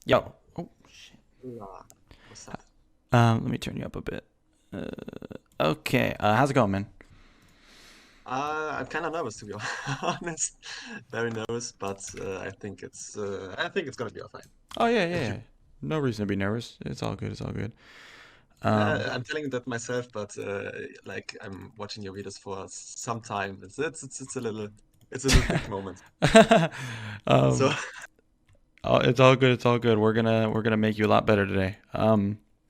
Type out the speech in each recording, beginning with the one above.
Yo. Oh shit. Hola. What's up? Let me turn you up a bit. Okay. How's it going, man? I'm kind of nervous to be honest. Very nervous, but I think it's gonna be all fine. Oh yeah, And yeah, you? yeah. No reason to be nervous. It's all good. It's all good. Um. I'm telling you that myself, but like I'm watching your videos for some time. It's a little big moment. So, um. It's all good. It's all good. We're gonna make you a lot better today.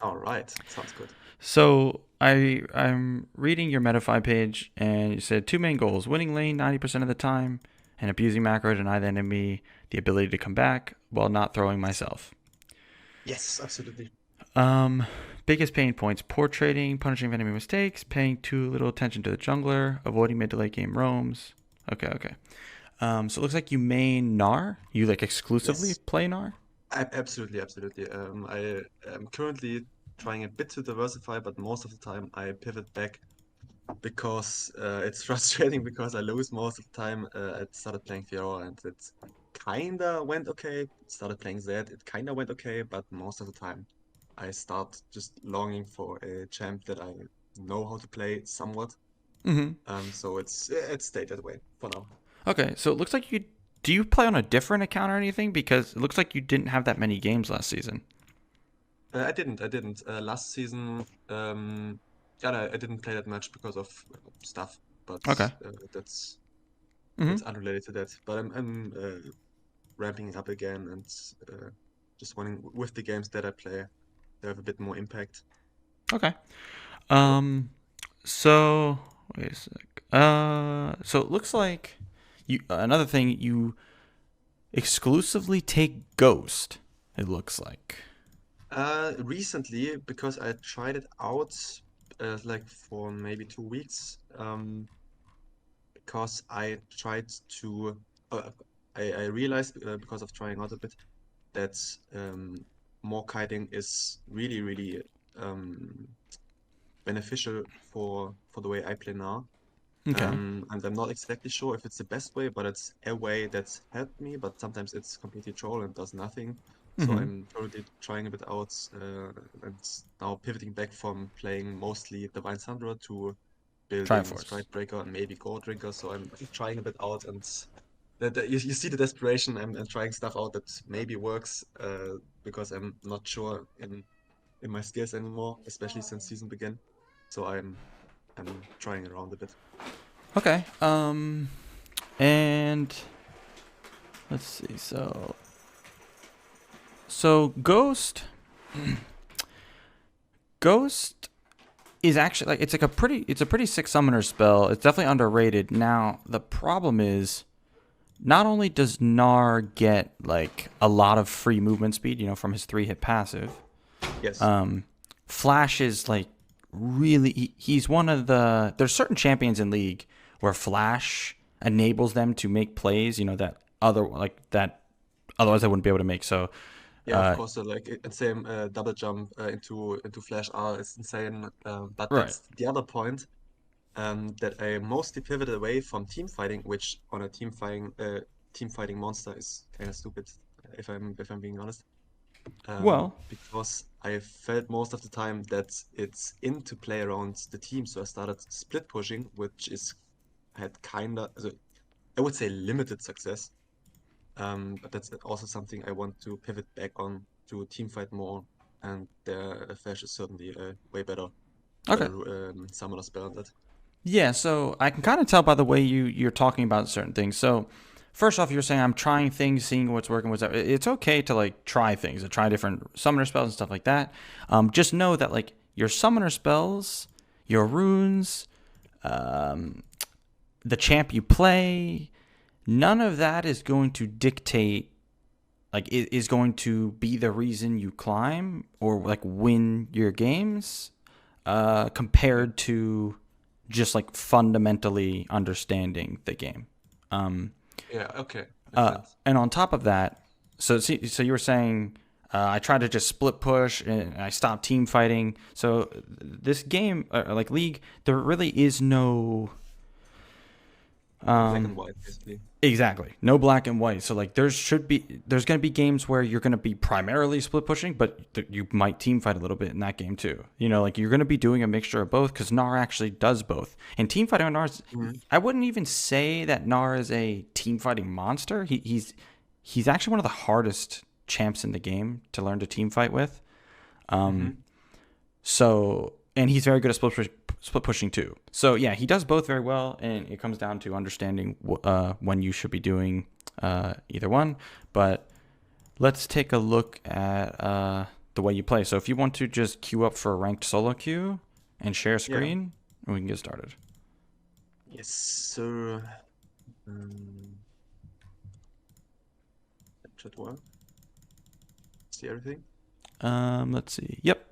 all right, sounds good. So I'm reading your Metafy page, and you said two main goals: winning lane 90% of the time, and abusing macro to deny the enemy the ability to come back while not throwing Yes, myself. yes, absolutely. Um, Biggest pain points: poor trading, punishing enemy mistakes, paying too little attention to the jungler, avoiding mid to late game roams. Okay, okay. So it looks like you main Gnar. You like exclusively Yes, play Gnar. absolutely, absolutely. I am currently trying a bit to diversify, but most of the time I pivot back because it's frustrating because I lose most of the time. I started playing Fiora and it kinda went okay. Started playing Zed, it kinda went okay, but most of the time I start just longing for a champ that I know how to play somewhat. Mm-hmm. So it stayed that way for now. Okay, so it looks like you do you play on a different account or anything because it looks like you didn't have that many games last season. I didn't. Last season, yeah, no, I didn't play that much because of stuff, but Okay. that's Mm-hmm. unrelated to that. But I'm ramping up again and uh, just wanting with the games that I play, they have a bit more impact. Okay. So Um. So wait a sec. So it looks like you another thing you exclusively take Ghost. It looks like. recently, because I tried it out like for maybe 2 weeks, because I tried to, uh, I realized because of trying out a bit that more kiting is really um, beneficial for the way I play now. Okay. And I'm not exactly sure if it's the best way, but it's a way that's helped me. But sometimes it's completely troll and does nothing. So Mm-hmm. I'm currently trying a bit out and now pivoting back from playing mostly Divine Sandra to building Triforce. Stride Breaker and maybe Gore Drinker. So I'm trying a bit out and you see the desperation. I'm trying stuff out that maybe works because I'm not sure in my skills anymore, especially since season began. So I'm trying around a bit. Okay. And let's see. So Ghost is actually like it's a pretty sick summoner spell. It's definitely underrated. Now the problem is not only does Gnar get like a lot of free movement speed, from his 3-hit passive, Yes. um, Flash is like really he's one of the there's certain champions in League where Flash enables them to make plays, that otherwise I wouldn't be able to make. So Yeah, of uh, course. So like same double jump into Flash R is insane. But right. that's the other point. That I mostly pivoted away from team fighting, which on a team fighting monster is kind of stupid, if I'm being honest. Well, Because I felt most of the time that it's in to play around the team, so I started split pushing, which is had kinda, also, I would say limited success. But that's also something I want to pivot back on to team fight more, and the Flash is certainly a way okay. better summoner spell on that. Yeah, so I can kind of tell by the way you're talking about certain things. So, first off, you're saying I'm trying things, seeing what's working, what's it's okay to like try things, to try different summoner spells and stuff like that. Just know that like your summoner spells, your runes, um, the champ you play, none of that is going to dictate is going to be the reason you climb or like win your games Yeah, compared to just like fundamentally understanding the game. Um, yeah, okay, makes sense. and on top of that, so you were saying I tried to just split push and I stopped team fighting. So this game, like League, there really is no Black Um, and white, basically. exactly. No black and white. So like there's going to be games where you're going to be primarily split pushing, but you might team fight a little bit in that game too. Like you're going to be doing a mixture of both because Gnar actually does both. And team fighting on Gnar, Mhm. I wouldn't even say that Gnar is a team fighting monster. He's actually one of the hardest champs in the game to learn to team fight with. Um, Mhm. so, and he's very good at split pushing too. So yeah, he does both very well, and it comes down to understanding when you should be doing either one. But let's take a look at the way you play. So if you want to just queue up for a ranked solo queue and share Yeah. screen, we can get started. Yes, sir. Um, chat work. See everything? Let's see. Yep,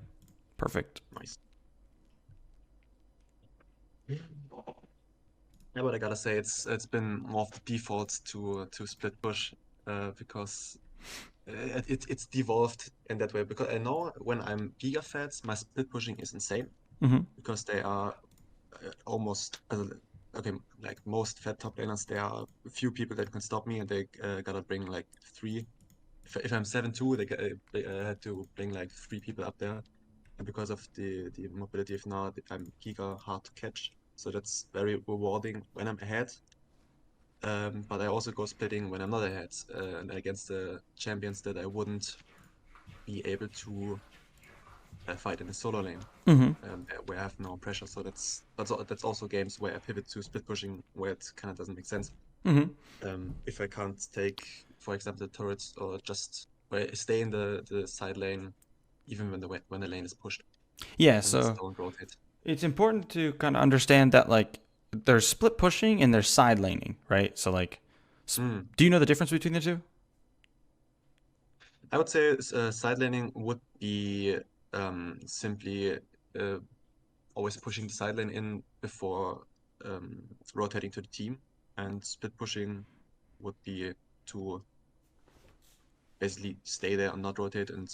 perfect. Nice. Yeah, but I gotta say it's been more of the default to split push, because it's devolved in that way. Because I know when I'm giga feds, my split pushing is insane Mm-hmm. because they are almost okay, like most fed top laners, there are a few people that can stop me, and they gotta bring like three. If I'm 7-2, they had to bring like three people up there, and because of the mobility of now, I'm giga hard to catch. So that's very rewarding when I'm ahead. But I also go splitting when I'm not ahead, and against the champions that I wouldn't be able to fight in the solo lane, Mm-hmm. where I have no pressure. So that's also games where I pivot to split pushing, where it kind of doesn't make sense. Mm-hmm. If I can't take, for example, the turrets, or just where I stay in the side lane, even when the lane is pushed, Yeah. and just So don't rotate. it's important to kind of understand that like there's split pushing and there's side laning, right? So like, Mm. do you know the difference between the two? I would say side laning would be simply uh, always pushing the side lane in before rotating to the team, and split pushing would be to basically stay there and not rotate, and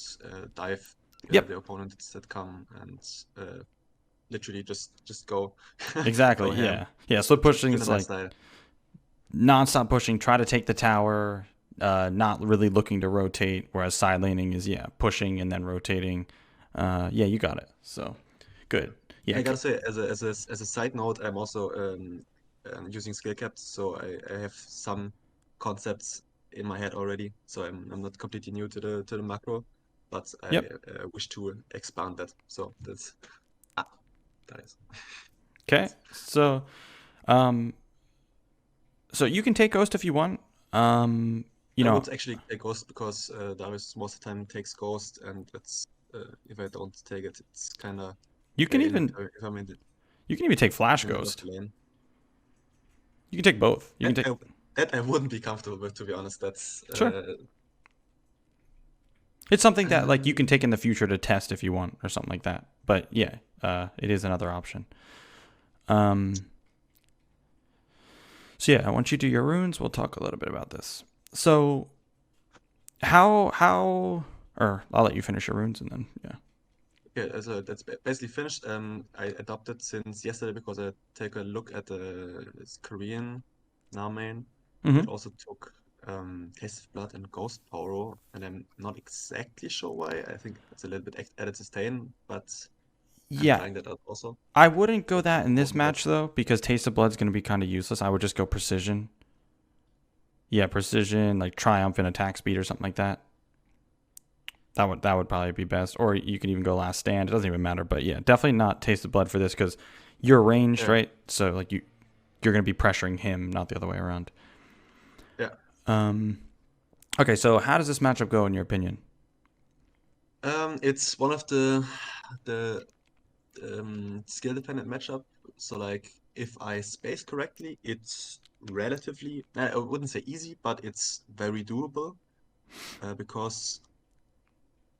dive the Yep. opponents that come, and literally just go Exactly. go ham. Yeah. Yeah. Split pushing Kind is of my like style. non-stop pushing, try to take the tower, not really looking to rotate. Whereas side laning is pushing and then rotating. Yeah, you got it. So good. Yeah. I gotta say, as a side note, I'm also using skill caps, so I have some concepts in my head already. So I'm not completely new to the macro, but I Yep. wish to expand that. So that's ah, that is. Okay. Um, so you can take Ghost if you want. You I know, would actually take Ghost because Darius most of the time takes Ghost, and it's if I don't take it, it's kind of you can in even if I'm in you can even take Flash the middle of Ghost. the lane. You can take both. You can That take I that I wouldn't be comfortable with, to be honest. That's sure. It's something that like you um, can take in the future to test if you want or something like that. But yeah, it is another option. Um, so yeah, once you do your runes, we'll talk a little bit about this. So how or I'll let you finish your runes and then yeah. yeah, so that's basically finished. I adopted since yesterday because I take a look at the this Korean now main that Mm-hmm. also took Taste of Blood and Ghost Poro, and I'm not exactly sure why. I think it's a little bit added sustain, but I'm Yeah, trying that out also. I wouldn't go But that in more this than that, match though because Taste of Blood's going to be kind of useless. I would just go precision. Yeah, precision like triumph and attack speed or something like that. That would probably be best. Or you can even go last stand. It doesn't even matter. But yeah, definitely not Taste of Blood for this because you're ranged, yeah, right? So like you're gonna be pressuring him, not the other way around. yeah. Um. Okay, so how does this matchup go in your opinion? It's one of the skill dependent matchup. So like if I space correctly, it's relatively I wouldn't say easy, but it's very doable. Because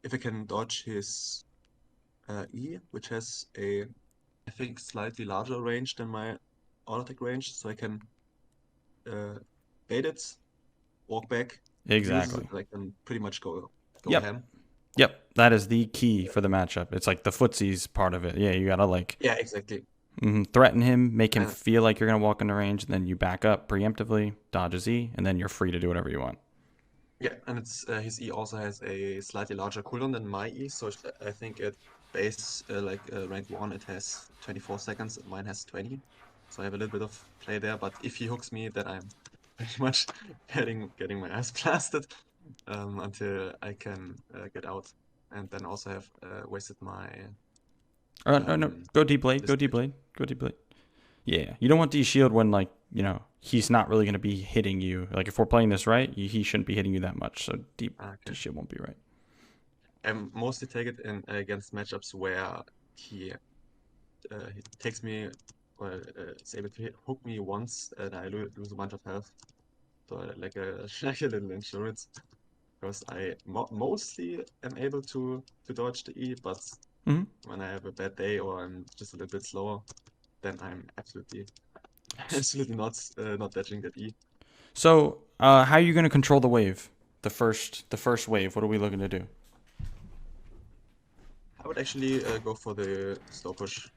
if I can dodge his E, which has a I think slightly larger range than my auto attack range, so I can uh, bait it, walk back, uses it, Exactly. and I can pretty much go Yep. ham. Yep. That is the key for the matchup. It's like the footsies part of it. Yeah, you gotta like Yeah, exactly. Threaten him, make him And feel like you're going to walk into range, then you back up preemptively, dodge his E, and then you're free to do whatever you want. yeah, and it's his E also has a slightly larger cooldown than my E, so I think at base rank 1 it has 24 seconds, and mine has 20. So I have a little bit of play there, but if he hooks me, then I'm pretty much getting my ass blasted until I can get out, and then also have wasted my No, go deep blade, go deep disadvantage. blade, go deep blade. Yeah, you don't want D shield when like he's not really going to be hitting you. Like if we're playing this right, he shouldn't be hitting you that much. So deep D Okay. shield won't be right. I mostly take it in against matchups where he takes me or is able to hook me once and I lose a bunch of health. So like a like a little insurance because I mostly am able to dodge the E, but hmm when I have a bad day or I'm just a little bit slower, then I'm absolutely not dodging that E. So how are you going to control the wave? The first wave. What are we looking to do? I would actually go for the slow push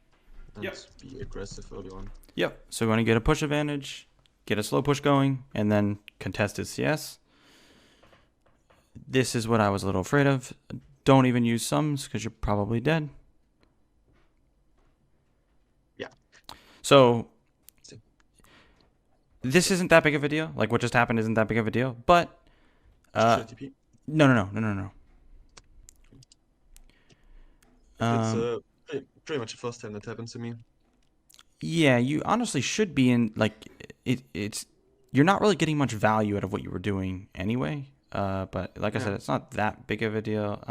and Yep. be aggressive early on. Yep. So we want to get a push advantage, get a slow push going, and then contest his CS. This is what I was a little afraid of. Don't even use sums because you're probably dead. Yeah. So this isn't that big of a deal. Like what just happened isn't that big of a deal. But Should I TP? no. It's Um, pretty much the first time that happened to me. yeah, you honestly should be in like it's you're not really getting much value out of what you were doing anyway. But like I Yeah. said, it's not that big of a deal.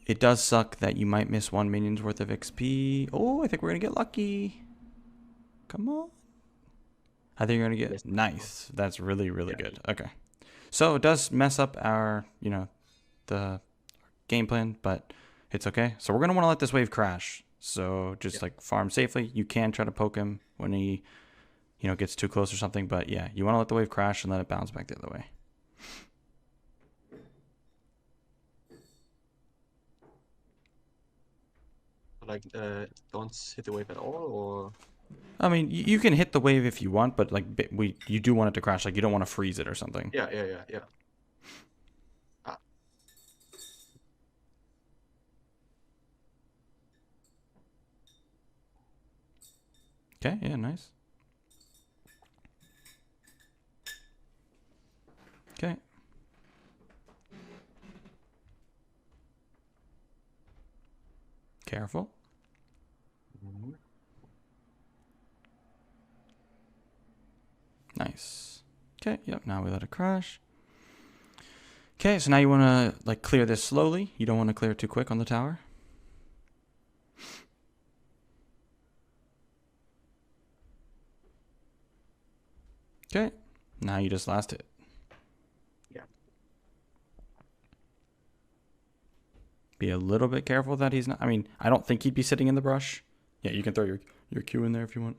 It does suck that you might miss one minion's worth of XP. Oh, I think we're gonna get lucky. Come on. I think you're gonna Yes. get nice. That's really, really Yeah. good. Okay. So it does mess up our, the game plan, but it's okay. So we're gonna want to let this wave crash. So Yeah. just like farm safely. You can try to poke him when he, gets too close or something. But yeah, you want to let the wave crash and let it bounce back the other way. Like, don't hit the wave at all, or I mean, you can hit the wave if you want, but like you do want it to crash. Like you don't want to freeze it or something. yeah. Ah, Okay. Yeah. Nice. Okay. Careful. mhm. Nice. Okay. Yep. Now we let it crash. Okay. So now you want to like clear this slowly. You don't want to clear it too quick on the tower. Okay. Now you just last it. Yeah. Be a little bit careful that he's not. I mean, I don't think he'd be sitting in the brush. Yeah, you can throw your Q in there if you want.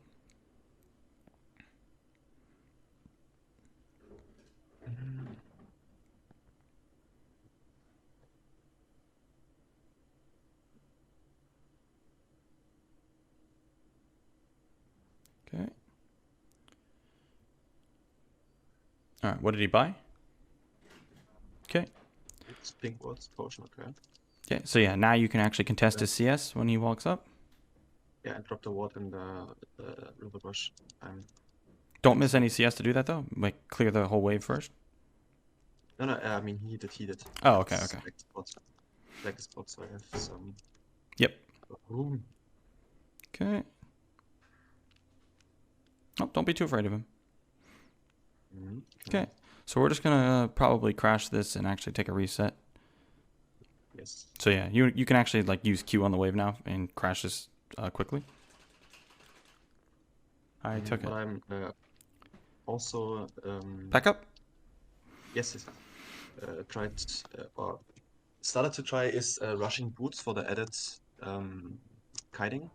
Mhm. Okay. All right. What did he buy? Okay. It's pink words, potion, okay. Okay. So yeah, now you can actually contest Yeah, his CS when he walks up. yeah, and drop the ward in the river brush. I'm Don't going miss to. any CS to do that though. Like clear the whole wave first. No, I mean, he did. Oh, okay. Let's Okay. select the spot so I have some Yep. room. Okay. Oh, don't be too afraid of him. Mhm. Okay. So we're just gonna probably crash this and actually take a reset. Yes. So yeah, you can actually like use Q on the wave now and crash this quickly. I took it. But I'm also Back up. yes, tried or started to try is rushing boots for the added kiting.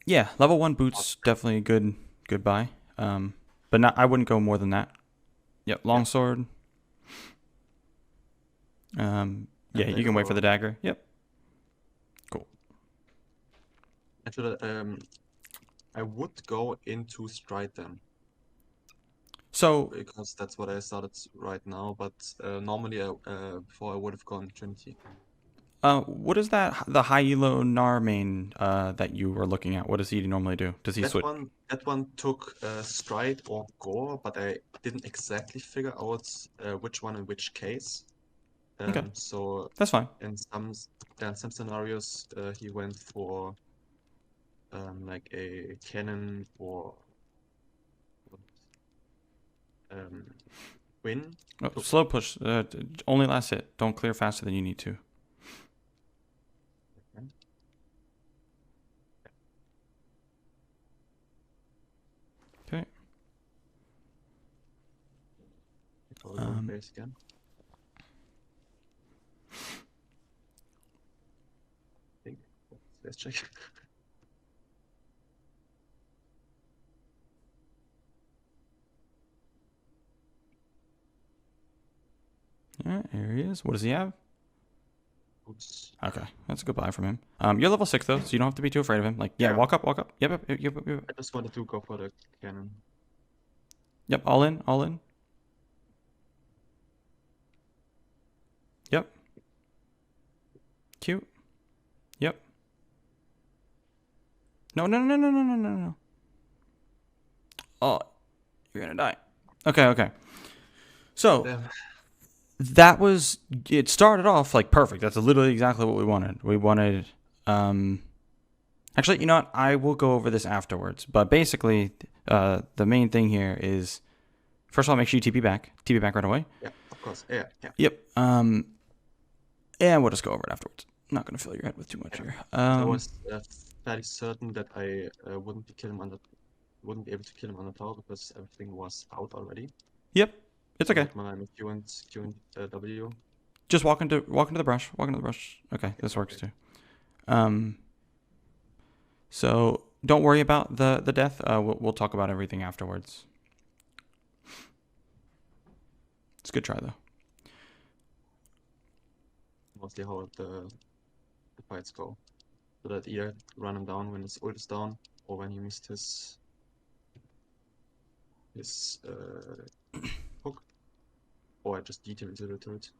Yeah, level 1 boots definitely a good buy. But not I wouldn't go more than that. Yep, Yeah, longsword. Yeah, and you can wait for dagger. the dagger. Yep. Cool. Actually, I would go into Stride then, So, because that's what I started right now. But normally, before I would have gone Trinity. what is that? The high elo Gnar main that you were looking at? What does he normally do? Does he switch? That one took Stride or Gore, but I didn't exactly figure out which one in which case. Okay, So that's fine. in some scenarios, he went for like a cannon or um, win. Oh, Took slow push. Only last hit. Don't clear faster than you need to. Okay. Go to base again. I think. Let's check. Yeah, here he is. What does he have? Oops. Okay, that's a good buy from him. You're level 6 though, so you don't have to be too afraid of him. Like, yeah, Yeah, walk up, walk up. Yep. I just wanted to go for the cannon. Yep, all in, all in. Yep. Cute. Yep. No. Oh, you're gonna die. Okay. So Damn. that was it. Started off like perfect. That's literally exactly what we wanted. We wanted. Actually, you know what? I will go over this afterwards. But basically, the main thing here is first of all, make sure you TP back. TP back right away. Yeah, of course. Yeah. Yep. And we'll just go over it afterwards. I'm not gonna fill your head with too much here. I was fairly certain that I wouldn't be able to kill him on the tower because everything was out already. Yep. It's So okay. like my Q and W. Just walk into the brush. Walk into the brush. Okay, this works too. So don't worry about the death. We'll talk about everything afterwards. It's a good try though. Mostly how the fights go. So that either run him down when his ult is down, or when he missed his hook, or I just detail into the turret.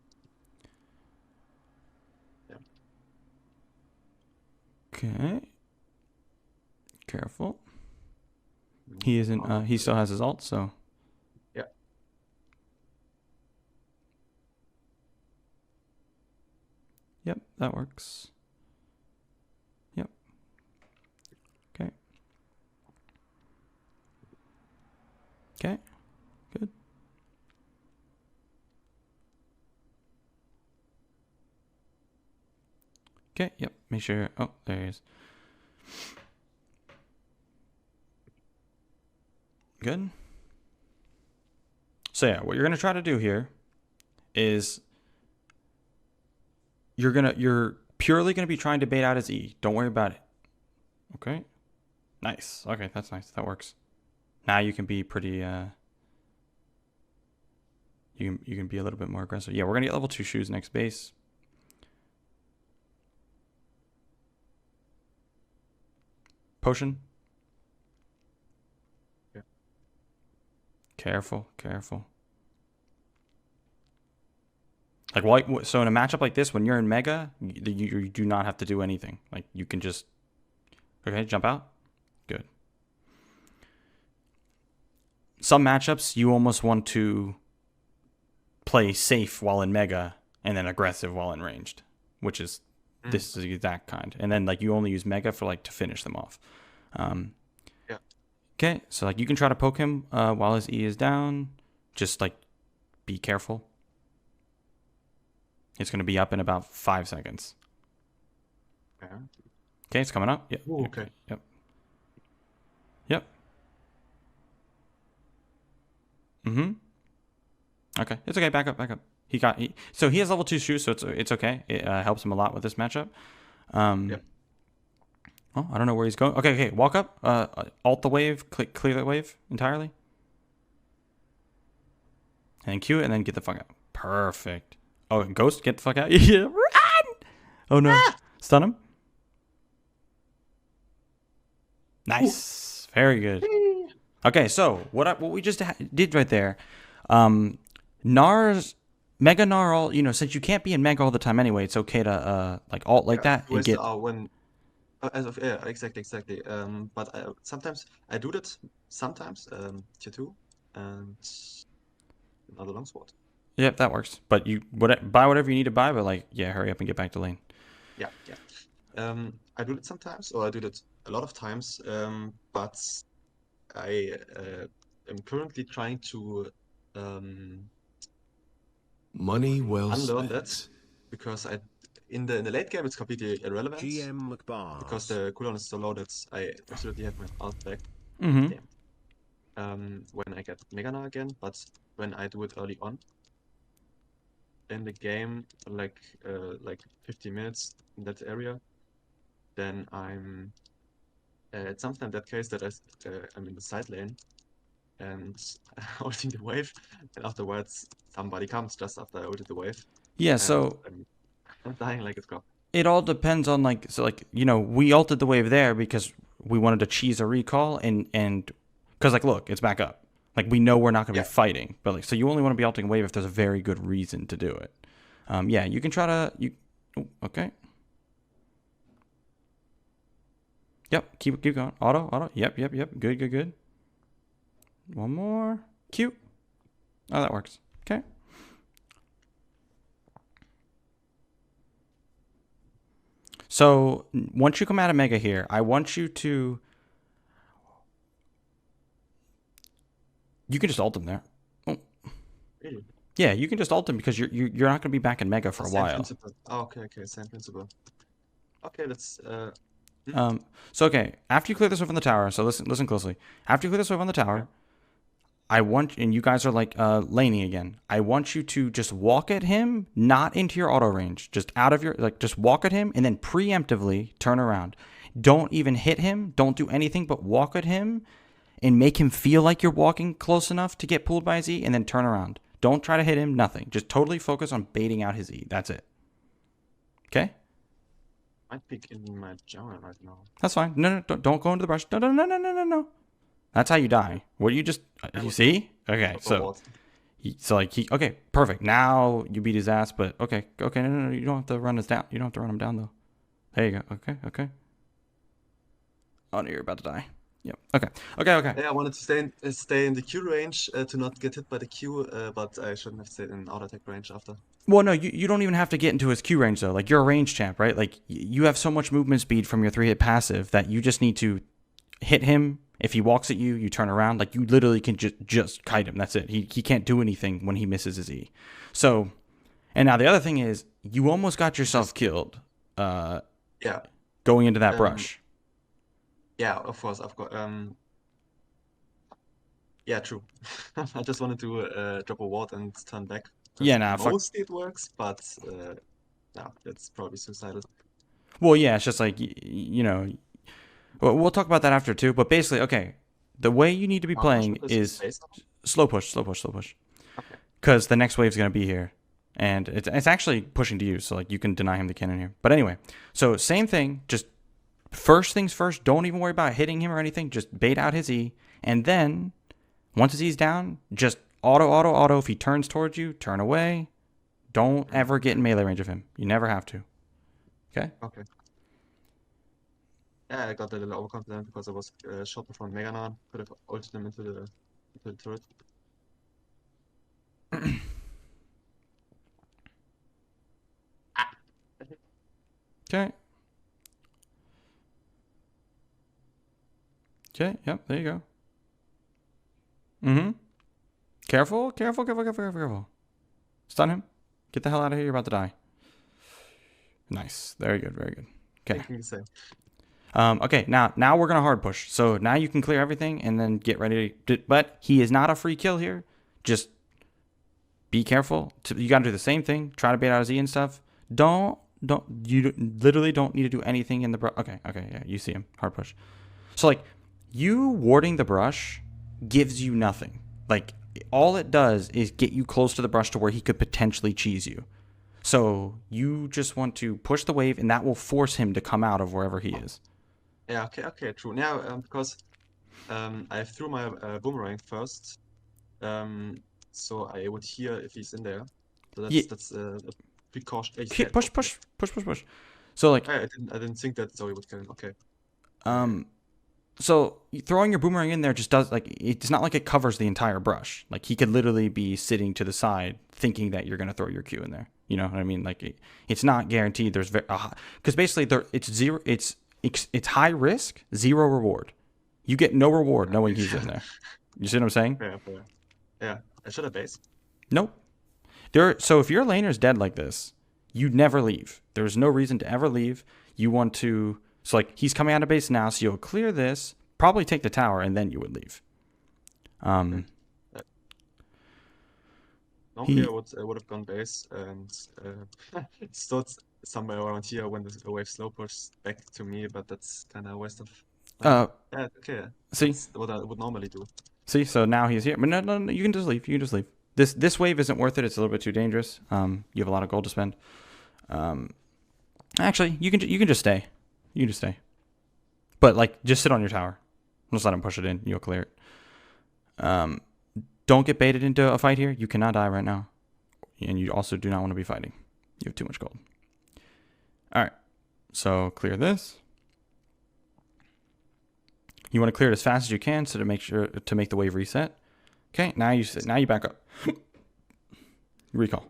Yeah. Okay. Careful. He isn't. He still has his ult, so. Yeah. Yep, that works. Yep. Okay. Okay. Good. Okay. Yep. Make sure. Oh, there he is. Good. So yeah, what you're gonna try to do here is you're purely gonna be trying to bait out his E. Don't worry about it. Okay. Nice. Okay, that's nice. That works. Now you can be pretty. You can be a little bit more aggressive. Yeah, we're gonna get level 2 shoes next base. Potion. Yeah. Careful. Like why? So in a matchup like this, when you're in Mega, you do not have to do anything. Like you can just jump out. Good. Some matchups you almost want to play safe while in Mega and then aggressive while in ranged, which is this is that kind. And then like you only use Mega for like to finish them off. Yeah. Okay, so like you can try to poke him while his E is down. Just like be careful. It's going to be up in about 5 seconds. Yeah. Okay, it's coming up. Yep. Ooh, okay. Yep. Okay, it's okay. Back up. So he has level 2 shoes, so it's okay. It helps him a lot with this matchup. Yep. Oh, I don't know where he's going. Okay. Walk up. Alt the wave. Clear the wave entirely. And then Q it, and then get the fuck out. Perfect. Oh, and Ghost, get the fuck out. Yeah, run! Oh no. Stun him. Nice. Very good. Whee! Okay, so what we just did right there, Gnar's Mega Gnar all since you can't be in Mega all the time anyway, it's okay to like alt like Yeah, that you and waste get. the hour when as of yeah, exactly. But sometimes I do that. Sometimes tier two and another long sword. Yep, that works. But buy whatever you need to buy, but like yeah, hurry up and get back to lane. Yeah. I do that sometimes, or I do that a lot of times. But I am currently trying to um, Money well unlearn that spent. because in the late game it's completely irrelevant GM because Mcbaze. the cooldown is so low that I absolutely have my ult back Mm-hmm. game. When I get Mega Gnar again, but when I do it early on in the game, like 15 minutes in that area, then it's something in that case that I'm in the side lane and ulting the wave, and afterwards somebody comes just after I ulted the wave, Yeah, and so I'm dying like it's crap. it all depends on we ulted the wave there because we wanted to cheese a recall and because like look, it's back up. Like we know we're not going to be Yeah, fighting, but like so you only want to be ulting a wave if there's a very good reason to do it. Yeah, you can try to okay. Yep, keep going. Auto. Yep. Good. One more. Cute. Oh, that works. Okay. So once you come out of Mega here, I want you to. You can just ult him there. Oh, really. yeah, you can just ult him because you're not going to be back in Mega for Oh, a same while. principle. Oh, okay, same principle. Okay, let's So okay, after you clear this wave on the tower, so listen closely. After you clear this wave on the tower, yeah. and you guys are like laning again. I want you to just walk at him, not into your auto range, just out of your just walk at him and then preemptively turn around. Don't even hit him. Don't do anything but walk at him and make him feel like you're walking close enough to get pulled by his E and then turn around. Don't try to hit him, nothing. Just totally focus on baiting out his E. That's it. Okay? Might pick in my jungle right now. That's fine. No, don't go into the brush. No. That's how you die. What you just you see? Okay, so okay, perfect. Now you beat his ass, but okay, no, you don't have to run us down. You don't have to run him down though. There you go. Okay. Oh no, you're about to die. Yep. Okay. Yeah, I wanted to stay in the Q range to not get hit by the Q, but I shouldn't have stayed in auto attack range after. Well, no, you don't even have to get into his Q range though. Like you're a range champ, right? Like you have so much movement speed from your 3-hit passive that you just need to hit him. If he walks at you, you turn around. Like you literally can just kite him. That's it. He can't do anything when he misses his E. So, and now the other thing is you almost got yourself killed. Yeah. Going into that brush. Yeah, of course. I've got yeah, true. I just wanted to drop a ward and turn back. Yeah, nah, fuck. Mostly it works, but no, that's probably suicidal. Well, yeah, it's just like we'll talk about that after too. But basically, okay, the way you need to be playing is slow push. Okay. Because the next wave's gonna be here, and it's actually pushing to you, so like you can deny him the cannon here. But anyway, so same thing. Just first things first. Don't even worry about hitting him or anything. Just bait out his E, and then once his E's down, just auto. If he turns towards you, turn away. Don't ever get in melee range of him. You never have to. Okay. Okay. Yeah, I got a little overconfident because I was shot before Mega Gnar. Could have ulted him into the turret. Okay. Yep. There you go. Careful. Stun him. Get the hell out of here. You're about to die. Nice. Very good. Okay. Okay. Now we're gonna hard push. So now you can clear everything and then get ready to. But he is not a free kill here. Just be careful. You gotta do the same thing. Try to bait out his E and stuff. You literally don't need to do anything in the brush. Okay. Yeah. You see him. Hard push. So like you warding the brush gives you nothing. Like all it does is get you close to the brush to where he could potentially cheese you. So you just want to push the wave, and that will force him to come out of wherever he is. Yeah, okay, true. Now, because I threw my boomerang first, so I would hear if he's in there. So Yeah, that's a precaution. He's keep dead. push, Okay. push, push, push, push. So like, I didn't think that Zoe would kill him. Okay. um, so throwing your boomerang in there just does like it's not like it covers the entire brush. Like he could literally be sitting to the side thinking that you're gonna throw your Q in there. You know what I mean? Like it's not guaranteed. There's because basically it's zero. It's high risk, zero reward. You get no reward knowing he's in there. You see what I'm saying? Fair. Yeah. I should have base. Nope. So if your laner's dead like this, you never leave. There's no reason to ever leave. You want to. So like he's coming out of base now, so you'll clear this, probably take the tower, and then you would leave. Normally I would have gone base and stood somewhere around here when the wave slow pushes back to me, but that's kind of a waste of time. Yeah, okay. See, That's what I would normally do. see. So now he's here, but no. You can just leave. You can just leave. This wave isn't worth it. It's a little bit too dangerous. You have a lot of gold to spend. Actually, you can just stay. You can just stay. But like, just sit on your tower. Just let him push it in. You'll clear it. Don't get baited into a fight here. You cannot die right now, and you also do not want to be fighting. You have too much gold. All right, so clear this. You want to clear it as fast as you can, so to make the wave reset. Okay, now you back up. Recall.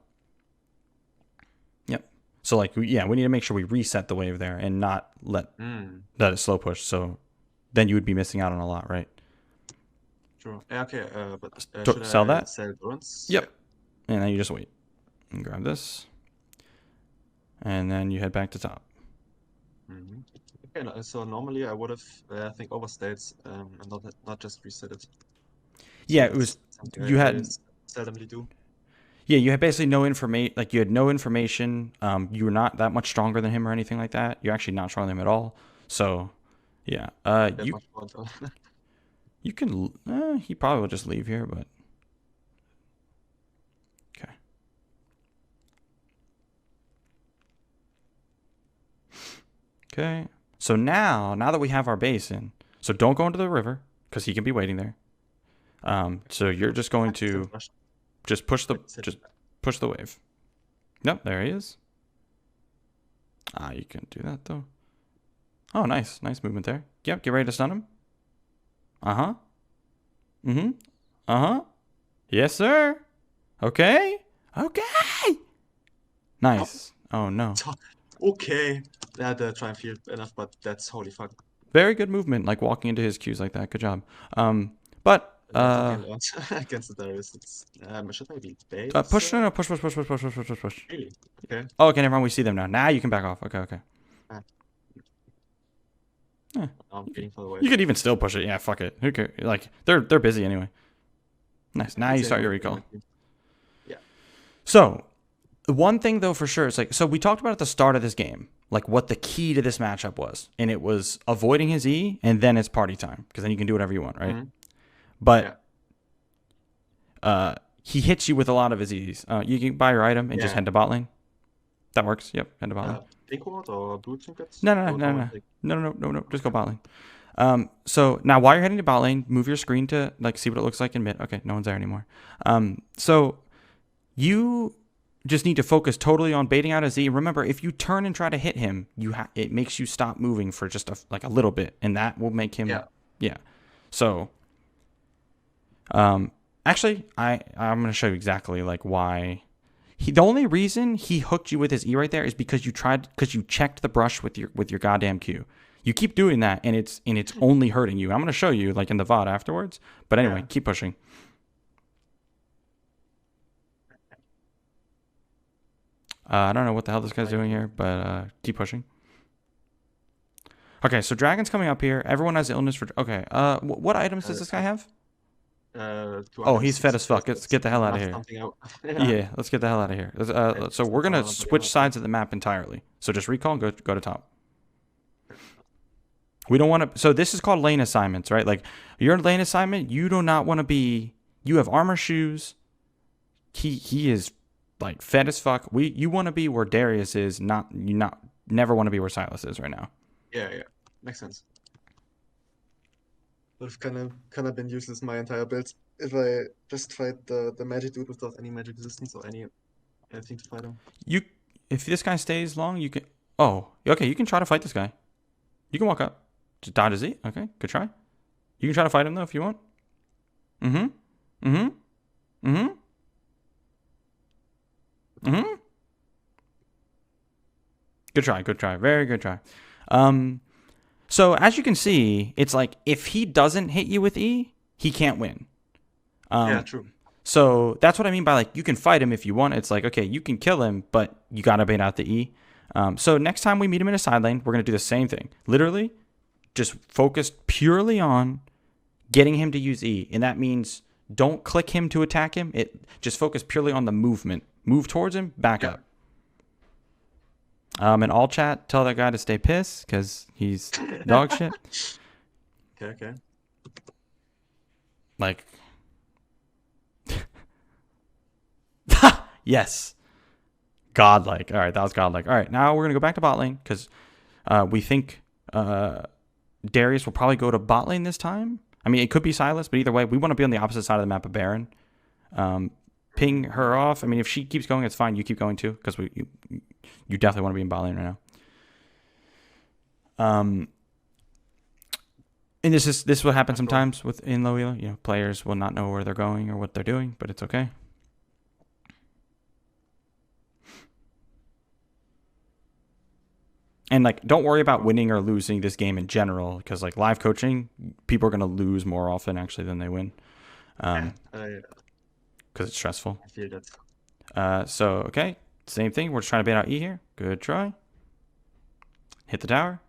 Yep. So like we need to make sure we reset the wave there and not let it slow push. So then you would be missing out on a lot, right? Sure. Yeah, okay. But should Sell I that? sell bronze? Yep. And then you just wait and grab this, and then you head back to top. Okay. So normally I would have, I think, overstayed and not just reset it. Yeah, So it was. something You I had. seldomly do. Yeah, you had basically no information. Like you had no information. You were not that much stronger than him or anything like that. You're actually not stronger than him at all. So, yeah. That You much more though. you can. He probably will just leave here, but okay. Okay. So now that we have our base in, so don't go into the river because he can be waiting there. So you're just going to just push the wave. Yep, there he is. You can do that though. Oh, nice movement there. Yep, get ready to stun him. Yes, sir. Okay. Nice. Oh no. Okay. I had to try and feel enough, but that's holy fuck. Very good movement, like walking into his cues like that. Good job. But Against the terrorists, should maybe base. push. No, push. Really? Okay. Oh, okay, never mind. We see them now. Now you can back off. Okay. I'm getting for the way. You could even still push it. Yeah, fuck it. Who cares? Like they're busy anyway. Nice. Now you start your recall. Yeah. So, one thing though for sure is like, so we talked about at the start of this game, like what the key to this matchup was, and it was avoiding his E, and then it's party time because then you can do whatever you want, right? But he hits you with a lot of his E's. You can buy your item and just head to bot lane. That works. Yep, head to bot lane. Pink ward or blue trinkets? No. Just go bot lane. So now while you're heading to bot lane, move your screen to like see what it looks like in mid. Okay, no one's there anymore. So you just need to focus totally on baiting out a Z. Remember, if you turn and try to hit him, it makes you stop moving for just a little bit, and that will make him. Yeah. So, actually, I'm gonna show you exactly like why. The only reason he hooked you with his E right there is because you checked the brush with your goddamn Q. You keep doing that, and it's only hurting you. I'm gonna show you like in the VOD afterwards. But anyway, keep pushing. I don't know what the hell this guy's doing here, but keep pushing. Okay, so Dragon's coming up here. Everyone has illness for. Okay, what items does this guy have? Oh, he's fed as fuck. Let's get the hell out of here. Yeah, let's get the hell out of here. So we're gonna switch sides of the map entirely. So just recall and go to top. We don't want to. So this is called lane assignments, right? Like your lane assignment, you do not want to be. You have armor shoes. He is like fed as fuck. You want to be where Darius is. Never want to be where Silas is right now. Yeah, makes sense. would have kind of been useless my entire build if I just fight the magic dude without any magic resistance or anything to fight him. If this guy stays long, you can. Oh, okay. You can try to fight this guy. You can walk up. Just dodge his E. Okay, good try. You can try to fight him though if you want. Mm-hmm. Mm-hmm. Mm-hmm. Mm-hmm. Good try. Good try. Very good try. So as you can see, it's like if he doesn't hit you with E, he can't win. Yeah, true. So that's what I mean by like you can fight him if you want. It's like, okay, you can kill him, but you gotta bait out the E. So next time we meet him in a side lane, we're gonna do the same thing. Literally, just focus purely on getting him to use E, and that means don't click him to attack him. It just focus purely on the movement. Move towards him, back up. And all chat, tell that guy to stay pissed because he's dog shit. Okay. Like, yes, godlike. All right, that was godlike. All right, now we're gonna go back to bot lane because we think Darius will probably go to bot lane this time. I mean, it could be Silas, but either way, we want to be on the opposite side of the map of Baron. Ping her off. I mean, if she keeps going, it's fine. You keep going too, because you definitely want to be in bot lane right now. And this is what happens sometimes in low elo. You know, players will not know where they're going or what they're doing, but it's okay. And like, don't worry about winning or losing this game in general, because like live coaching, people are gonna lose more often actually than they win, because it's stressful. I feel that. So okay, same thing. We're just trying to bait out E here. Good try. Hit the tower.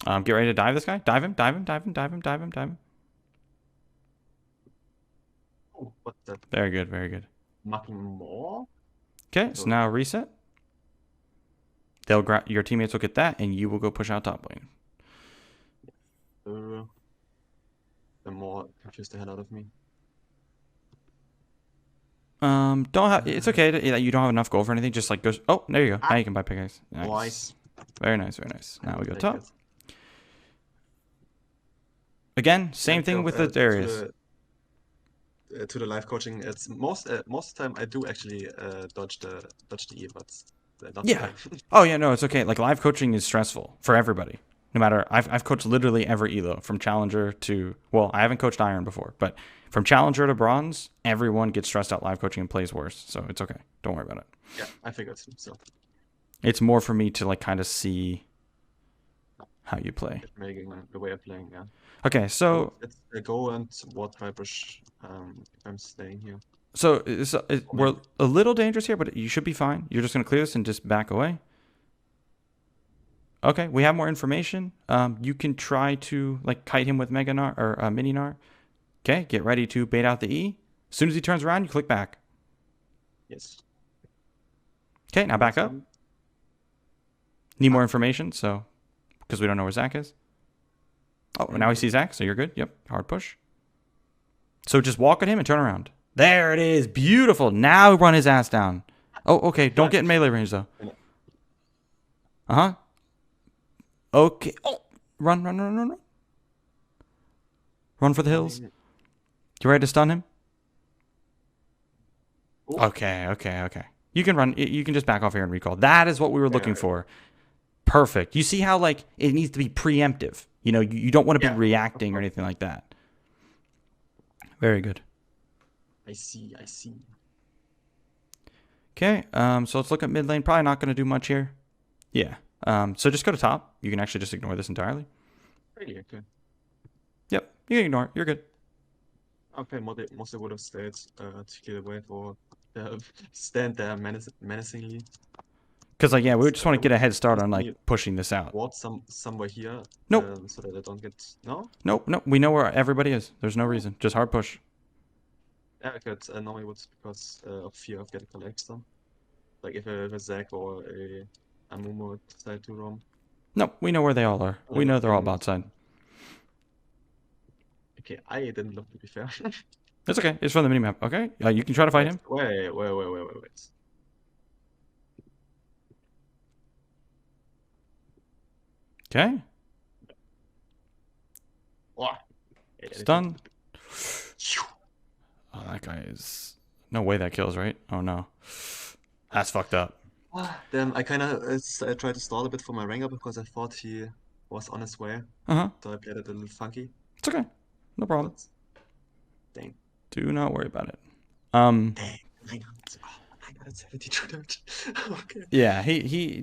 Get ready to dive this guy. Dive him. Dive him. Dive him. Dive him. Dive him. Dive him. Oh, what the? Very good. Very good. Nothing more? Okay, so now reset. They'll your teammates will get that, and you will go push out top lane. The more confused the hell out of me. Don't have. It's okay that you don't have enough gold for anything. Just like go. Oh, there you go. Now you can buy pickaxe. Nice. Very nice. Very nice. Now we go top. Again, same thing with the Darius. To the live coaching, it's most of the time I do actually dodge the E, but not yeah. Oh yeah, no, it's okay. Like live coaching is stressful for everybody. No matter, I've coached literally every elo from challenger to, well, I haven't coached iron before, but from challenger to bronze, everyone gets stressed out live coaching and plays worse. So it's okay. Don't worry about it. Yeah, I figured so. It's more for me to like kind of see how you play. Making the way of playing, yeah. Okay, so it's a go and ward push if I'm staying here. So we're a little dangerous here, but you should be fine. You're just gonna clear this and just back away. Okay, we have more information. You can try to like kite him with Mega Gnar or Mini Gnar. Okay, get ready to bait out the E. As soon as he turns around, you click back. Yes. Okay, now back up. Need more information, so because we don't know where Zach is. Oh, now we see Zach, so you're good. Yep, hard push. So just walk at him and turn around. There it is. Beautiful. Now run his ass down. Oh, okay. Don't get in melee range, though. Uh-huh. Okay. Oh, run. Run for the hills. You ready to stun him? Okay. You can run. You can just back off here and recall. That is what we were looking for. Perfect. You see how, like, it needs to be preemptive. You know, you don't want to be reacting or anything like that. Very good. I see. Okay, so let's look at mid lane. Probably not going to do much here. Yeah. So just go to top. You can actually just ignore this entirely. Really? Okay. Yep, you can ignore it. You're good. Okay, mostly would have stayed to get away for stand there menacingly. Because like we just want to get a head start on like pushing this out. Ward somewhere here. Nope. So that I don't get Nope. We know where everybody is. There's no reason. Just hard push. Yeah, I could normally would because of fear of getting collected. Like if a Zac or a Amumu decide to roam. No, we know where they all are. We know they're all bot side. Okay, I didn't look, to be fair. That's okay. It's from the minimap. Okay, you can try to fight him. Wait. Okay. Oh, It's done. Oh, that guy is... No way that kills, right? Oh, no. That's fucked up. Then I kind of tried to stall a bit for my Ranger because I thought he was on his way. Uh-huh. So I played it a little funky. It's okay. No problem. But dang. Do not worry about it. Dang. 972 damage. Okay. Yeah,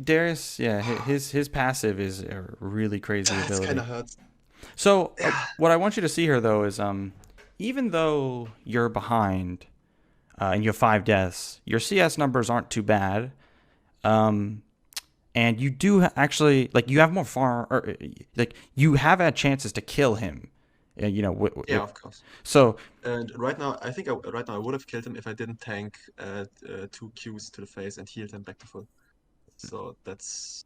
Darius, yeah, his passive is a really crazy That's ability. kind of hurts. So what I want you to see here though is even though you're behind and you have 5 deaths, your CS numbers aren't too bad. And you do actually like you have more far or like you have had chances to kill him. You know, Yeah, of course. so And right now, I think right now I would have killed him if I didn't tank 2 Qs to the face and healed him back to full. So that's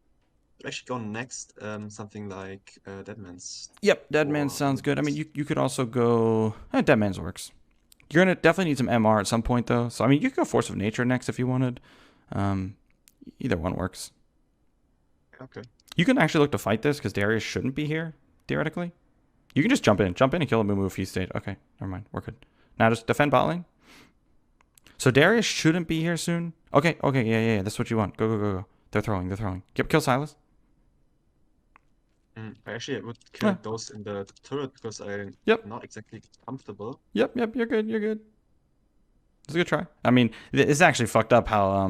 actually going next. Something like Deadman's. yep, Deadman Or sounds good. I mean, you could also go Deadman's works. You're gonna definitely need some MR at some point though. So I mean, you could go Force of Nature next if you wanted. Either one works. Okay. You can actually look to fight this because Darius shouldn't be here theoretically. You can just jump in and kill a Mumu if he stayed. Okay, never mind, we're good. Now just defend bot lane. So Darius shouldn't be here soon. Okay, yeah. That's what you want. Go. They're throwing. Yep, kill Silas. I actually would kill those in the turret because I'm not exactly comfortable. Yep, you're good. It's a good try. I mean, it's actually fucked up how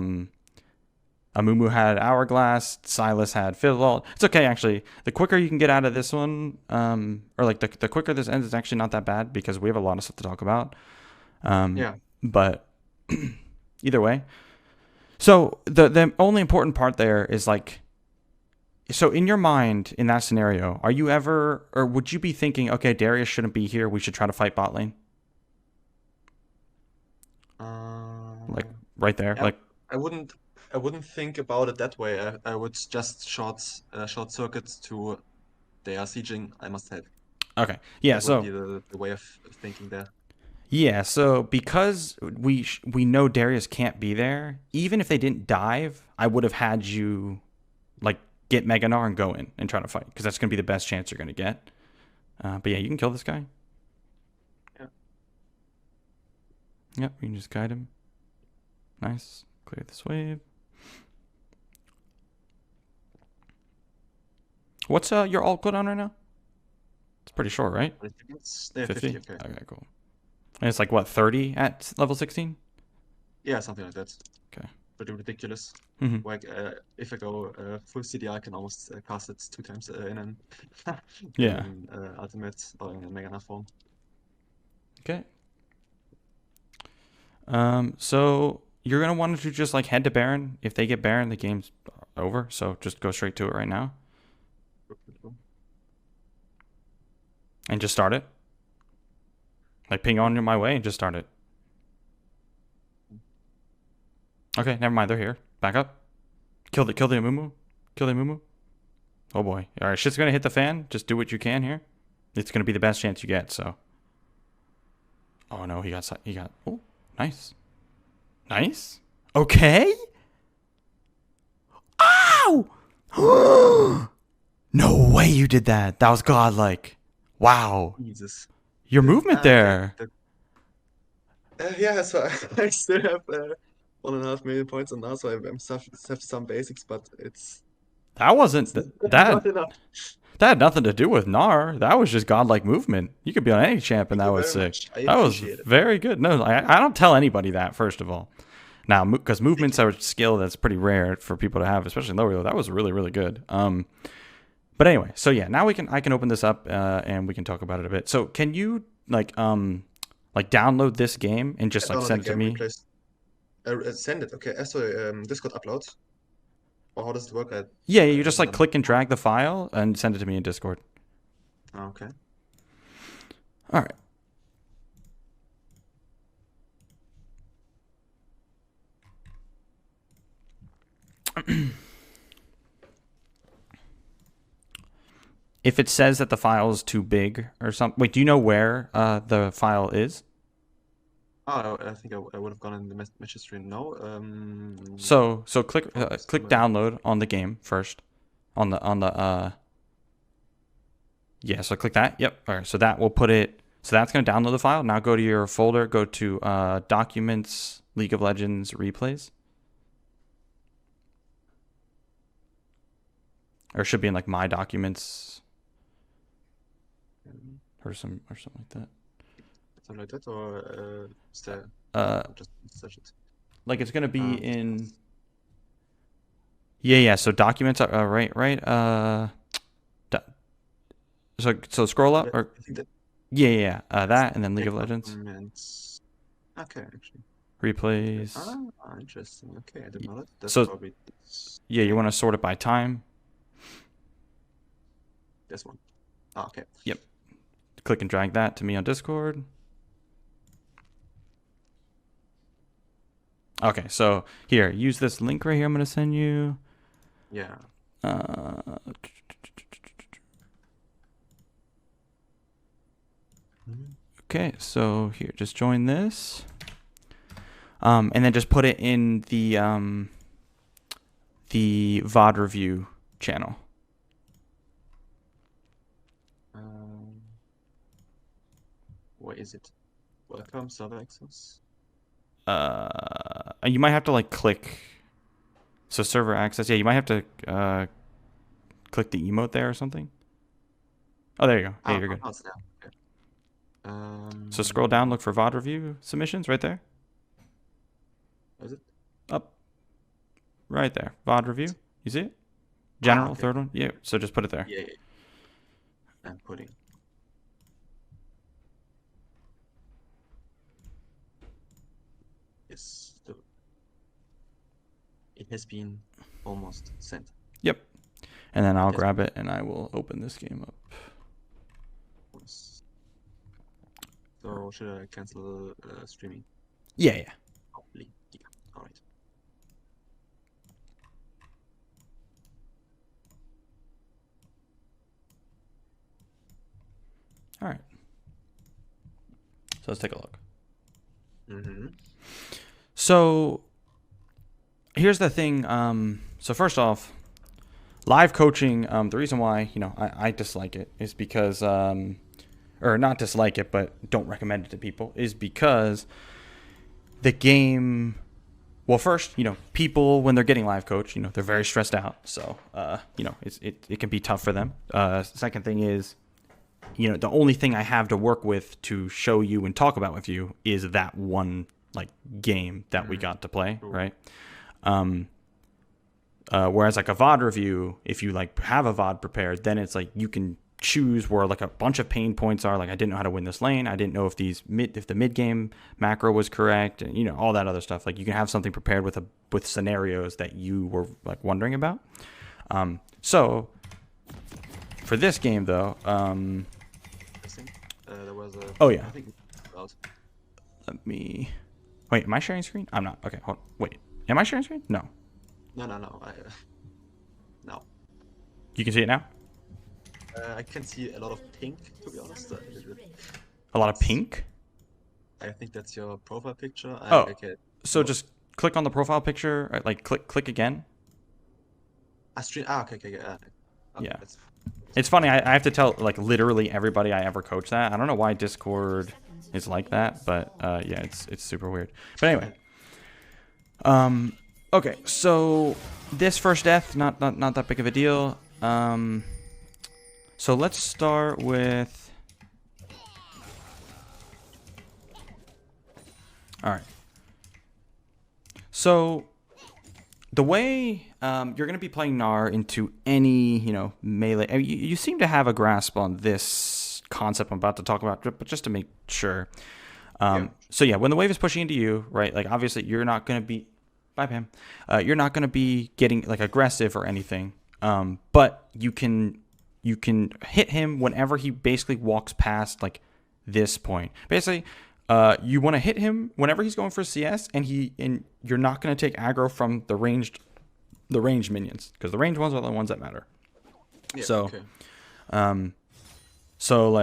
Amumu had Hourglass, Silas had Fizzle. It's okay, actually. The quicker you can get out of this one, or like the quicker this ends, is actually not that bad because we have a lot of stuff to talk about. Yeah. But either way. So the only important part there is like, so in your mind, in that scenario, are you ever, or would you be thinking, okay, Darius shouldn't be here, we should try to fight bot lane? Like right there, yeah, like I wouldn't think about it that way. I would just short circuit to they are sieging. I must help. okay, yeah. That So would be the way of thinking there. yeah, so because we know Darius can't be there, even if they didn't dive, I would have had you like get Mega Gnar and go in and try to fight because that's gonna be the best chance you're gonna get. But yeah, you can kill this guy. Yeah. Yep, you can just guide him. Nice. Clear this wave. What's your ult cooldown right now? It's pretty short, right? 50? Okay. Okay, cool. And it's like what, 30 at level 16? Yeah, something like that. Okay. Pretty ridiculous. Mhm. Like if I go full CDR, I can almost cast it 2 times in an Yeah. ultimate or in a Mega Gnar form. Okay. So you're gonna want to just like head to Baron. If they get Baron, the game's over. So just go straight to it right now and just start it. Like ping on my way and just start it. Okay, never mind. They're here. Back up. Kill the Amumu. Oh boy. All right, shit's gonna hit the fan. Just do what you can here. It's gonna be the best chance you get. So. Oh no, he got. Oh, nice. Okay. Ow! No way you did that. That was godlike. Wow. Jesus. Your movement there. Yeah, so I still have 1.5 million points on now, so I have some basics, but it's That wasn't not enough. That had nothing to do with Gnar. That was just godlike movement. You could be on any champ and that was sick. That was very good. No, I don't tell anybody that, first of all. Now, because movements are a skill that's pretty rare for people to have, especially in lower elo. That was really, really good. But anyway, so yeah, now I can open this up and we can talk about it a bit. So can you like download this game and just like send it to me? Send it. Okay. So Discord uploads. Or how does it work? Yeah, you just like click and drag the file and send it to me in Discord. Okay. All right. If it says that the file is too big or something, wait, do you know where the file is? Oh, I think I would have gone in the message stream. No. So click download on the game first, on the Yeah, so click that. Yep. All right, so that will put it. So that's going to download the file. Now go to your folder. Go to Documents, League of Legends Replays. Or it should be in like My Documents or something like that. Something like that, or is there just search it? Like it's going to be in. Yeah. So documents are right. So scroll up or. I think that Yeah. That and then League of Legends. Documents. Okay, actually. Replays. Interesting. Okay, I didn't know that. That's So- probably Yeah, you want to sort it by time. this one. Oh, okay. Yep. Click and drag that to me on Discord. Okay, so here, use this link right here I'm going to send you. Yeah. Okay, so here, just join this. And then just put it in the VOD review channel. What is it? Welcome, server access. You might have to like click. So server access. Yeah, you might have to click the emote there or something. Oh, there you go. Yeah, you're good. Oh, it's there. Okay. So scroll down, look for VOD review submissions right there. Is it? Up. Right there. VOD review. You see it? General, okay. third one. Yeah. So just put it there. Yeah. I'm putting. Yes. It has been almost sent. Yep. And then I'll Yes. grab it and I will open this game up. Yes. So should I cancel streaming? Yeah. Probably. Yeah. All right. All right. So let's take a look. Mm-hmm. So here's the thing. So first off, live coaching, the reason why, I dislike it is because, or not dislike it, but don't recommend it to people, is because the game, well, first, people, when they're getting live coach, they're very stressed out. So, it can be tough for them. Second thing is, the only thing I have to work with to show you and talk about with you is that one game that we got to play, right? Whereas like a VOD review, if you have a VOD prepared, then it's like you can choose where a bunch of pain points are. Like I didn't know how to win this lane. I didn't know if the mid game macro was correct, and all that other stuff. Like you can have something prepared with scenarios that you were wondering about. So for this game though, There was a. Oh, yeah. I think out. let me. Wait, am I sharing screen? I'm not. Okay, hold on. Wait, am I sharing screen? No. No. No. You can see it now. I can see a lot of pink, to be honest. A lot of pink. I think that's your profile picture. Oh. Okay. So just click on the profile picture. Or, click again. Okay. Okay, Yeah. that's- It's funny. I have to tell literally everybody I ever coach that. I don't know why Discord is like that, but yeah, it's super weird. But anyway, okay. So this first death, not that big of a deal. So let's start with. All right. So the way you're going to be playing Gnar into any, melee, you seem to have a grasp on this concept I'm about to talk about, but just to make sure. So yeah, when the wave is pushing into you, right, obviously you're not going to be, bye Pam, you're not going to be getting aggressive or anything, but you can hit him whenever he basically walks past this point. Basically, you want to hit him whenever he's going for CS, and you're not going to take aggro from the ranged minions, because the ranged ones are the ones that matter. Yeah, So, okay. So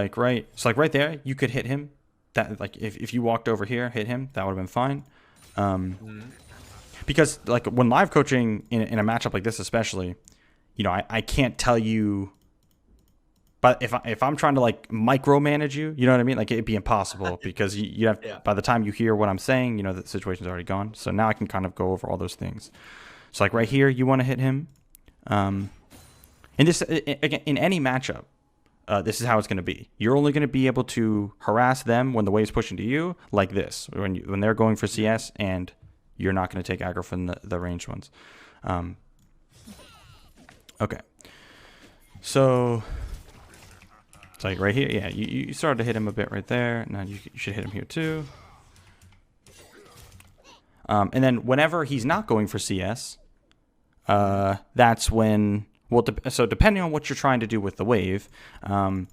right there, you could hit him. That if you walked over here, hit him, that would have been fine. Because when live coaching in a matchup like this, especially, I can't tell you But if I'm trying to like micromanage you, you know what I mean? Like it'd be impossible because you have Yeah. by the time you hear what I'm saying, the situation's already gone. So now I can kind of go over all those things. So like right here, you want to hit him. And this again in any matchup, this is how it's going to be. You're only going to be able to harass them when the wave's pushing to you, like this, when they're going for CS, and you're not going to take aggro from the ranged ones. Okay. So it's like right here, yeah, you started to hit him a bit right there. Now you should hit him here too. And then whenever he's not going for CS, that's when, well, so depending on what you're trying to do with the wave, in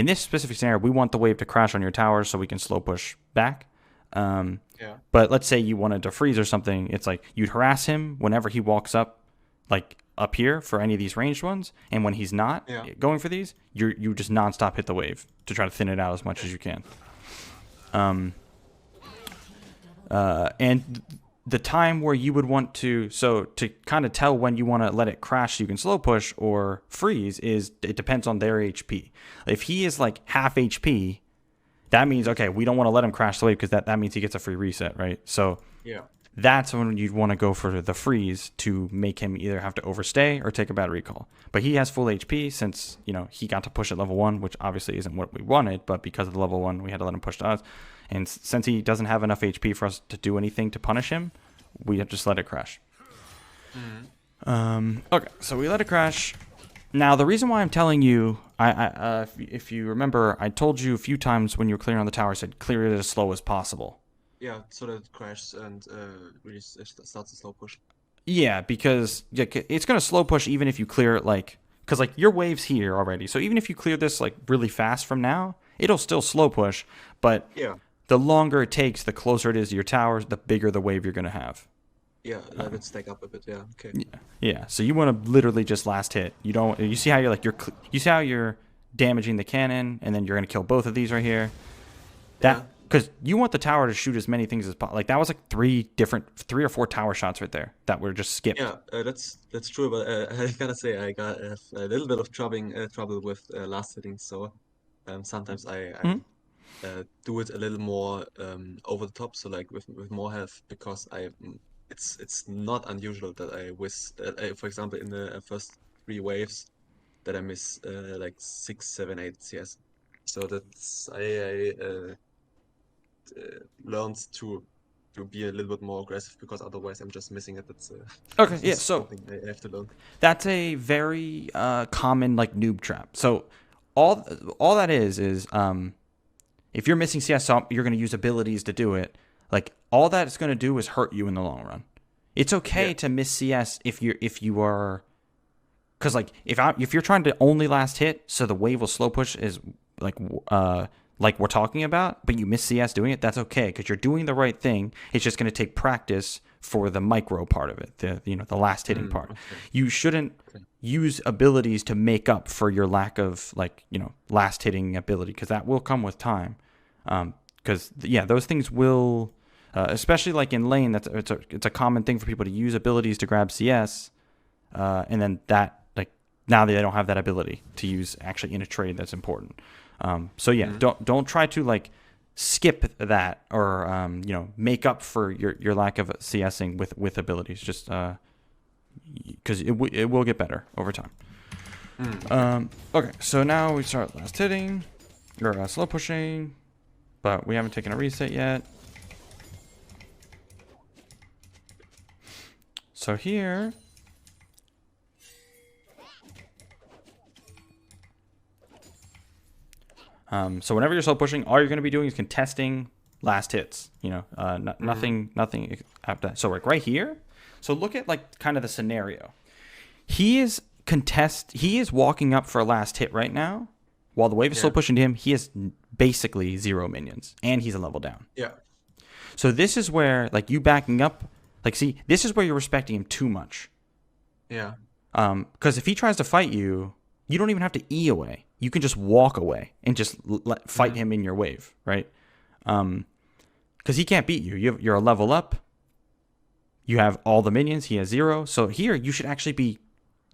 this specific scenario, we want the wave to crash on your tower so we can slow push back. Yeah. But let's say you wanted to freeze or something. It's like you'd harass him whenever he walks up, like up here for any of these ranged ones. And when he's not going for these, you just nonstop hit the wave to try to thin it out as much as you can. And the time where you would want to, so to kind of tell when you want to let it crash so you can slow push or freeze is, it depends on their HP. If he is like half HP, that means, okay, we don't want to let him crash the wave because that means he gets a free reset, right? So that's when you'd want to go for the freeze to make him either have to overstay or take a bad recall. But he has full HP since, he got to push at level 1, which obviously isn't what we wanted, but because of the level 1, we had to let him push to us. And since he doesn't have enough HP for us to do anything to punish him, we have just let it crash. Okay, so we let it crash. Now, the reason why I'm telling you, if you remember, I told you a few times when you were clearing on the tower, I said clear it as slow as possible. Yeah, so that it crashes and really starts a slow push. Yeah, because it's going to slow push even if you clear it because your wave's here already. So even if you clear this really fast from now, it'll still slow push. But the longer it takes, the closer it is to your towers, the bigger the wave you're going to have. Yeah, let it stack up a bit. Yeah, okay. Yeah. So you want to literally just last hit. You see how you see how you're damaging the cannon, and then you're going to kill both of these right here. Because you want the tower to shoot as many things as possible. That was 3 or 4 tower shots right there that were just skipped. Yeah, that's true. But I gotta say, I got a little bit of trouble with last hitting. So sometimes I do it a little more over the top. So like with more health, because it's not unusual that I miss. For example, in the first 3 waves, that I miss like 6, 7, 8 CS. So that's I learned to be a little bit more aggressive, because otherwise I'm just missing it. That's okay. Yeah. So something I have to learn. That's a very common noob trap. So all that is if you're missing CS, you're going to use abilities to do it. All that it's going to do is hurt you in the long run. It's okay to miss CS if you are, because if you're trying to only last hit, so the wave will slow push is like we're talking about, but you miss CS doing it, that's okay because you're doing the right thing. It's just going to take practice for the micro part of it, the last hitting part. Okay. You shouldn't use abilities to make up for your lack of last hitting ability, because that will come with time. Because those things will, especially in lane, it's a common thing for people to use abilities to grab CS, and then that now they don't have that ability to use actually in a trade that's important. Don't try to skip that or make up for your lack of CSing with abilities, just because it will get better over time. Okay, so now we start last hitting or slow pushing, but we haven't taken a reset yet. So here, so whenever you're slow pushing, all you're going to be doing is contesting last hits. Nothing after that. So right here. So look at kind of the scenario. He is walking up for a last hit right now, while the wave is slow pushing to him. He has basically 0 minions, and he's a level down. Yeah. So this is where you backing up. This is where you're respecting him too much. Yeah. Because if he tries to fight you, you don't even have to E away. You can just walk away and just fight him in your wave, right? Because he can't beat you. You're a level up. You have all the minions. He has 0. So here you should actually be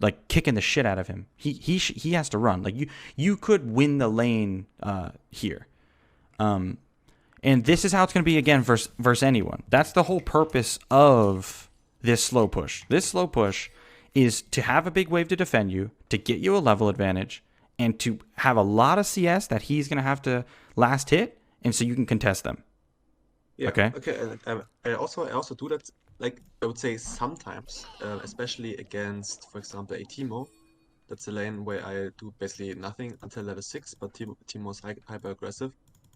like kicking the shit out of him. He has to run. Like you could win the lane here. And this is how it's going to be again versus anyone. That's the whole purpose of this slow push. This slow push is to have a big wave to defend you, to get you a level advantage, and to have a lot of CS that he's going to have to last hit, and so you can contest them. Yeah. Okay. Okay. And I also do that. Like I would say sometimes, especially against, for example, a Teemo. That's a lane where I do basically nothing until level 6, but Teemo is hyper aggressive.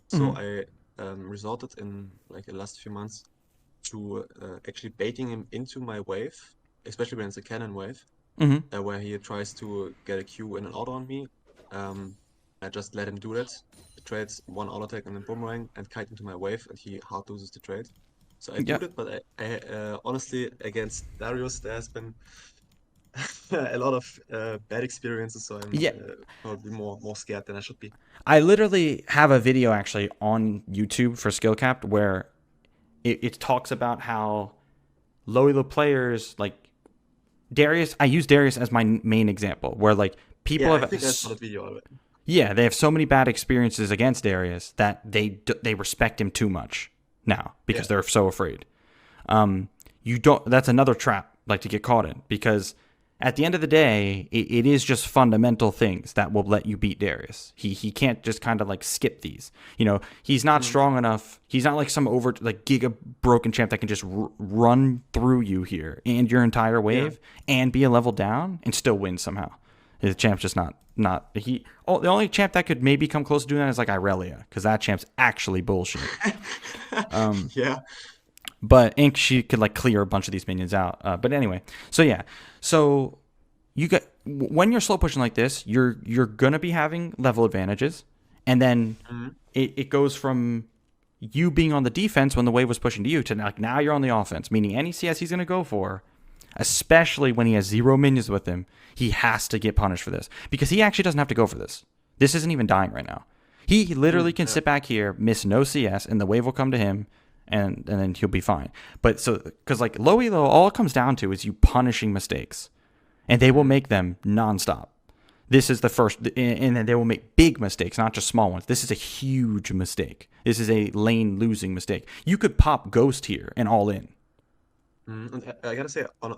So I resorted in like the last few months to actually baiting him into my wave, especially when it's a cannon wave, where he tries to get a Q in and out on me. I just let him do that. He trades one auto attack and then boomerang and kite into my wave, and he hard loses the trade. So I do that, but I honestly against Darius there has been a lot of bad experiences, so I'm probably more scared than I should be. I literally have a video actually on YouTube for Skill Capped where it talks about how low elo players like Darius. I use Darius as my main example, where like people have. I think I saw the video already. Yeah, they have so many bad experiences against Darius that they respect him too much now because they're so afraid. You don't. That's another trap like to get caught in, because at the end of the day, it is just fundamental things that will let you beat Darius. He can't just kind of like skip these. You know, he's not strong enough. He's not like some giga broken champ that can just run through you here and your entire wave and be a level down and still win somehow. The champ's just not he. Oh, the only champ that could maybe come close to doing that is like Irelia, because that champ's actually bullshit. Yeah. But Ink, she could like clear a bunch of these minions out. But anyway, so you get when you're slow pushing like this, you're gonna be having level advantages, and then it goes from you being on the defense when the wave was pushing to you to like now you're on the offense, meaning any CS he's gonna go for, especially when he has 0 minions with him, he has to get punished for this, because he actually doesn't have to go for this. This isn't even dying right now. He literally can sit back here, miss no CS, and the wave will come to him. And then he'll be fine. But so, because like low elo, all it comes down to is you punishing mistakes, and they will make them nonstop. This is the first, and then they will make big mistakes, not just small ones. This is a huge mistake. This is a lane losing mistake. You could pop Ghost here and all in. And I gotta say, on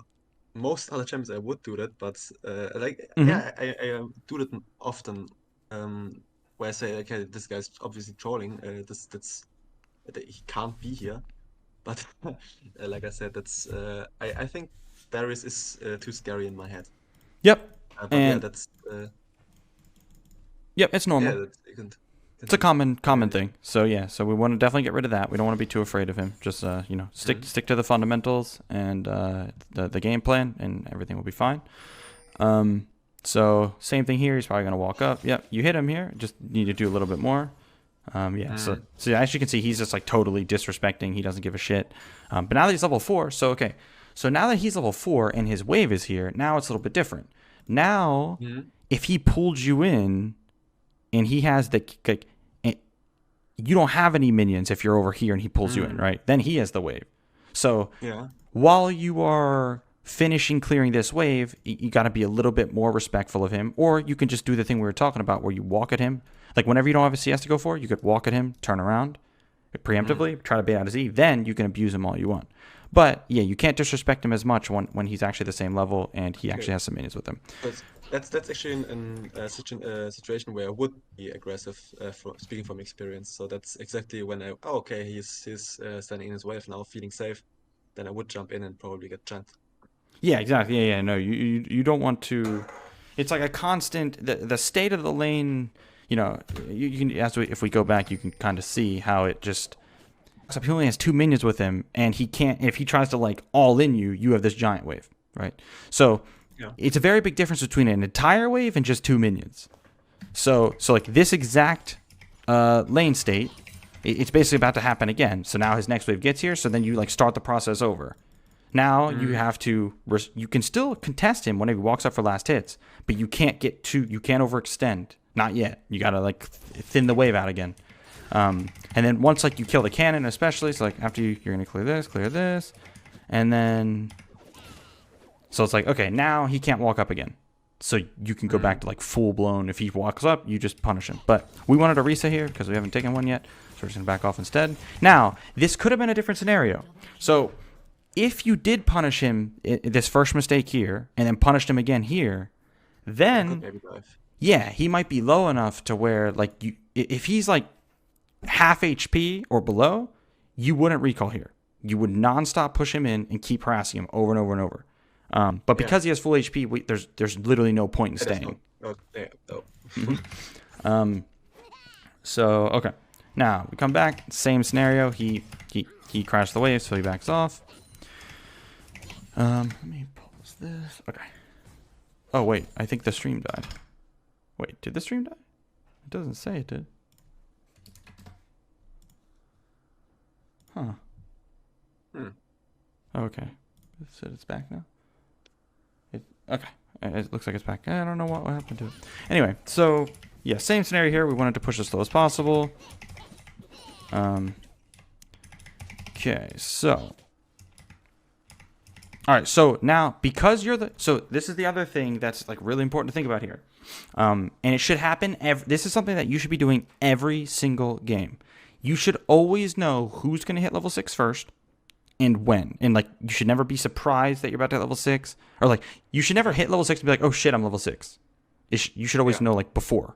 most other champs I would do that, but I do that often. Where I say, okay, this guy's obviously trolling. He can't be here, but like I said, that's I think Darius is too scary in my head. Yep. But and that's yep, it's normal. It's a common thing. So so we want to definitely get rid of that. We don't want to be too afraid of him. Just stick to the fundamentals and the game plan, and everything will be fine. So same thing here. He's probably gonna walk up. Yep, you hit him here. Just need to do a little bit more. So as you can see, he's just like totally disrespecting. He doesn't give a shit. But now that he's level 4, so now that he's level 4 and his wave is here, now it's a little bit different. Now, if he pulled you in, and he has you don't have any minions if you're over here and he pulls you in, right? Then he has the wave. So while you are finishing clearing this wave, you got to be a little bit more respectful of him, or you can just do the thing we were talking about where you walk at him. Like whenever you don't have a CS to go for, you could walk at him, turn around, preemptively, try to bait out his E. Then you can abuse him all you want. But yeah, you can't disrespect him as much when he's actually the same level and he actually has some minions with him. That's actually such a situation where I would be aggressive, speaking from experience. So that's exactly when he's standing in his wave now, feeling safe. Then I would jump in and probably get chunked. Yeah, exactly. Yeah. No, you don't want to. It's like a constant. The state of the lane. You know, you can if we go back, you can kind of see how it just. Except he only has 2 minions with him, and he can't. If he tries to like all in you, you have this giant wave, right? So it's a very big difference between an entire wave and just 2 minions. So like this exact lane state, it's basically about to happen again. So now his next wave gets here. So then you like start the process over. Now you have to. You can still contest him whenever he walks up for last hits, but you can't get too. You can't overextend. Not yet. You gotta like thin the wave out again. And then once like you kill the cannon, especially, so like after you're gonna clear this, and then So it's like, okay, now he can't walk up again. So you can go back to like full blown. If he walks up, you just punish him. But we wanted a reset here because we haven't taken one yet. So we're just going to back off instead. Now, this could have been a different scenario. So if you did punish him this first mistake here and then punished him again here, then yeah, he might be low enough to where like if he's like half HP or below, you wouldn't recall here. You would nonstop push him in and keep harassing him over and over and over. But because he has full HP, there's literally no point in staying. So okay, now we come back. Same scenario. He crashed the wave, so he backs off. Let me pause this. Okay. Oh wait, I think the stream died. Wait, did the stream die? It doesn't say it did. Huh. Okay. It said it's back now. Okay. It looks like it's back. I don't know what happened to it. Anyway, so yeah, same scenario here. We wanted to push as slow as possible. Okay, so. All right, so now because so this is the other thing that's like really important to think about here. And it should happen this is something that you should be doing every single game. You should always know who's going to hit level 6 first and when. And like you should never be surprised that you're about to hit level 6, or like you should never hit level 6 and be like, "Oh shit, I'm level 6." You should always know like before.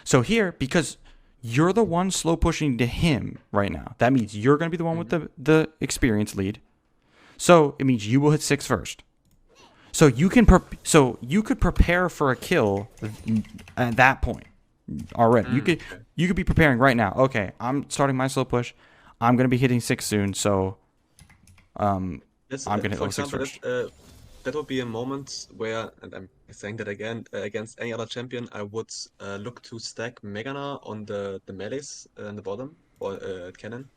So here, because you're the one slow pushing to him right now, that means you're going to be the one with the experience lead. So it means you will hit 6 first. So you can you could prepare for a kill at that point already. You could be preparing right now. Okay, I'm starting my slow push. I'm gonna be hitting 6 soon, so I'm gonna hit level 6 first. That would be a moment where, and I'm saying that again, against any other champion, I would look to stack Gnar on the melees in the bottom or cannon.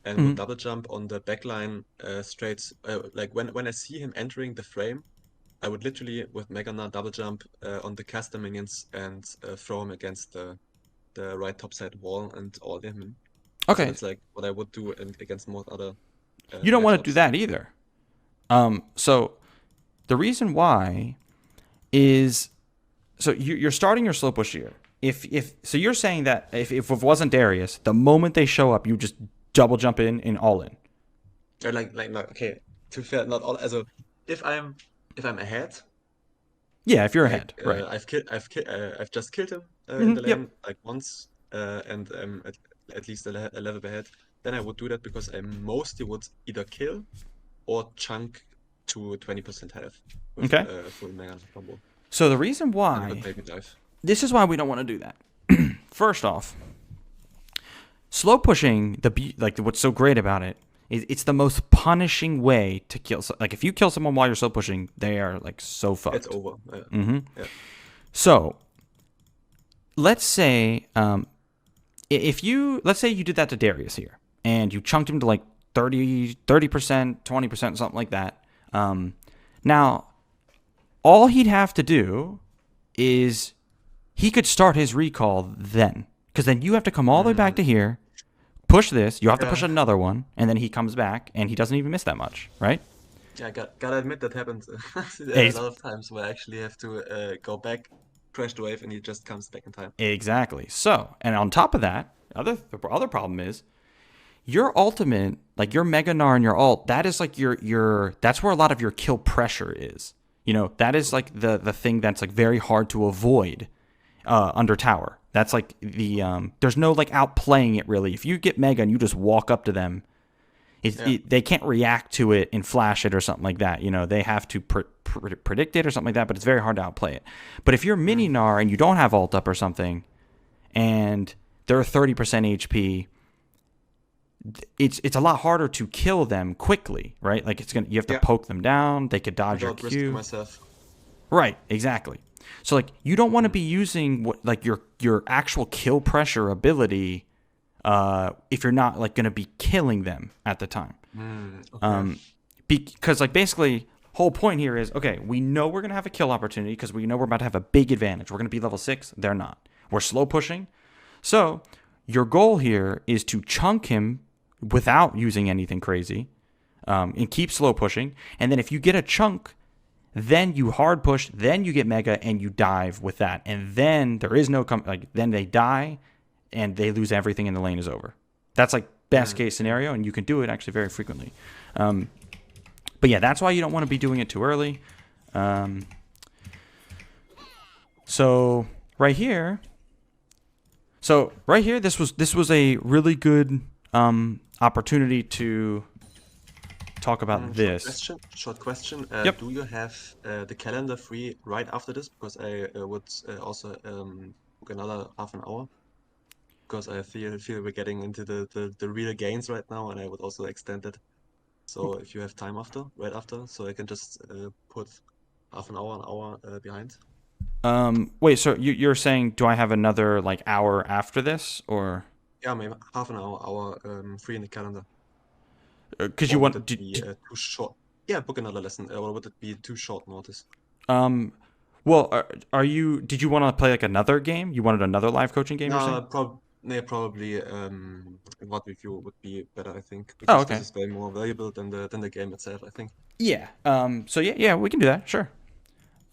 And would double jump on the backline straight. Like when I see him entering the frame, I would literally with Gnar double jump on the caster minions and throw him against the right top side wall and all him in. Okay, so that's like what I would do against most other. You don't want to do that either. So the reason why is so you're starting your slow push here. If so, you're saying that if it wasn't Darius, the moment they show up, you just double jump in and all in. Or like no, okay. To be fair, not all. Also, if I'm ahead. Yeah, if you're ahead, right? I've just killed him in the lane like once, and at least a level ahead. Then I would do that because I mostly would either kill or chunk to 20% health. With, full Mega combo. So the reason why this is why we don't want to do that. First off, slow pushing what's so great about it is it's the most punishing way to kill. Like if you kill someone while you're slow pushing, they are like so fucked. It's over. Yeah. So let's say let's say you did that to Darius here and you chunked him to like 30%, 20%, something like that. Now all he'd have to do is he could start his recall then. Because then you have to come all the way back to here, push this, you have to push another one, and then he comes back, and he doesn't even miss that much, right? Yeah, gotta admit that happens a lot of times where I actually have to go back, crash the wave, and he just comes back in time. Exactly. So, and on top of that, the other problem is, your ultimate, like your Mega Gnar and your ult, that is like that's where a lot of your kill pressure is. You know, that is like the thing that's like very hard to avoid under tower. That's like there's no like outplaying it really. If you get Mega and you just walk up to them, they can't react to it and flash it or something like that. You know, they have to predict it or something like that, but it's very hard to outplay it. But if you're Mini Gnar and you don't have ult up or something, and they're 30% HP, it's a lot harder to kill them quickly, right? Like you have to poke them down. They could dodge your Q. Right, exactly. So like you don't want to be using your actual kill pressure ability if you're not like going to be killing them at the time. Because like basically whole point here is, okay, we know we're going to have a kill opportunity because we know we're about to have a big advantage. We're going to be level 6. They're not. We're slow pushing. So your goal here is to chunk him without using anything crazy. and keep slow pushing. And then if you get a chunk, then you hard push, then you get mega and you dive with that. And then there is no then they die and they lose everything and the lane is over. That's like best case scenario, and you can do it actually very frequently. But yeah, that's why you don't want to be doing it too early. So right here, this was a really good opportunity to talk about this. Short question. Yep. Do you have the calendar free right after this? Because I would also book another half an hour. Because I feel we're getting into the real gains right now, and I would also extend it. So if you have time right after, so I can just put half an hour behind. Wait, so you're saying, do I have another like hour after this, or? Yeah, maybe half an hour free in the calendar. Because you Or would want it be too short? Yeah, book another lesson. Or would it be too short notice? well, did you want to play like another game? You wanted another live coaching game? You're saying? Probably what review would be better, I think. Oh, Because okay. this is way more valuable than the game itself, I think. Yeah. So yeah, we can do that. Sure.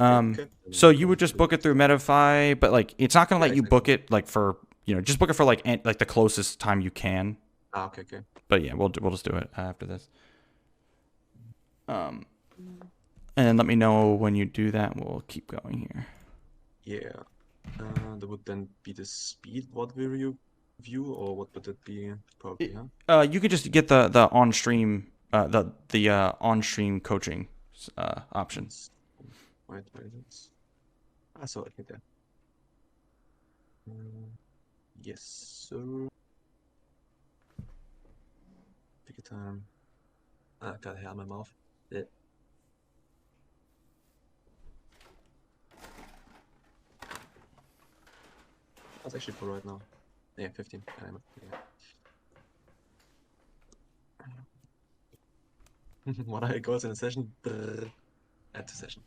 Okay. So you would just book it through Metafy, but like it's not gonna let you exactly. book it like for just book it for like the closest time you can. Okay. But yeah, we'll just do it after this. And let me know when you do that. We'll keep going here. Yeah. That would then be the speed what review, or what would it be? Probably, huh? You could just get the on stream the on stream coaching options. Wait. I saw it there. Yes, sir. Pick a time. I got hair in my mouth. Yeah. That's actually for right now. Yeah, 15. Yeah. What are your goals in a session? Add to session.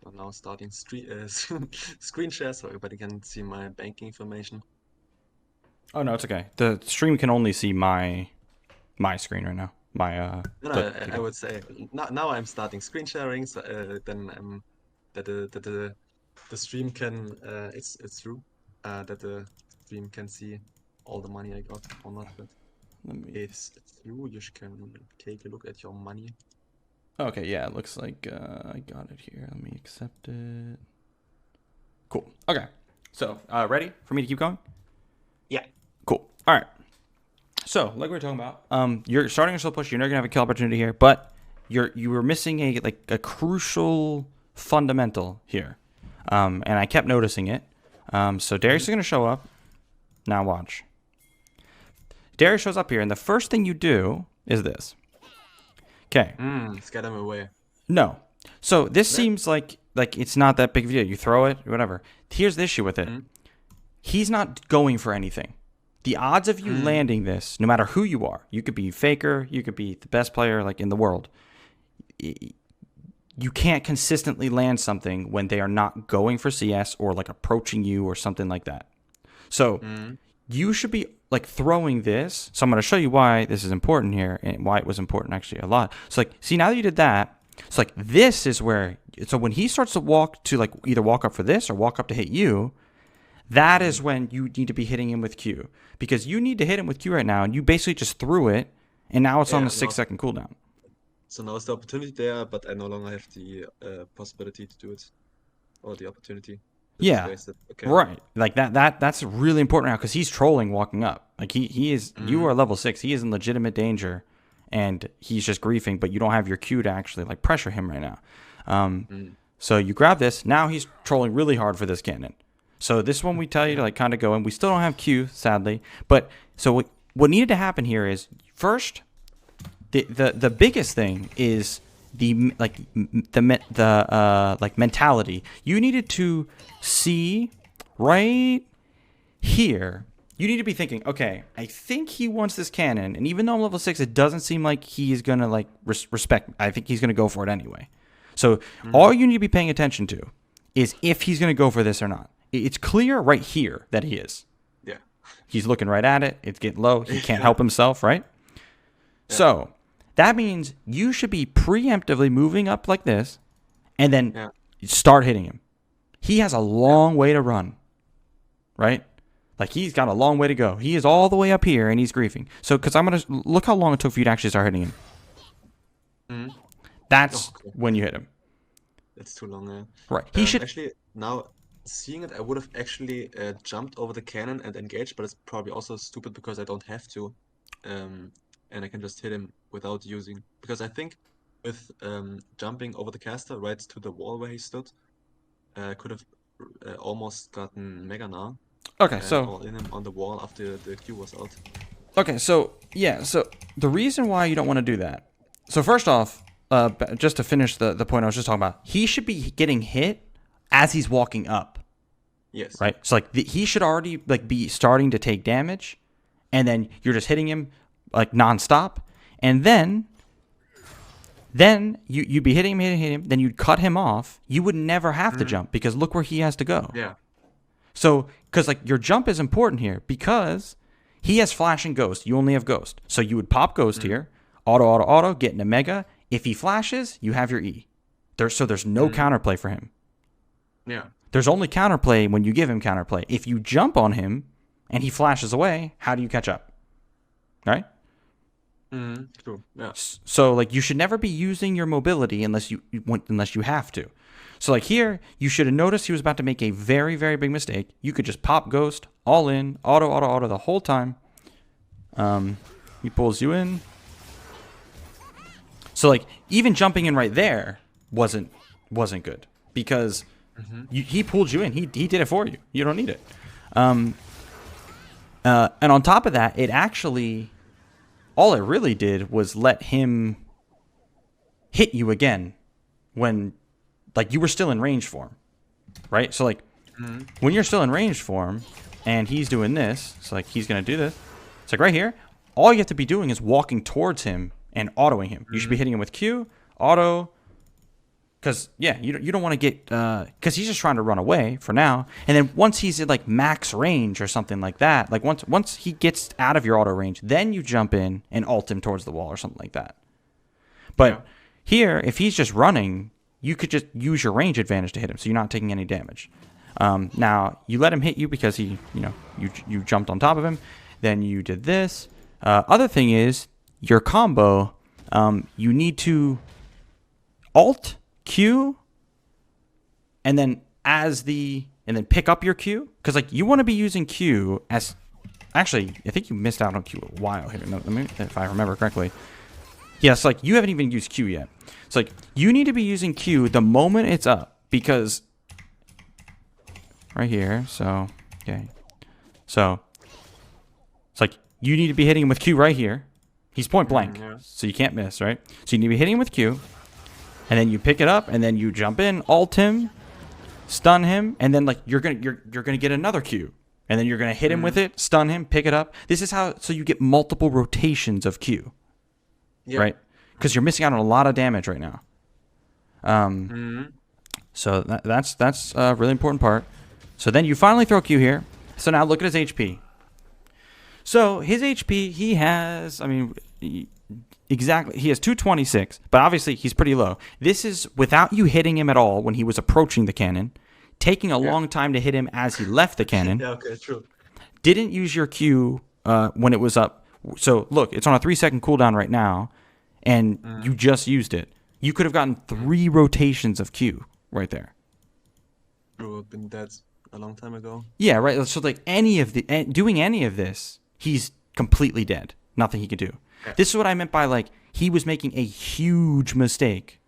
I'm now starting screen share so everybody can see my banking information. Oh no, it's okay. The stream can only see my screen right now. I would say now I'm starting screen sharing, so then that the stream can it's through that the stream can see all the money I got or not, but it's through. You can take a look at your money. Okay, yeah, it looks like I got it here. Let me accept it. Cool. Okay. So, ready for me to keep going? Yeah. Cool. All right. So, like we were talking about, you're starting a slow push. You're not gonna have a kill opportunity here, but you were missing a crucial fundamental here, and I kept noticing it. So Darius is gonna show up. Now watch. Darius shows up here, and the first thing you do is this. Okay. Scare them away. No. So this seems like it's not that big of a deal. You throw it, whatever. Here's the issue with it. He's not going for anything. The odds of you landing this, no matter who you are, you could be Faker, you could be the best player like in the world. You can't consistently land something when they are not going for CS or like approaching you or something like that. So you should be like throwing this. So I'm going to show you why this is important here and why it was important actually a lot. So like, see, now that you did that, it's like this is where, so when he starts to walk to like either walk up for this or walk up to hit you, that is when you need to be hitting him with Q, because you need to hit him with Q right now. And you basically just threw it and now it's on a 6-second cooldown. So now it's the opportunity there, but I no longer have the possibility to do it, or the opportunity. Yeah, okay. Right. Like that's really important now because he's trolling walking up. Like he is. You are level 6. He is in legitimate danger, and he's just griefing. But you don't have your Q to actually like pressure him right now. So you grab this. Now he's trolling really hard for this cannon. So this one we tell you to like kind of go in. We still don't have Q, sadly. But so what needed to happen here is first, the biggest thing is the mentality. You needed to see right here, you need to be thinking, okay, I think he wants this cannon, and even though I'm level 6, it doesn't seem like he's going to like respect. I think he's going to go for it anyway. So all you need to be paying attention to is if he's going to go for this or not. It's clear right here that he is. Yeah. He's looking right at it. It's getting low. He can't help himself, right? Yeah. So that means you should be preemptively moving up like this and then start hitting him. He has a long way to run, right? Like, he's got a long way to go. He is all the way up here, and he's griefing. So, because I'm going to... Look how long it took for you to actually start hitting him. Mm-hmm. That's when you hit him. That's too long, yeah. Right. He should... Actually, now, seeing it, I would have actually jumped over the cannon and engaged, but it's probably also stupid because I don't have to. And I can just hit him without using... Because I think with jumping over the caster right to the wall where he stood, I could have almost gotten Mega Gnar. Okay, so... all in him on the wall after the Q was out. Okay, so, yeah, so the reason why you don't want to do that... So, first off, just to finish the point I was just talking about, he should be getting hit as he's walking up. Yes. Right? So, like, he should already, like, be starting to take damage, and then you're just hitting him, like, nonstop, and then you'd be hitting him, then you'd cut him off. You would never have to jump, because look where he has to go. Yeah. So, because like your jump is important here because he has flash and ghost. You only have ghost. So you would pop ghost here, auto, get into mega. If he flashes, you have your E. There's no counterplay for him. Yeah. There's only counterplay when you give him counterplay. If you jump on him and he flashes away, how do you catch up? Right? True. Yeah. So like you should never be using your mobility unless you have to. So like here, you should have noticed he was about to make a very, very big mistake. You could just pop ghost, all in, auto the whole time. He pulls you in. So like even jumping in right there wasn't good because he pulled you in. He did it for you. You don't need it. And on top of that, it actually, all it really did was let him hit you again when. Like, you were still in range for him, right? So, like, when you're still in range for him, and he's doing this, it's like, he's going to do this. It's like, right here, all you have to be doing is walking towards him and autoing him. You should be hitting him with Q, auto, because, yeah, you don't want to get, because he's just trying to run away for now. And then once he's at, like, max range or something like that, like, once he gets out of your auto range, then you jump in and ult him towards the wall or something like that. But here, if he's just running... You could just use your range advantage to hit him, so you're not taking any damage. Now, you let him hit you because you jumped on top of him. Then you did this. Other thing is, your combo, you need to Alt, Q, and then pick up your Q. Because like you want to be using Q as... Actually, I think you missed out on Q a while here. No, if I remember correctly. Yes, like you haven't even used Q yet. It's like you need to be using Q the moment it's up because right here. So okay, so it's like you need to be hitting him with Q right here. He's point blank, so you can't miss, right? So you need to be hitting him with Q, and then you pick it up, and then you jump in, ult him, stun him, and then like you're gonna get another Q, and then you're gonna hit him with it, stun him, pick it up. This is how so you get multiple rotations of Q. Yep. Right? Because you're missing out on a lot of damage right now. So that's a really important part. So then you finally throw Q here. So now look at his HP. So his HP, he has, exactly, he has 226, but obviously he's pretty low. This is without you hitting him at all when he was approaching the cannon, taking a long time to hit him as he left the cannon. Yeah, okay, true. Didn't use your Q when it was up. So look, it's on a 3-second cooldown right now, and you just used it. You could have gotten 3 rotations of Q right there. Bro, I've been dead a long time ago. Yeah, right. So like doing any of this, he's completely dead. Nothing he could do. Yeah. This is what I meant by like he was making a huge mistake.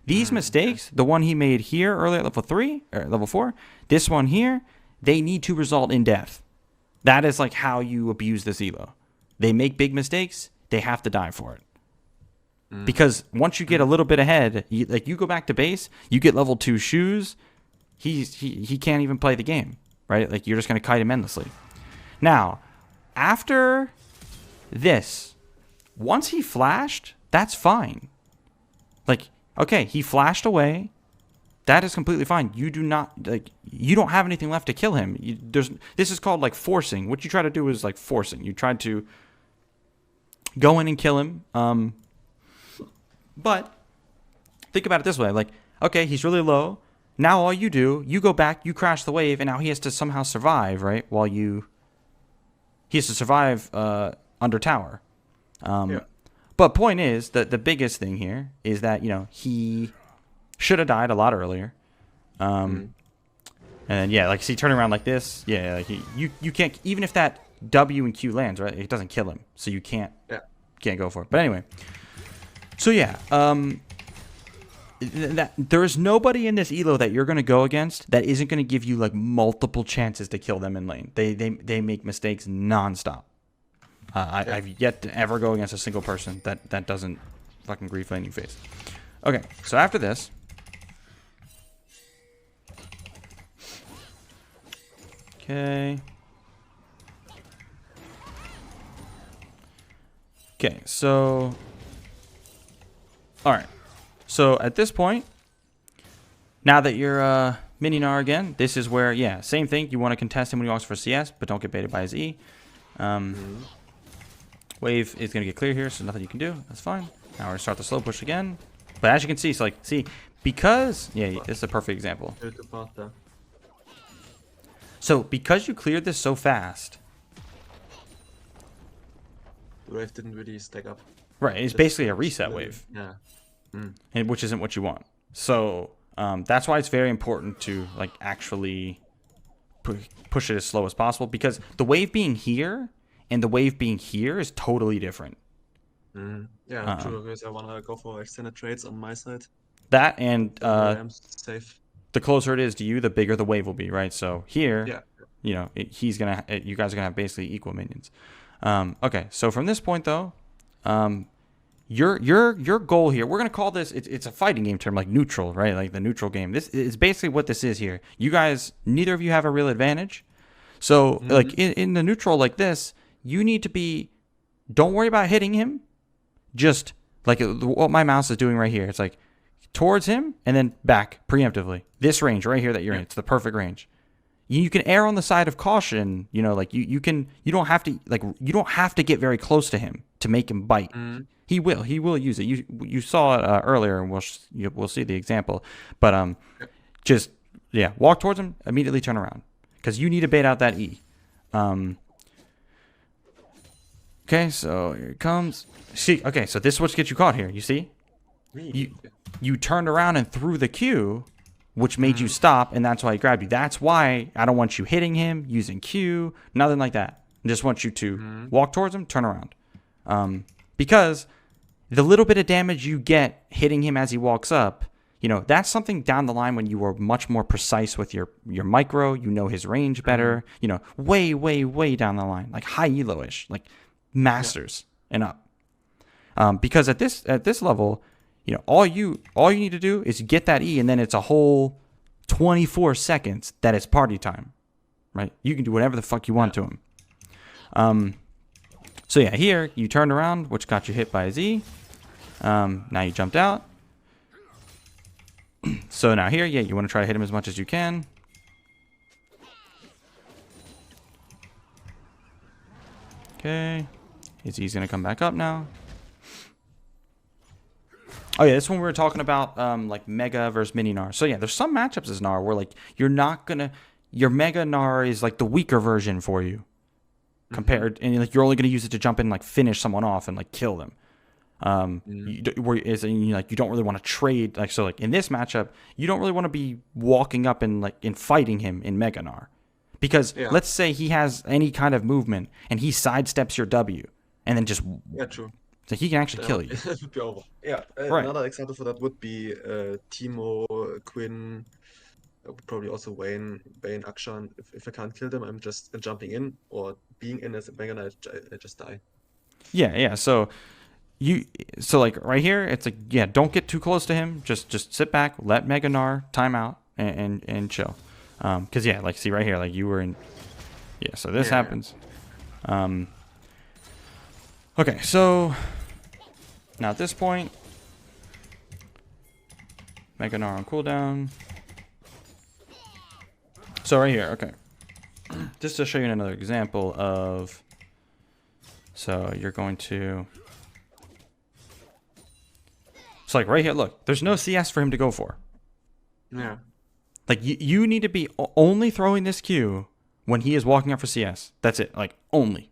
These mistakes, the one he made here earlier at level 3 or level 4, this one here, they need to result in death. That is like how you abuse this elo. They make big mistakes, they have to die for it. Because once you get a little bit ahead, you go back to base, you get level 2 shoes, he can't even play the game. right? Like, you're just going to kite him endlessly. Now, after this, once he flashed, that's fine. Like, okay, he flashed away. That is completely fine. You do not, like, you don't have anything left to kill him. This is called, like, forcing. What you try to do is, like, forcing. You try to go in and kill him. But think about it this way. Like, okay, he's really low. Now all you do, you go back, you crash the wave, and now he has to somehow survive, right? He has to survive under tower. But point is that the biggest thing here is that, you know, he should have died a lot earlier. And then, yeah, like, see, turning around like this, yeah, like, you can't, even if that W and Q lands, right, it doesn't kill him. So you can't go for it. But anyway, so yeah, there is nobody in this elo that you're going to go against that isn't going to give you, like, multiple chances to kill them in lane. They make mistakes nonstop. I've yet to ever go against a single person that doesn't fucking grief laning phase. Okay, so after this, okay, so all right. So at this point, now that you're mini Gnar again, this is where, yeah, same thing. You want to contest him when he walks for CS, but don't get baited by his E. Wave is going to get clear here, so nothing you can do. That's fine. Now we're going to start the slow push again. But as you can see, so, like, because, yeah, this is a perfect example. So because you cleared this so fast, the wave didn't really stack up. Right, it's basically a reset wave. Yeah. And which isn't what you want. So that's why it's very important to, like, actually push it as slow as possible, because the wave being here and the wave being here is totally different. Yeah, true. Because I want to go for extended trades on my side. That and I'm safe. The closer it is to you, the bigger the wave will be, right? So here, you know, you guys are gonna have basically equal minions. Okay, so from this point though, your goal here, we're gonna call this, it's a fighting game term, like neutral, right? Like the neutral game. This is basically what this is here. You guys, neither of you have a real advantage. So like in the neutral like this, you need to be, don't worry about hitting him. Just like what my mouse is doing right here. It's like towards him and then back preemptively. This range right here that you're in, it's the perfect range. You can err on the side of caution, you know, like you don't have to get very close to him to make him bite. He will use it. You saw it earlier, and we'll see the example. But just walk towards him, immediately turn around, because you need to bait out that E. Okay, so here it comes. See, okay, so this is what gets you caught here. You see, you turned around and threw the Q, which made you stop, and that's why he grabbed you. That's why I don't want you hitting him, using Q, nothing like that. I just want you to walk towards him, turn around. Because the little bit of damage you get hitting him as he walks up, you know, that's something down the line when you were much more precise with your micro, you know his range better, you know, way, way, way down the line, like high elo-ish, like masters and up. Because at this level, you know, all you need to do is get that E, and then it's a whole 24 seconds that it's party time, right? You can do whatever the fuck you want to him. So yeah, here you turned around, which got you hit by a Z. Now you jumped out. So now here, you want to try to hit him as much as you can. Okay, his Z's gonna come back up now. Oh yeah, this one we were talking about, like Mega versus Mini Gnar. So yeah, there's some matchups as Gnar where like your Mega Gnar is like the weaker version for you, compared, and like you're only gonna use it to jump in and like finish someone off and like kill them. You don't really want to trade, like, so like in this matchup, you don't really want to be walking up and like fighting him in Mega Gnar, because let's say he has any kind of movement and he sidesteps your W and then just True. So he can actually kill you. It would be over. Yeah. Right. Another example for that would be Timo, Quinn, probably also Wayne, Akshan. If I can't kill them, I'm just jumping in or being in as a Mega Knight. I just die. Yeah. So like right here, it's like, don't get too close to him. Just sit back, let Mega Gnar time out and chill. Because yeah, like see right here, like you were in. Yeah, so this happens. Okay, so now at this point, Mega Gnar on cooldown. So right here, okay. Just to show you another example of. So you're going to. So like right here, look, there's no CS for him to go for. Yeah. Like you need to be only throwing this Q when he is walking up for CS. That's it. Like only.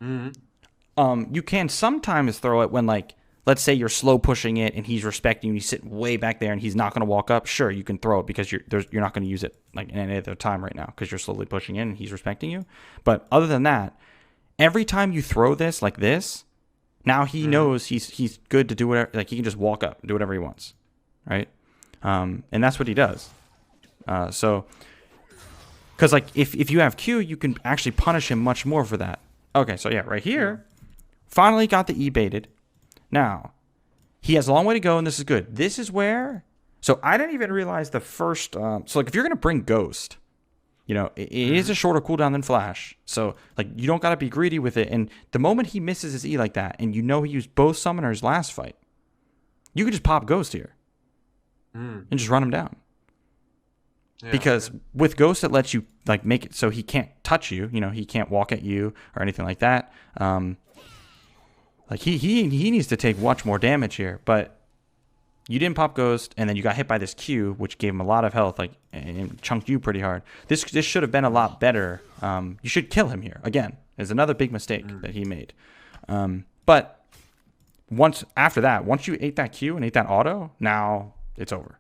You can sometimes throw it when like, let's say you're slow pushing it and he's respecting you and he's sitting way back there and he's not going to walk up. Sure, you can throw it because you're not going to use it like in any other time right now because you're slowly pushing in and he's respecting you. But other than that, every time you throw this like this, now he knows he's good to do whatever. Like he can just walk up and do whatever he wants, right? And that's what he does. So, because like if you have Q, you can actually punish him much more for that. Okay, so yeah, right here, finally got the E baited. Now, he has a long way to go, and this is good. This is where, so I didn't even realize the first, so like if you're going to bring Ghost, you know, it is a shorter cooldown than Flash. So like you don't got to be greedy with it. And the moment he misses his E like that, and you know he used both summoners last fight, you could just pop Ghost here and just run him down. Yeah, because with Ghost, it lets you like make it so he can't touch you. You know, he can't walk at you or anything like that. Like he needs to take much more damage here, but you didn't pop Ghost, and then you got hit by this Q, which gave him a lot of health, like and chunked you pretty hard. This should have been a lot better. You should kill him here again. Is another big mistake that he made. But after that, once you ate that Q and ate that auto, now it's over.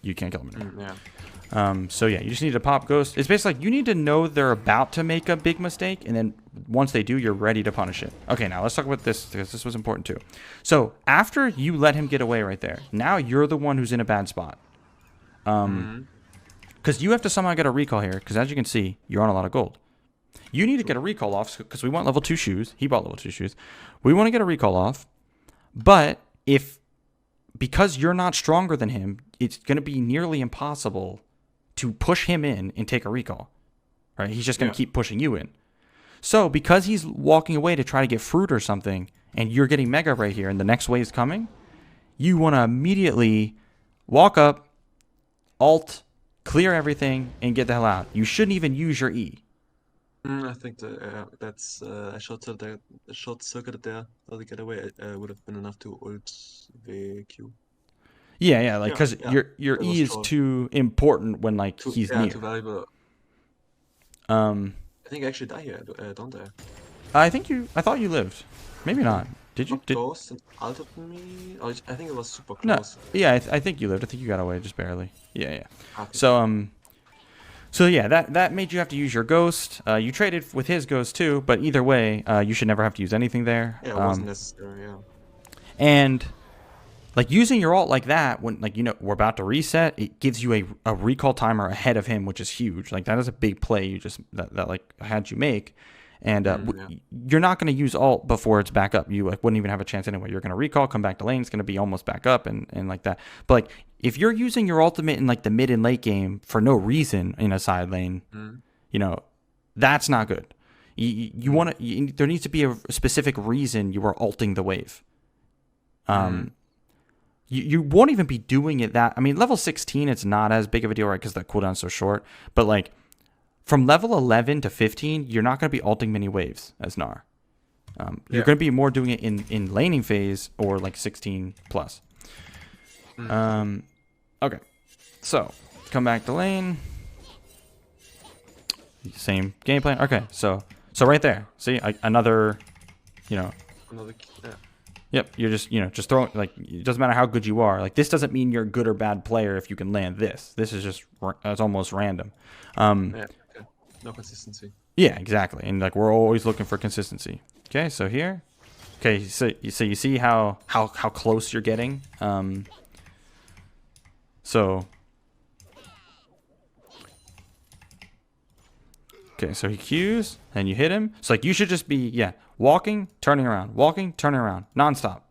You can't kill him anymore. So yeah, you just need to pop Ghost. It's basically like you need to know they're about to make a big mistake, and then once they do, you're ready to punish it. Okay, now let's talk about this because this was important too. So after you let him get away right there, now you're the one who's in a bad spot. Because you have to somehow get a recall here, because as you can see, you're on a lot of gold. You need to get a recall off because we want level 2 shoes. He bought level 2 shoes. We want to get a recall off, but because you're not stronger than him, it's going to be nearly impossible to push him in and take a recall, right? He's just going to keep pushing you in. So because he's walking away to try to get fruit or something, and you're getting mega right here, and the next wave is coming, you want to immediately walk up, alt, clear everything, and get the hell out. You shouldn't even use your E. I think that's a short circuit there for the getaway would have been enough to ult the Q. Yeah, like because your E is too important when like he's near. Too valuable. I think I actually die here, don't I? I thought you lived. Maybe not. Did you? Ghost and ulted me? Oh, I think it was super close. No. Yeah, I think you lived. I think you got away just barely. Yeah. Okay. So yeah, that made you have to use your Ghost. You traded with his Ghost too, but either way, you should never have to use anything there. Yeah, it wasn't necessary. Yeah. And like using your ult like that when like we're about to reset, it gives you a recall timer ahead of him, which is huge. Like that is a big play you just that like had you make. And you're not going to use ult before it's back up. You like wouldn't even have a chance anyway. You're going to recall, come back to lane. It's going to be almost back up and like that. But like if you're using your ultimate in like the mid and late game for no reason in a side lane, that's not good. You want to. There needs to be a specific reason you are ulting the wave. You won't even be doing it that. I mean, level 16, it's not as big of a deal, right? Because the cooldown's so short. But like. From level 11 to 15, you're not going to be ulting many waves as Gnar. You're going to be more doing it in laning phase or like 16 plus. Okay, so come back to lane. Same game plan. Okay, so right there. See, another, Another. Yep, you're just throwing, like, it doesn't matter how good you are. Like, this doesn't mean you're a good or bad player if you can land this. This is just, it's almost random. No consistency. Yeah, exactly. And like we're always looking for consistency. Okay, so here. Okay, so you see how close you're getting. So okay, so he Qs and you hit him. So like you should just be walking, turning around, nonstop.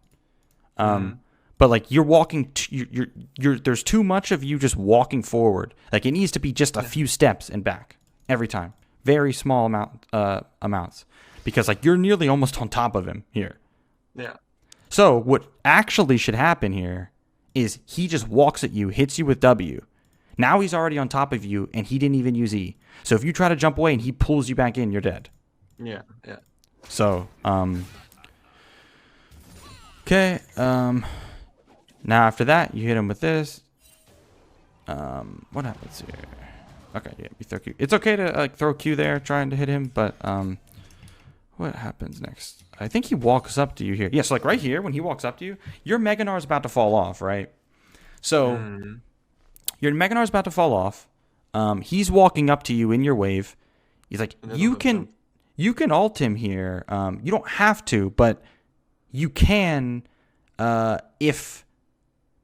but like you're walking, you're there's too much of you just walking forward. Like it needs to be just a few steps and back every time. Very small amounts, because like you're nearly almost on top of him here. Yeah. So what actually should happen here is he just walks at you, hits you with W. Now he's already on top of you, and he didn't even use E. So if you try to jump away and he pulls you back in, you're dead. Yeah. Yeah. So, okay. Now after that, you hit him with this. What happens here? Okay, yeah, you throw Q. It's okay to like throw Q there, trying to hit him, but what happens next? I think he walks up to you here. Yeah, so like right here, when he walks up to you, your Mega Gnar is about to fall off, right? So your Mega Gnar is about to fall off. He's walking up to you in your wave. He's like, you can ult him here. You don't have to, but you can if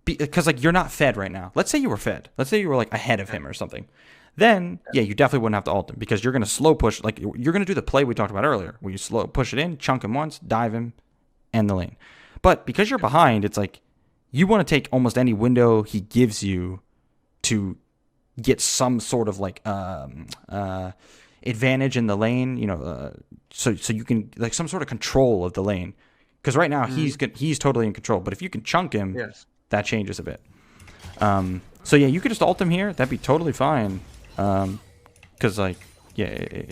because like you're not fed right now. Let's say you were fed. Let's say you were like ahead of him or something. Then yeah, you definitely wouldn't have to ult him because you're gonna slow push. Like you're gonna do the play we talked about earlier, where you slow push it in, chunk him once, dive him, end the lane. But because you're behind, it's like you want to take almost any window he gives you to get some sort of like advantage in the lane, you know, so you can like some sort of control of the lane. Because right now he's totally in control, but if you can chunk him, that changes a bit. So yeah, you could just ult him here. That'd be totally fine. Because like yeah,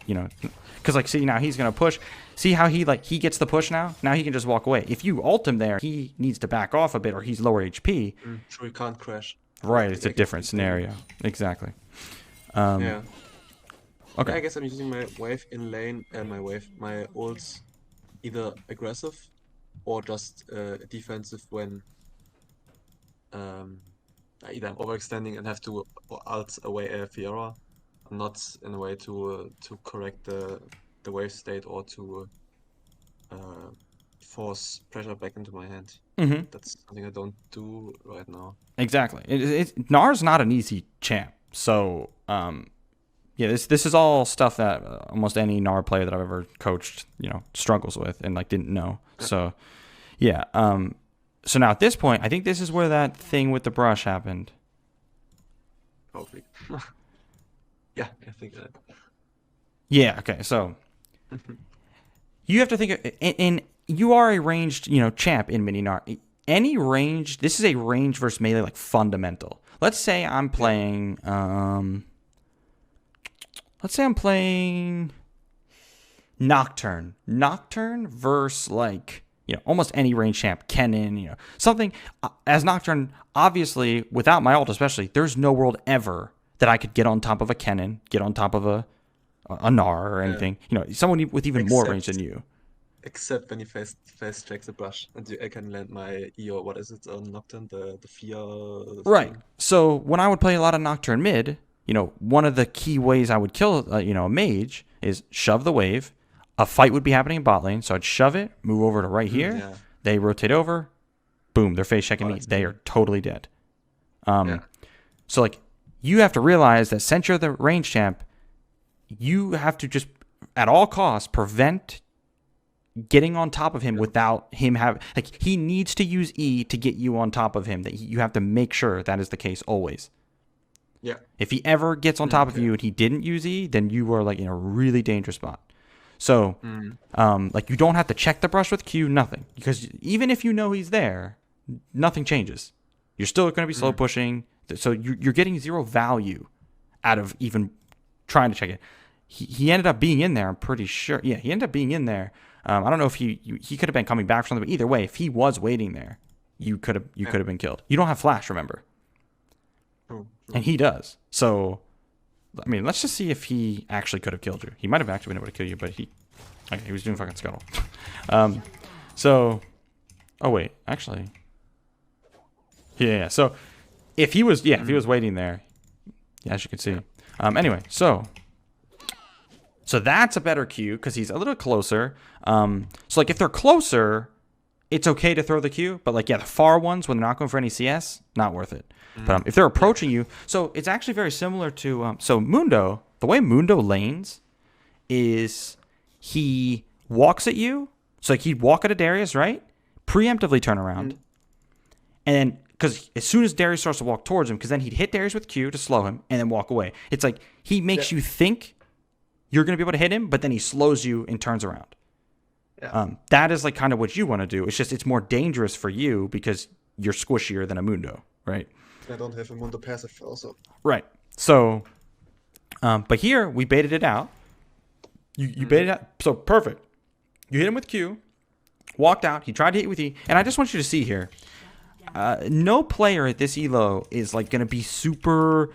you know, because like see now he's gonna push. See how he gets the push now? Now he can just walk away. If you ult him there, he needs to back off a bit or he's lower HP. So he can't crash. Right, it's a different scenario. Exactly. Yeah. Okay. Yeah, I guess I'm using my wave in lane and my ults either aggressive or just defensive when either I'm overextending and have to ult away a Fiora. I'm not in a way to correct the wave state or to force pressure back into my hand. That's something I don't do right now. Exactly. Gnar's not an easy champ. So, yeah, this is all stuff that almost any Gnar player that I've ever coached, you know, struggles with and like didn't know. So, yeah. So now at this point, I think this is where that thing with the brush happened. Probably. Yeah, I think that. Yeah. Okay. So you have to think, and you are a ranged, you know, champ in mini Gnar. Any range, this is a range versus melee like fundamental. Let's say I'm playing Nocturne. Nocturne versus like, you know, almost any range champ, Kennen, you know, something as Nocturne, obviously without my ult especially, there's no world ever that I could get on top of a Kennen, get on top of a Gnar or anything. You know, someone with even more range than you. Except when you fast track the brush and I can land my E or what is it on Nocturne, the fear. Right. So when I would play a lot of Nocturne mid, you know, one of the key ways I would kill, you know, a mage is shove the wave. A fight would be happening in bot lane, so I'd shove it, move over to right here. Yeah. They rotate over. Boom, they're face checking me. They are totally dead. So like you have to realize that since you're the range champ, you have to just at all costs prevent getting on top of him without him having, like, he needs to use E to get you on top of him. That you have to make sure that is the case always. Yeah. If he ever gets on top of you and he didn't use E, then you are like in a really dangerous spot. So, like, you don't have to check the brush with Q, nothing, because even if you know he's there, nothing changes. You're still going to be slow pushing, so you're getting zero value out of even trying to check it. He ended up being in there. I'm pretty sure. Yeah, he ended up being in there. I don't know if he could have been coming back from something, but either way, if he was waiting there, you could have been killed. You don't have flash, remember, and he does. So, I mean, let's just see if he actually could have killed you. He might have actually been able to kill you, but he was doing fucking scuttle. So, oh wait, actually, yeah. So, if he was waiting there, yeah, as you can see. Anyway, so that's a better Q because he's a little closer. So like if they're closer, it's okay to throw the Q, but like, yeah, the far ones when they're not going for any CS, not worth it. But if they're approaching you, so it's actually very similar to so Mundo. The way Mundo lanes is he walks at you. So like he'd walk at a Darius, right? Preemptively turn around. And then, because as soon as Darius starts to walk towards him, because then he'd hit Darius with Q to slow him and then walk away. It's like he makes you think you're going to be able to hit him, but then he slows you and turns around. Yeah. That is like kind of what you want to do. It's just it's more dangerous for you because you're squishier than a Mundo, right? I don't have a Mundo passive also. Right. So, but here we baited it out. You baited it out. So perfect. You hit him with Q, walked out. He tried to hit you with E. And I just want you to see here, no player at this elo is like going to be super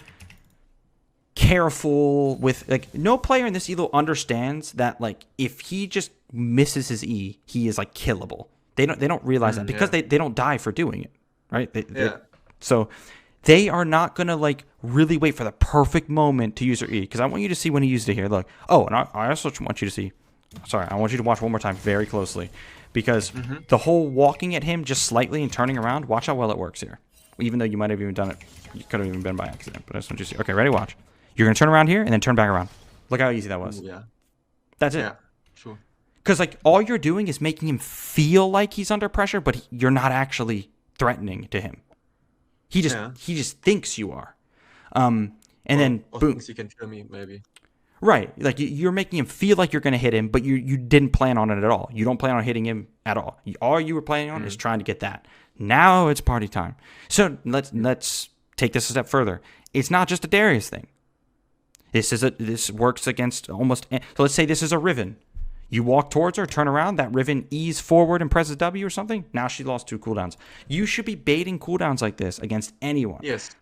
careful with, like, no player in this elo understands that, like, if he just misses his E, he is like killable. They don't realize that because they don't die for doing it, right? So they are not gonna like really wait for the perfect moment to use their E, because I want you to see when he used it here. Look, and I also want you to see. Sorry, I want you to watch one more time very closely, because the whole walking at him just slightly and turning around. Watch how well it works here. Even though you might have even done it, you could have even been by accident. But I just want you to see. Okay, ready? Watch. You're gonna turn around here and then turn back around. Look how easy that was. Yeah. That's it. Yeah. Sure. Because like all you're doing is making him feel like he's under pressure, but you're not actually threatening to him. He just thinks you are. And then or boom. thinks you can kill me, maybe. Right. Like you're making him feel like you're going to hit him, but you didn't plan on it at all. You don't plan on hitting him at all. All you were planning on is trying to get that. Now it's party time. So let's take this a step further. It's not just a Darius thing. This works against almost. So let's say this is a Riven. You walk towards her, turn around, that Riven ease forward and presses W or something. Now she lost 2 cooldowns. You should be baiting cooldowns like this against anyone. Yes.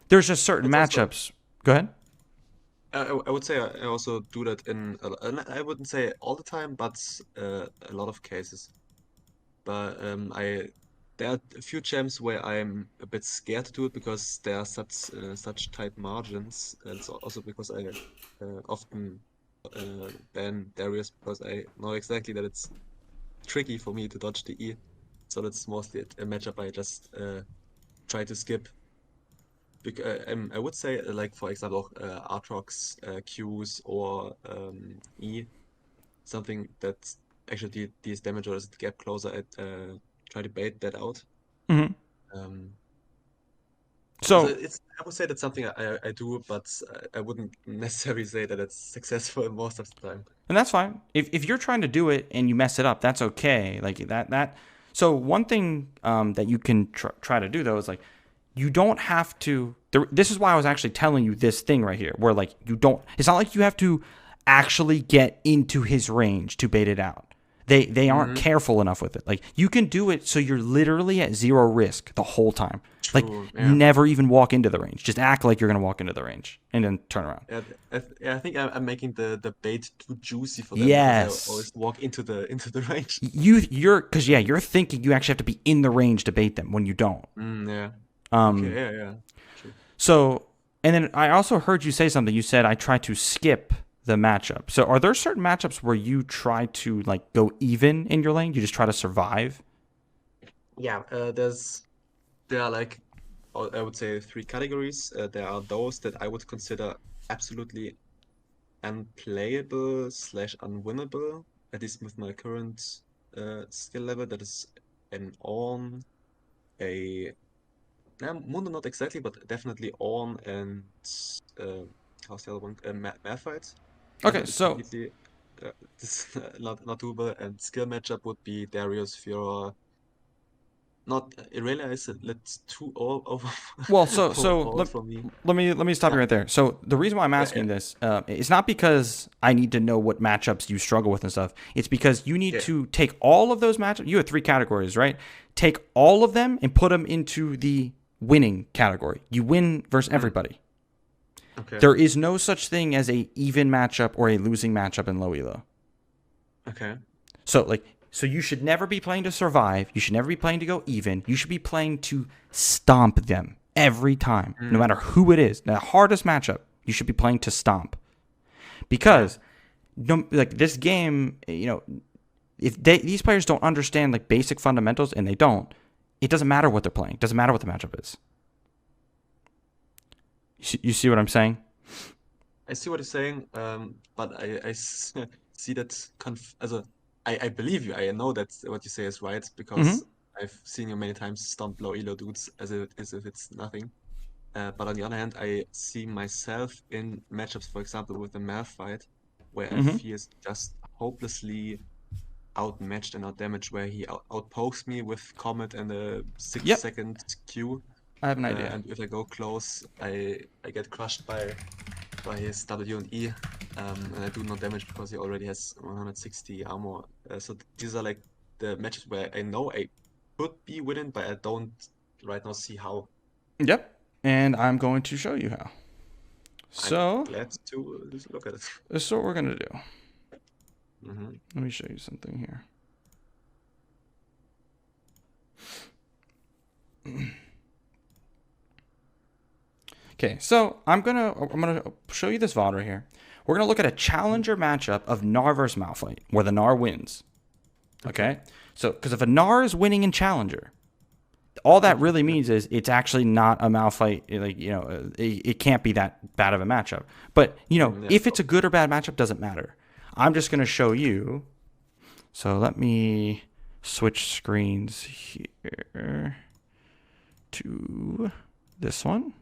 There's just certain matchups. Go ahead. I would say I also do that I wouldn't say all the time, but a lot of cases. But there are a few champs where I'm a bit scared to do it because there are such tight margins. And it's also because I often ban Darius because I know exactly that it's tricky for me to dodge the E. So that's mostly a matchup I just try to skip. I would say, like, for example, Aatrox, Qs, or E, something that actually deals damage or is the gap closer, I try to bait that out. So I would say that's something I do, but I wouldn't necessarily say that it's successful most of the time. And that's fine. If you're trying to do it and you mess it up, that's okay. Like that. So one thing that you can try to do though is like you don't have to. This is why I was actually telling you this thing right here, where like you don't. It's not like you have to actually get into his range to bait it out. They aren't careful enough with it. Like you can do it so you're literally at 0 risk the whole time. True, like never even walk into the range. Just act like you're gonna walk into the range and then turn around. I think I'm making the bait too juicy for them. Yes. I always walk into the range. You're thinking you actually have to be in the range to bait them when you don't. Yeah. Okay, yeah. True. So, and then I also heard you say something. You said I try to skip the matchup. So are there certain matchups where you try to like go even in your lane? You just try to survive? Yeah, there are like, I would say 3 categories. There are those that I would consider absolutely unplayable / unwinnable, at least with my current skill level. That is an Ornn, Mundo not exactly, but definitely Ornn and how's the other one? Malphite. Okay, It's so completely this not doable. And skill matchup would be Darius, Fiora. Not Irelia is a little too over. well, so overpowered for me. let me stop you right there. So the reason why I'm asking this is not because I need to know what matchups you struggle with and stuff. It's because you need to take all of those matchups. You have 3 categories, right? Take all of them and put them into the winning category. You win versus everybody. Okay. There is no such thing as a even matchup or a losing matchup in low elo. Okay. So you should never be playing to survive. You should never be playing to go even. You should be playing to stomp them every time, no matter who it is. The hardest matchup, you should be playing to stomp. Because this game, if these players don't understand like basic fundamentals, and they don't, it doesn't matter what they're playing. It doesn't matter what the matchup is. You see what I'm saying? I see what you're saying, but I see that I believe you. I know that what you say is right because I've seen you many times stomp low elo dudes as if it's nothing. But on the other hand, I see myself in matchups, for example, with the Malphite, where I Mm-hmm. feel just hopelessly outmatched and outdamaged, where he outpokes me with Comet and a six Yep, second Q. I have an idea. And if I go close, I get crushed by his W and E, and I do no damage because he already has 160 armor. So these are like the matches where I know I could be winning, but I don't right now see how. Yep, and I'm going to show you how. I'm So glad to look at it. this is what we're gonna do. Hmm. Let me show you something here. Okay, so I'm gonna show you this VOD right here. We're gonna look at a challenger matchup of Gnar versus Malphite, where the Gnar wins. Okay, so because if a Gnar is winning in challenger, all that really means is it's actually not a Malphite. Like it can't be that bad of a matchup. But Yeah, if it's a good or bad matchup, doesn't matter. I'm just gonna show you. So let me switch screens here to this one.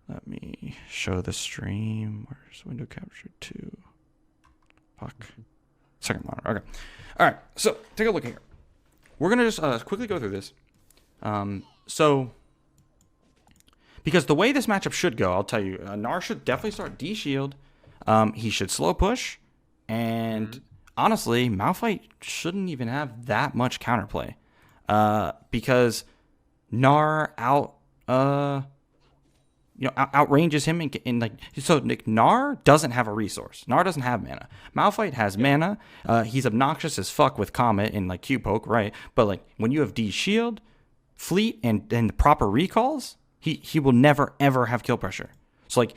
Let me show the stream. Where's window capture 2? Fuck. Second monitor. Okay. All right. So take a look here. We're going to just quickly go through this. So, because the way this matchup should go, I'll tell you, Gnar should definitely start D-Shield. He should slow push. And honestly, Malphite shouldn't even have that much counterplay. Because Gnar outranges him in like so. Gnar doesn't have a resource. Gnar doesn't have mana. Malphite has mana. He's obnoxious as fuck with Comet and like Q poke, right? But like when you have D shield, fleet, and the proper recalls, he will never ever have kill pressure. So like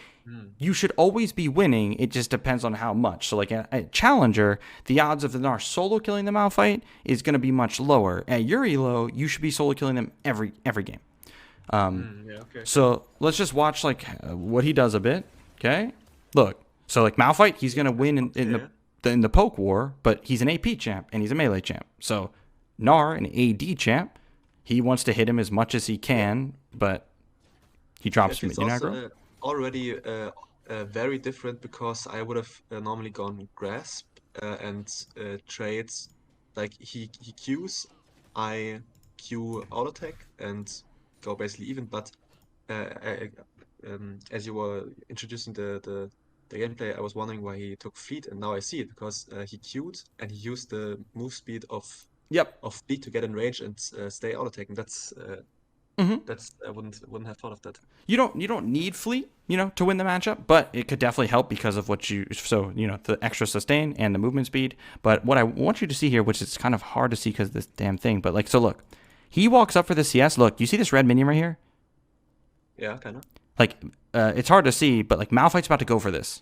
you should always be winning. It just depends on how much. So like at Challenger, the odds of the Gnar solo killing the Malphite is going to be much lower. At Yuri low, you should be solo killing them every game. Okay. So let's just watch like what he does a bit. Okay, look. So like Malphite, he's gonna win in the poke war, but he's an AP champ and he's a melee champ. So Gnar, an AD champ, he wants to hit him as much as he can, but he drops It's mid also already very different because I would have normally gone grasp and trades like he Qs, I Q auto attack and go basically even. But as you were introducing the gameplay, I was wondering why he took fleet, and now I see it because he queued and he used the move speed of Yep. fleet to get in range and stay auto attacking. That's I wouldn't have thought of that. You don't need fleet, to win the matchup, but it could definitely help because of the extra sustain and the movement speed. But what I want you to see here, which is kind of hard to see because of this damn thing, but like, so look, he walks up for the CS. Look, you see this red minion right here? Yeah, kind of. Like, it's hard to see, but like Malphite's about to go for this.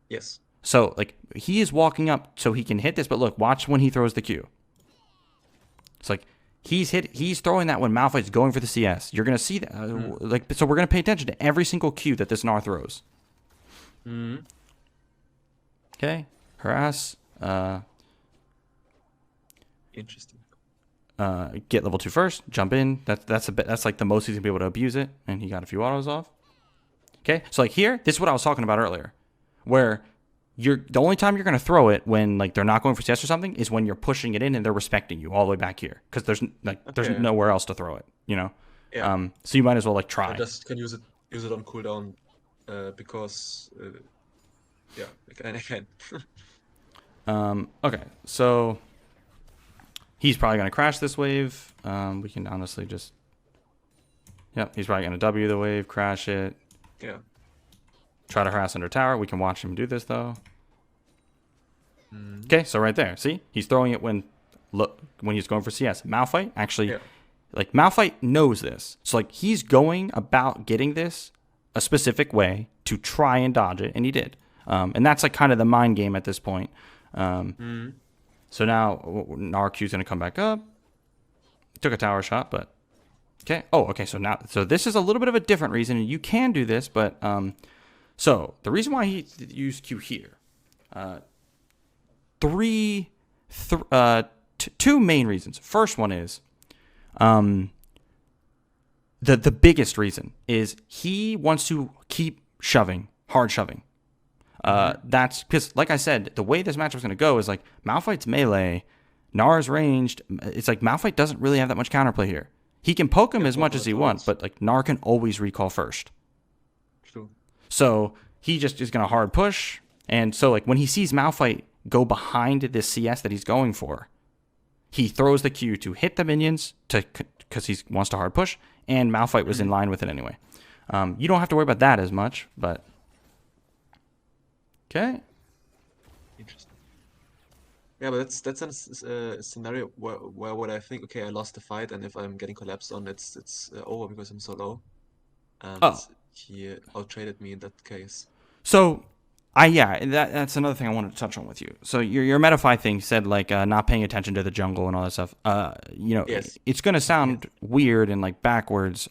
Yes. So like he is walking up so he can hit this, but look, watch when he throws the Q. It's like he's throwing that when Malphite's going for the CS. You're gonna see that, so we're gonna pay attention to every single Q that this Gnar throws. Okay, harass. Interesting. Get level 2 first. Jump in. That's like the most he's gonna be able to abuse it, and he got a few autos off. Okay, so like here, this is what I was talking about earlier, where the only time you're gonna throw it when like they're not going for CS or something is when you're pushing it in and they're respecting you all the way back here because there's nowhere else to throw it. Yeah. So you might as well like try. I just can use it on cooldown because I can. Okay, so he's probably gonna crash this wave. We can honestly just, he's probably gonna W the wave, crash it. Yeah. Try to harass under tower. We can watch him do this though. Okay, so right there, see, he's throwing it when he's going for CS. Malphite actually, like Malphite knows this, so like he's going about getting this a specific way to try and dodge it, and he did. And that's like kind of the mind game at this point. So now Narq's gonna come back up. Took a tower shot, but okay. Oh, okay. So this is a little bit of a different reason, and you can do this, but so the reason why he used Q here, two main reasons. First one is The biggest reason is he wants to keep shoving, hard shoving. That's because, like I said, the way this matchup is going to go is like Malphite's melee, Gnar's ranged. It's like Malphite doesn't really have that much counterplay here. He can poke him as much as he wants, but like Gnar can always recall first. True. So he just is going to hard push. And so like when he sees Malphite go behind this CS that he's going for, he throws the Q to hit the minions because he wants to hard push, and Malphite was in line with it anyway. You don't have to worry about that as much, but okay. Interesting. Yeah, but that's a scenario where what I think, okay, I lost the fight, and if I'm getting collapsed on, it's over because I'm so low, and he outtraded me in that case. So, that's another thing I wanted to touch on with you. So your Metafy thing said like not paying attention to the jungle and all that stuff. Yes. It's gonna sound weird and like backwards.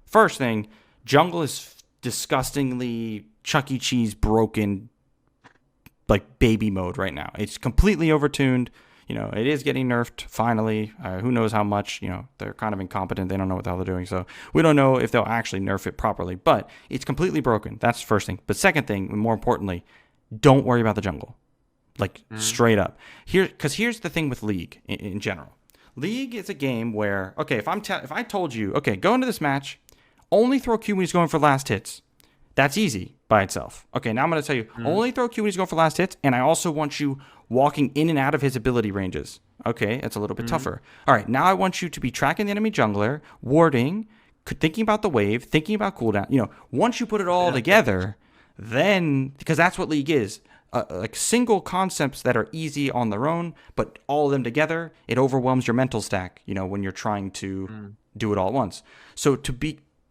First thing, jungle is disgustingly Chuck E. Cheese broken, like baby mode right now. It's completely overtuned. It is getting nerfed finally. Who knows how much? They're kind of incompetent. They don't know what the hell they're doing. So we don't know if they'll actually nerf it properly. But it's completely broken. That's the first thing. But second thing, and more importantly, don't worry about the jungle. Like straight up. Here's the thing with League in general. League is a game where, okay, if I told you, okay, go into this match, only throw Q when he's going for last hits. That's easy by itself. Okay, now I'm going to tell you, only throw Q when he's going for last hits, and I also want you walking in and out of his ability ranges. Okay, that's a little bit tougher. All right, now I want you to be tracking the enemy jungler, warding, thinking about the wave, thinking about cooldown. Once you put it all together, then, because that's what League is, like single concepts that are easy on their own, but all of them together, it overwhelms your mental stack, when you're trying to do it all at once. So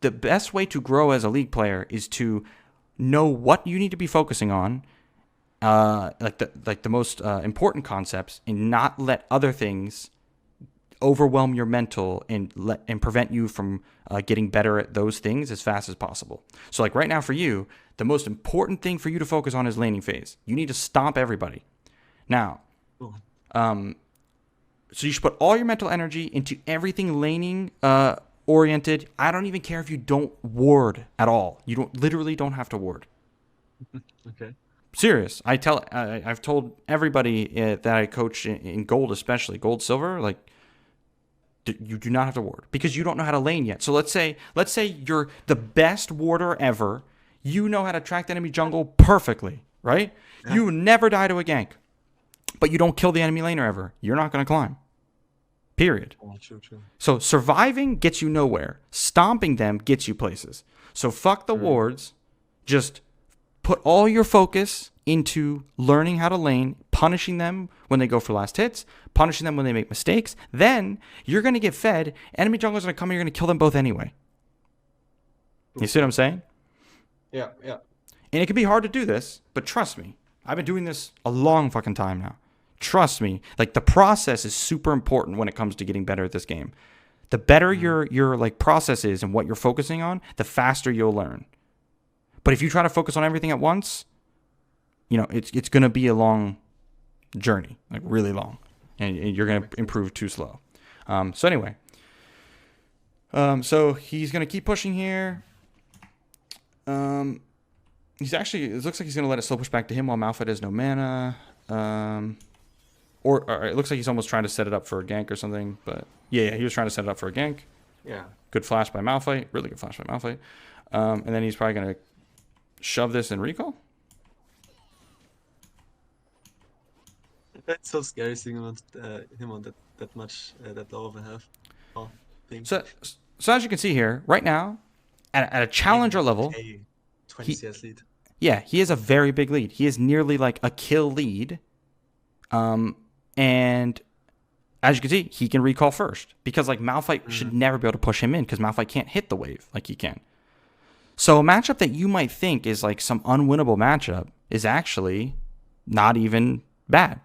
the best way to grow as a League player is to know what you need to be focusing on, like the most important concepts, and not let other things overwhelm your mental and prevent you from getting better at those things as fast as possible. So like right now for you, the most important thing for you to focus on is laning phase. You need to stomp everybody. Now, so you should put all your mental energy into everything laning oriented. I don't even care if you don't ward at all. You literally don't have to ward. Okay. Serious. I've told everybody that I coach in gold, especially gold, silver, like you do not have to ward because you don't know how to lane yet. So let's say you're the best warder ever. You know how to track the enemy jungle perfectly, right? Yeah. You never die to a gank, but you don't kill the enemy laner ever. You're not going to climb. Period. Oh, true. So surviving gets you nowhere. Stomping them gets you places. So fuck the wards. Just put all your focus into learning how to lane, punishing them when they go for last hits, punishing them when they make mistakes. Then you're going to get fed. Enemy junglers are going to come and you're going to kill them both anyway. You see what I'm saying? Yeah. And it can be hard to do this, but trust me. I've been doing this a long fucking time now. Trust me, like the process is super important when it comes to getting better at this game. The better your like process is and what you're focusing on, the faster you'll learn. But if you try to focus on everything at once, it's going to be a long journey, like really long, and you're going to improve too slow. So anyway, so he's going to keep pushing here. It looks like he's going to let it slow push back to him while Malphite has no mana. Or it looks like he's almost trying to set it up for a gank or something. But yeah, he was trying to set it up for a gank. Yeah. Good flash by Malphite. Really good flash by Malphite. And then he's probably going to shove this in recall. That's so scary seeing him on that much, that low of a health. So as you can see here, right now, at a challenger level, 20 CS lead. Yeah, he has a very big lead. He is nearly like a kill lead. And as you can see, he can recall first because like Malphite should never be able to push him in because Malphite can't hit the wave like he can. So a matchup that you might think is like some unwinnable matchup is actually not even bad.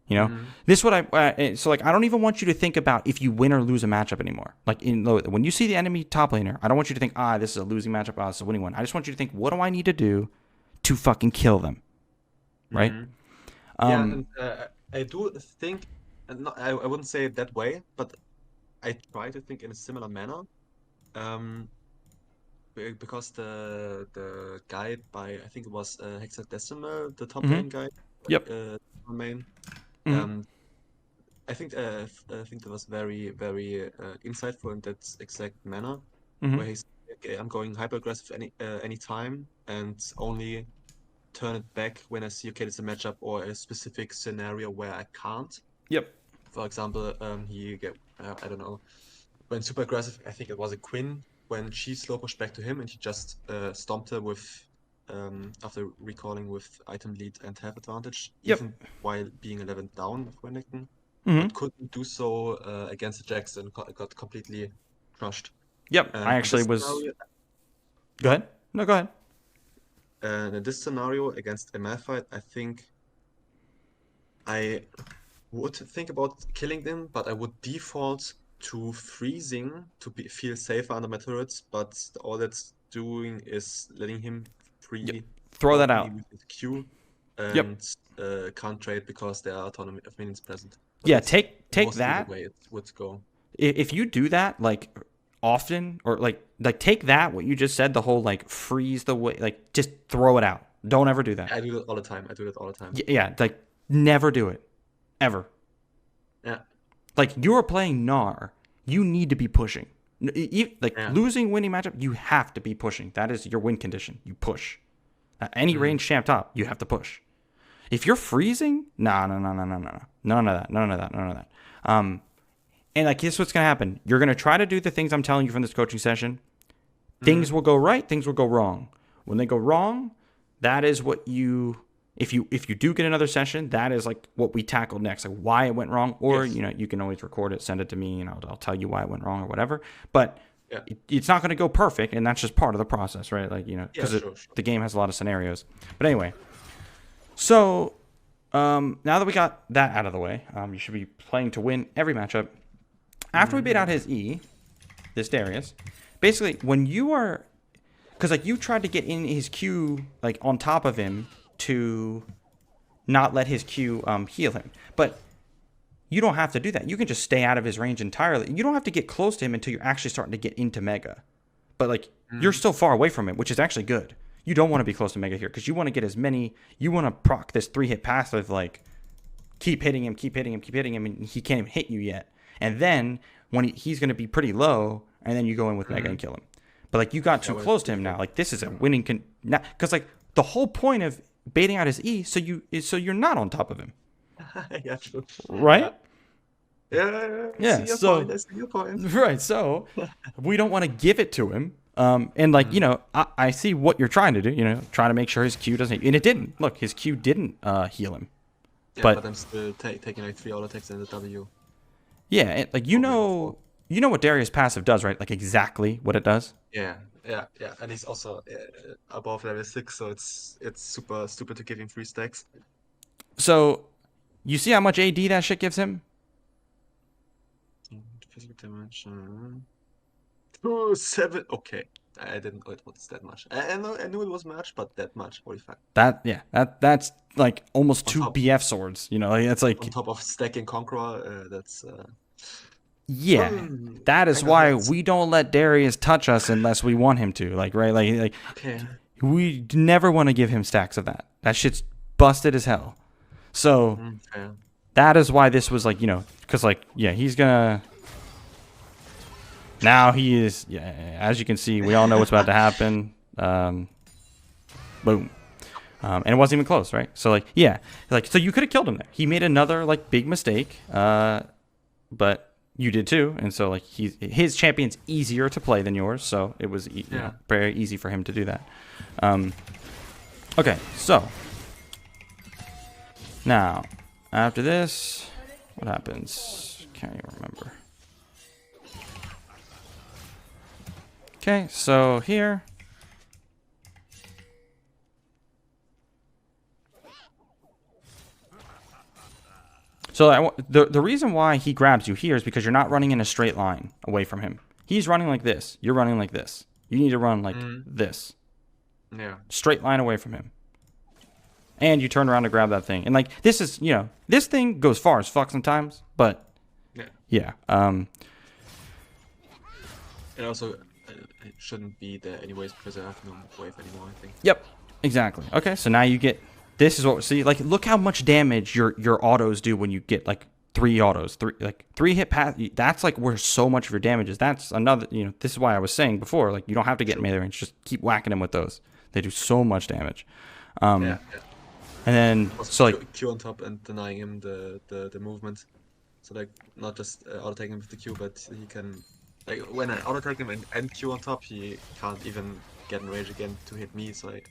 This is what so like I don't even want you to think about if you win or lose a matchup anymore. Like when you see the enemy top laner, I don't want you to think this is a losing matchup, this is a winning one. I just want you to think, what do I need to do to fucking kill them, right? And I do think, I wouldn't say it that way, but I try to think in a similar manner. Um, because the guide by I think it was Hexadecimal, the top Mm-hmm. lane guide, Yep. main. Mm-hmm. Um, I think that was very insightful in that exact manner, Mm-hmm. where he's okay, I'm going hyper aggressive any time and only turn it back when I see okay, there's a matchup or a specific scenario where I can't. Yep. For example, he get I don't know, when super aggressive. I think it was a Quinn when she slow pushed back to him and he just stomped her with after recalling with item lead and half advantage, Yep. even while being 11 down with Renekton, Mm-hmm. but couldn't do so against the Jackson. Got completely crushed. Yep. I And in actually this was. scenario, Go go on. ahead. No, go ahead. In this scenario against a Malphite, I think I would think about killing them, but I would default to freezing to feel safer under my turrets. But all that's doing is letting him Yep. free Throw that walk me out. with his Q Yep. and can't trade because there are autonomy of minions present. But Yeah. that's Take mostly the that. way it would go. If you do that like often or like take that what you just said, the whole like freeze the way, like just throw it out. Don't ever do that. I do that all the time. I do that all the time. Yeah. Like never do it ever. Yeah, Like you're playing Gnar, you need to be pushing. Like yeah. losing, winning matchup, you have to be pushing. That is your win condition. You push. Any range champ top, you have to push. If you're freezing, no, none of that, none of that, none of that. And like, here's what's gonna happen. You're gonna try to do the things I'm telling you from this coaching session. Things will go right, things will go wrong. When they go wrong, that is what you. If you do get another session, that is like what we tackled next, like why it went wrong. Or Yes. you can always record it, send it to me, and I'll tell you why it went wrong or whatever. But Yeah. it's not going to go perfect, and that's just part of the process, right? Like Yeah, because sure. the game has a lot of scenarios. But anyway, so now that we got that out of the way, you should be playing to win every matchup. After we bait out his E, this Darius, basically when you are, because like you tried to get in his Q like on top of him to not let his Q heal him, but you don't have to do that. You can just stay out of his range entirely. You don't have to get close to him until you're actually starting to get into Mega, but like you're still far away from it, which is actually good. You don't want to be close to Mega here because you want to get as many. You want to proc this 3-hit passive, like keep hitting him, keep hitting him, keep hitting him, and he can't even hit you yet. And then when he's going to be pretty low, and then you go in with Mega and kill him. But like you got too close to him now. Like this is a winning because like the whole point of baiting out his E so you're not on top of him, Yeah, true. right? Yeah. Yeah, I see your so- point. I see your point. Right. So we don't want to give it to him. And like I see what you're trying to do. Trying to make sure his Q doesn't, and it didn't. Look, his Q didn't heal him. Yeah, but- but I'm still taking like 3 auto attacks in the W. Yeah, like you know what Darius passive does, right? Like exactly what it does. Yeah. And he's also above level 6, so it's super stupid to give him 3 stacks. So you see how much AD that shit gives him? Physical damage. 2-7. Okay. I didn't know it was that much. I knew it was much, but that much. 45. That's like almost On 2 top. BF swords. Like, it's like On top of stacking Conqueror, that's yeah. Hmm, That is kinda why hurts. we don't let Darius touch us unless we want him to. Like right, like okay. we never want to give him stacks of that. That shit's busted as hell. So Fair. that is why this was like because like he's gonna. Now he is, as you can see, we all know what's about to happen. Boom. And it wasn't even close, right? So, like, so you could have killed him there. He made another, like, big mistake, but you did too. And so, like, his champion's easier to play than yours, so it was very easy for him to do that. Okay, so. Now, after this, what happens? Can't even remember. Okay, so here. So the reason why he grabs you here is because you're not running in a straight line away from him. He's running like this. You're running like this. You need to run like this. Yeah. Straight line away from him. And you turn around to grab that thing. And like this is, this thing goes far as fuck sometimes, but yeah. And also, it shouldn't be there anyways because I have no wave anymore, I think. Yep, exactly. Okay, so now you get, this is what, see, like, look how much damage your autos do when you get, like, 3 autos, 3 hit pass. That's, like, where so much of your damage is. That's another, this is why I was saying before, like, you don't have to get melee range, just keep whacking them with those. They do so much damage. Yeah. And then, Also, so, like, Q on top and denying him the movement. So, like, not just auto-taking him with the Q, but he can... Like, when I auto-take him and Q on top, he can't even get in range again to hit me, so it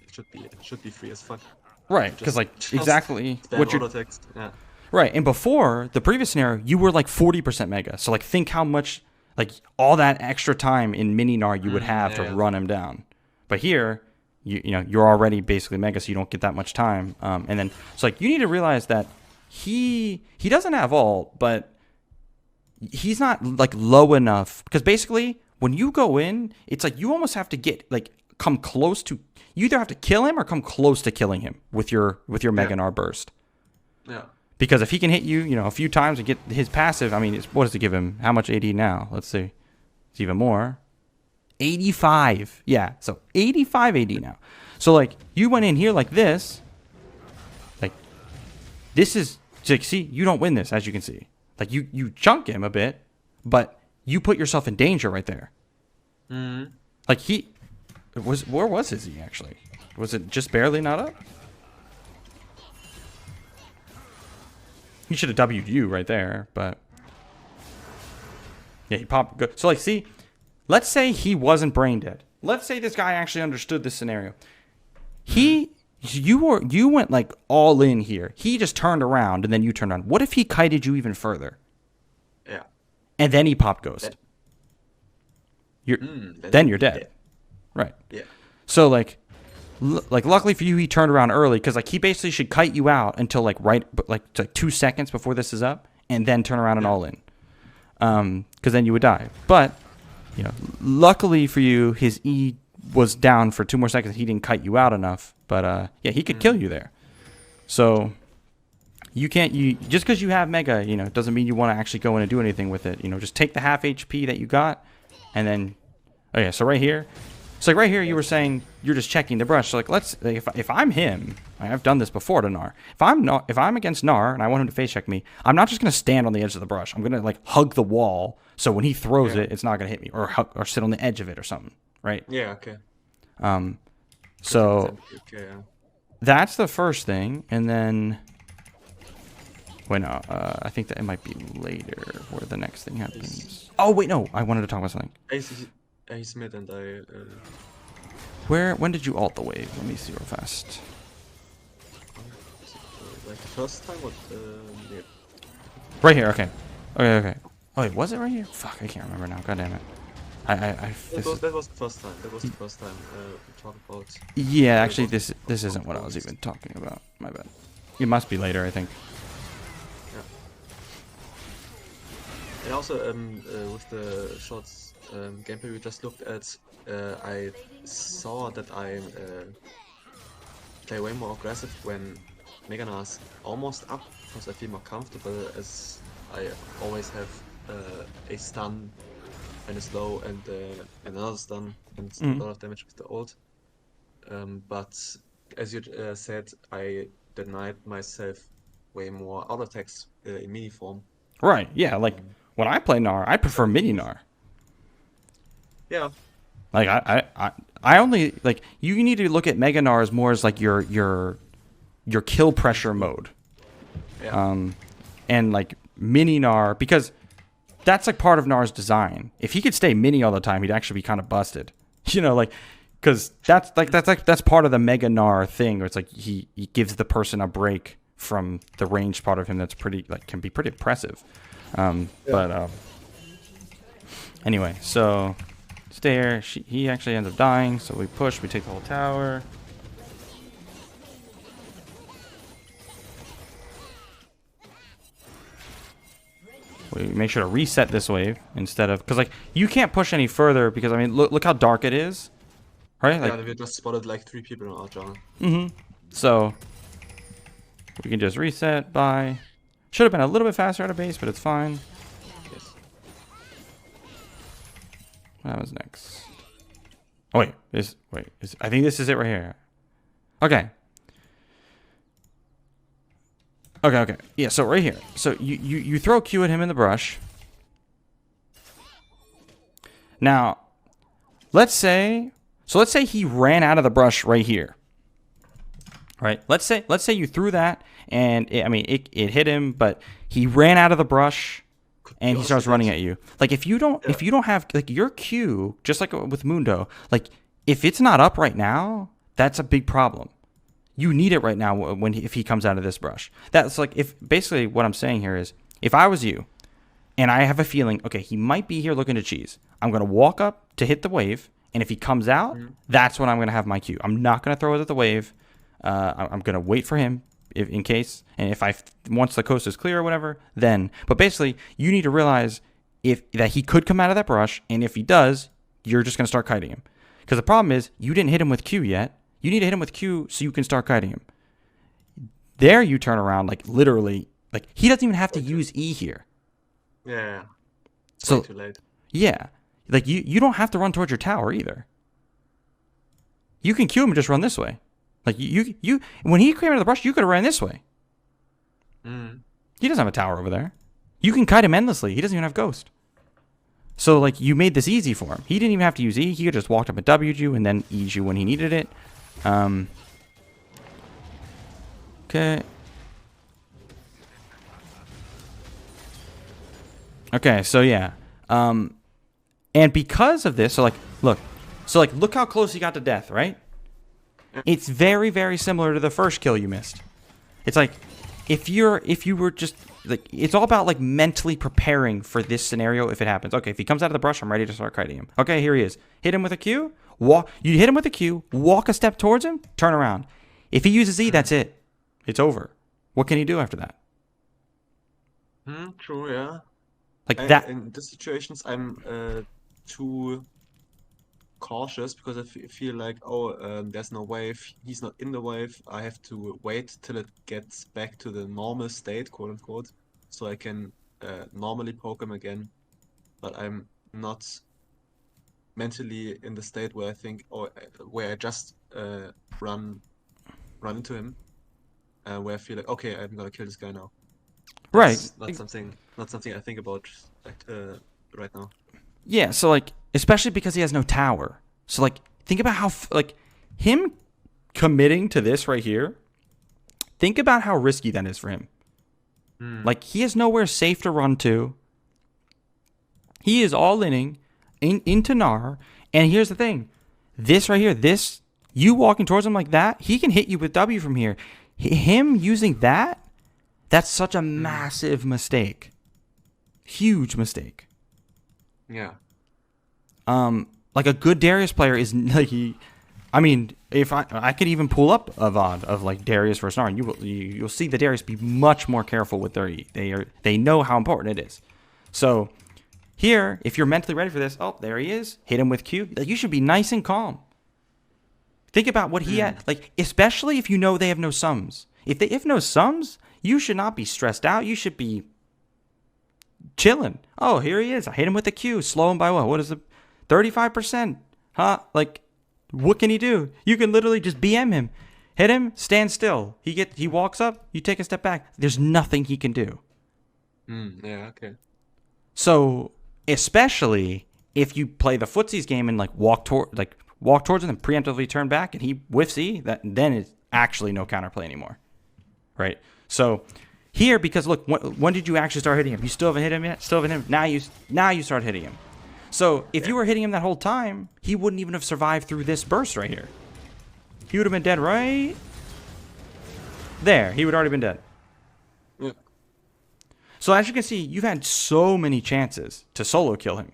should be free as fuck. right, because, like, exactly spam what you're... auto-attacks. Yeah. Right, and before, the previous scenario, you were, like, 40% mega. So, like, think how much, like, all that extra time in mini Gnar you would have to run him down. But here, you're already basically mega, so you don't get that much time. And then, so, like, you need to realize that he doesn't have ult, but he's not, like, low enough. Because basically, when you go in, it's like you almost have to get, like, come close to... You either have to kill him or come close to killing him with your Mega Gnar burst. Yeah. Because if he can hit you, a few times and get his passive, I mean, what does it give him? How much AD now? Let's see. It's even more. 85. Yeah, so 85 AD now. So, like, you went in here like this. Like, this is... Like, see, you don't win this, as you can see. Like, you chunk him a bit, but you put yourself in danger right there. Mm-hmm. Like, where was his E, actually? Was it just barely not up? He should have W'd you right there, but... Yeah, he popped... Good. So, like, see... Let's say he wasn't brain dead. Let's say this guy actually understood this scenario. You went, like, all in here. He just turned around, and then you turned on. What if he kited you even further? Yeah. And then he popped Ghost. Then you're dead. Right. Yeah. So, like... luckily for you, he turned around early because, like, he basically should kite you out until, like, like 2 seconds before this is up, and then turn around and all in, because then you would die. But luckily for you, his E was down for 2 more seconds. He didn't kite you out enough, but yeah, he could kill you there. So you can't just because you have Mega, doesn't mean you want to actually go in and do anything with it. Just take the half HP that you got, and then so right here. So, like, right here, you were saying you're just checking the brush. So, like, if I'm him, I've done this before to Gnar. If I'm against Gnar and I want him to face check me, I'm not just gonna stand on the edge of the brush. I'm gonna, like, hug the wall so when he throws it, it's not gonna hit me, or sit on the edge of it or something, right? Yeah. Okay. So Okay. that's the first thing, and then wait, no, I think that it might be later where the next thing happens. Oh wait, no, I wanted to talk about something. Ace mid and I. When did you ult the wave? Let me see real fast. Like the first time, or yeah. Right here. Okay. Oh wait, was it right here? Fuck, I can't remember now. God damn it. That was the first time. That was the first time we talked about. Yeah, actually, this isn't what I was even talking about. My bad. It must be later, I think. Yeah. And also, with the shots gameplay we just looked at, I saw that I play way more aggressive when Mega Gnar's almost up, because I feel more comfortable, as I always have a stun and a slow and another stun and a lot of damage with the ult. But as you said, I denied myself way more auto attacks in mini form. Right, yeah, like when I play Gnar, I prefer mini Gnar. Yeah. Like I only like you need to look at Mega Gnar as more as like your kill pressure mode. Yeah. And like mini Gnar, because that's like part of Gnar's design. If he could stay mini all the time, he'd actually be kind of busted. Like, because that's part of the Mega Gnar thing, where it's like he gives the person a break from the ranged part of him that's pretty, like, can be pretty impressive. But anyway, so it's there. He actually ends up dying, so we push, we take the whole tower. We make sure to reset this wave instead of, because like you can't push any further, because I mean look how dark it is, right? Like, yeah, we just spotted like 3 people in our jungle. So we can just reset by. Should have been a little bit faster out of base, but it's fine. Yes. What happens next? Oh wait, I think this is it right here. Okay. Okay. Yeah, so right here. So you throw Q at him in the brush. Now, let's say he ran out of the brush right here. Right? Let's say you threw that and it hit him, but he ran out of the brush and he starts running at you. Like if you don't have like your Q, just like with Mundo, like if it's not up right now, that's a big problem. You need it right now if he comes out of this brush. That's like if basically what I'm saying here is if I was you and I have a feeling, okay, he might be here looking to cheese. I'm going to walk up to hit the wave, and if he comes out, that's when I'm going to have my Q. I'm not going to throw it at the wave. I'm going to wait for him in case, and if once the coast is clear or whatever, then. But basically, you need to realize that he could come out of that brush, and if he does, you're just going to start kiting him. Because the problem is, you didn't hit him with Q yet. You need to hit him with Q so you can start kiting him. There you turn around, like literally, like he doesn't even have to use E here. Yeah. So too late. Yeah. Like you don't have to run towards your tower either. You can Q him and just run this way. Like you when he came out of the brush, you could have ran this way. He doesn't have a tower over there. You can kite him endlessly. He doesn't even have ghost. So like you made this easy for him. He didn't even have to use E. He could just walked up and W'd you and then E'd you when he needed it. Okay. Okay, so yeah. And because of this, so look how close he got to death, right? It's very, very similar to the first kill you missed. It's like if you were just like it's all about like mentally preparing for this scenario if it happens. Okay, if he comes out of the brush, I'm ready to start kiting him. Okay, here he is. Hit him with a Q. You hit him with a Q, walk a step towards him, turn around. If he uses E, that's it. It's over. What can he do after that? True, yeah. Like that. In these situations, I'm too cautious because I feel like, there's no wave. He's not in the wave. I have to wait till it gets back to the normal state, quote unquote, so I can normally poke him again. But I'm not mentally in the state where I think, where I just run into him, where I feel like, okay, I'm gonna kill this guy now. That's Right. not something I think about right now. Yeah, so like especially because he has no tower. So like think about how like him committing to this right here. Think about how risky that is for him. Like he has nowhere safe to run to. He is all into Gnar, and here's the thing. This right here, you walking towards him like that, he can hit you with W from here. Him using that's such a massive mistake. Huge mistake. Yeah. Like a good Darius player is like if I could even pull up a VOD of like Darius versus Gnar, and you'll see the Darius be much more careful with their E. They know how important it is. So here, if you're mentally ready for this, there he is. Hit him with Q. Like you should be nice and calm. Think about what he had, like especially if you know they have no sums. If they have no sums, you should not be stressed out. You should be chilling. Oh, here he is. I hit him with a Q. Slow him by what? What is it? 35%. Huh? Like, what can he do? You can literally just BM him. Hit him, stand still. He walks up, you take a step back. There's nothing he can do. Yeah, okay. So, especially if you play the footsies game and like walk towards him and preemptively turn back and he whiffs E, then it's actually no counterplay anymore. Right? So here, because look, when did you actually start hitting him? You still haven't hit him yet? Still haven't hit him? Now you start hitting him. So if you were hitting him that whole time, he wouldn't even have survived through this burst right here. He would have been dead right there. He would have already been dead. Yeah. So as you can see, you've had so many chances to solo kill him.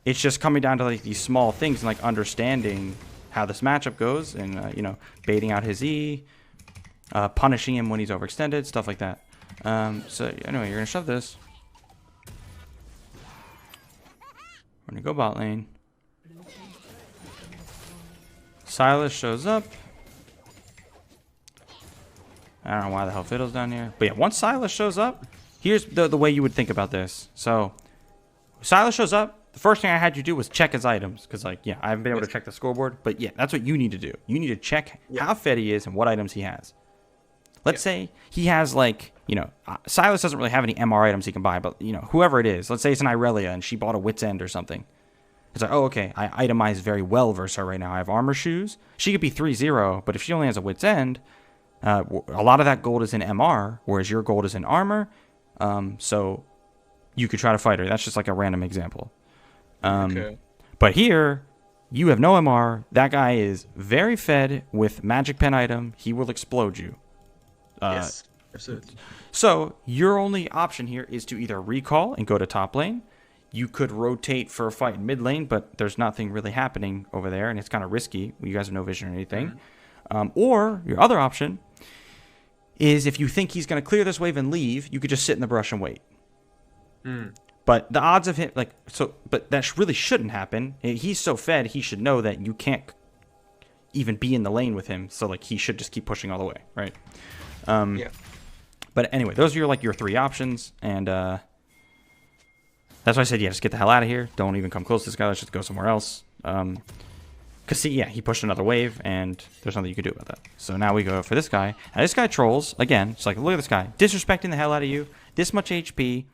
It's just coming down to like these small things and like understanding how this matchup goes and baiting out his E, punishing him when he's overextended, stuff like that. So anyway, you're gonna shove this. We're gonna go bot lane. Silas shows up. I don't know why the hell Fiddle's down here. But yeah, once Silas shows up, here's the way you would think about this. So Silas shows up, the first thing I had you do was check his items because, like, yeah, I haven't been able to check the scoreboard, but yeah, that's what you need to do. You need to check how fed he is and what items he has. Let's say he has, like, Silas doesn't really have any MR items he can buy, but whoever it is, let's say it's an Irelia and she bought a Wit's End or something. It's like, oh, okay, I itemize very well versus her right now. I have armor shoes. She could be 3-0, but if she only has a Wit's End, a lot of that gold is in MR, whereas your gold is in armor. So you could try to fight her. That's just like a random example. Okay. But here, you have no MR. That guy is very fed with magic pen item. He will explode you. Yes, absolutely. So your only option here is to either recall and go to top lane. You could rotate for a fight in mid lane, but there's nothing really happening over there, and it's kind of risky. You guys have no vision or anything. Or your other option is if you think he's going to clear this wave and leave, you could just sit in the brush and wait. But the odds of him, but that really shouldn't happen. He's so fed, he should know that you can't even be in the lane with him. So, like, he should just keep pushing all the way, right? Yeah. But anyway, those are your 3 options, and that's why I said, yeah, just get the hell out of here. Don't even come close to this guy. Let's just go somewhere else. Because, see, yeah, he pushed another wave, and there's nothing you can do about that. So now we go for this guy. Now, this guy trolls. Again, it's like, look at this guy. Disrespecting the hell out of you. This much HP.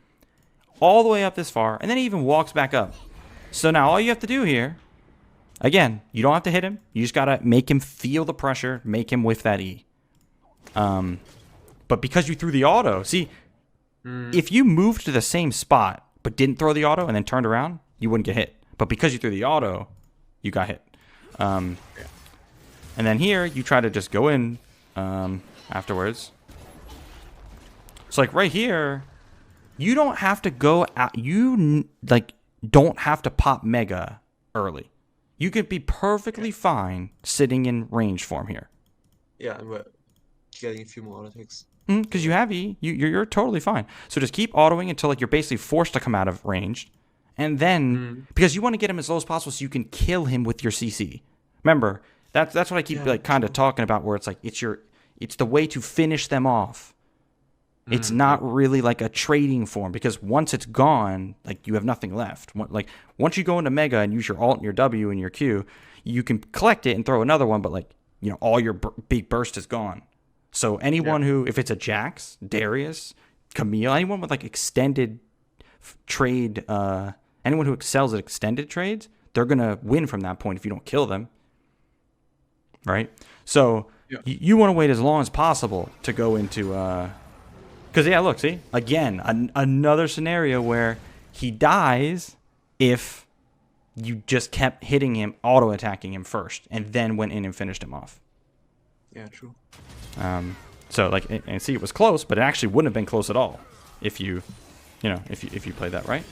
All the way up this far. And then he even walks back up. So now all you have to do here, again, you don't have to hit him. You just got to make him feel the pressure. Make him whiff that E. But because you threw the auto, see, if you moved to the same spot but didn't throw the auto and then turned around, you wouldn't get hit. But because you threw the auto, you got hit. And then here, you try to just go in afterwards. So, like, right here, you don't have to go out. You, don't have to pop Mega early. You could be perfectly fine sitting in range form here. Yeah, and we're getting a few more auto attacks. Because you have E. You're totally fine. So just keep autoing until, like, you're basically forced to come out of range. And then, because you want to get him as low as possible so you can kill him with your CC. Remember, that's what I keep kind of talking about, where it's like it's the way to finish them off. It's not really like a trading form, because once it's gone, like, you have nothing left. Like, once you go into Mega and use your alt and your W and your Q, you can collect it and throw another one, but, like, all your big burst is gone. So anyone who, if it's a Jax, Darius, Camille, anyone with, like, extended trade, anyone who excels at extended trades, they're going to win from that point if you don't kill them. Right? So you want to wait as long as possible to go into... Because, yeah, look, see? Again, another scenario where he dies if you just kept hitting him, auto-attacking him first, and then went in and finished him off. Yeah, true. So, like, and see, it was close, but it actually wouldn't have been close at all if you played that right.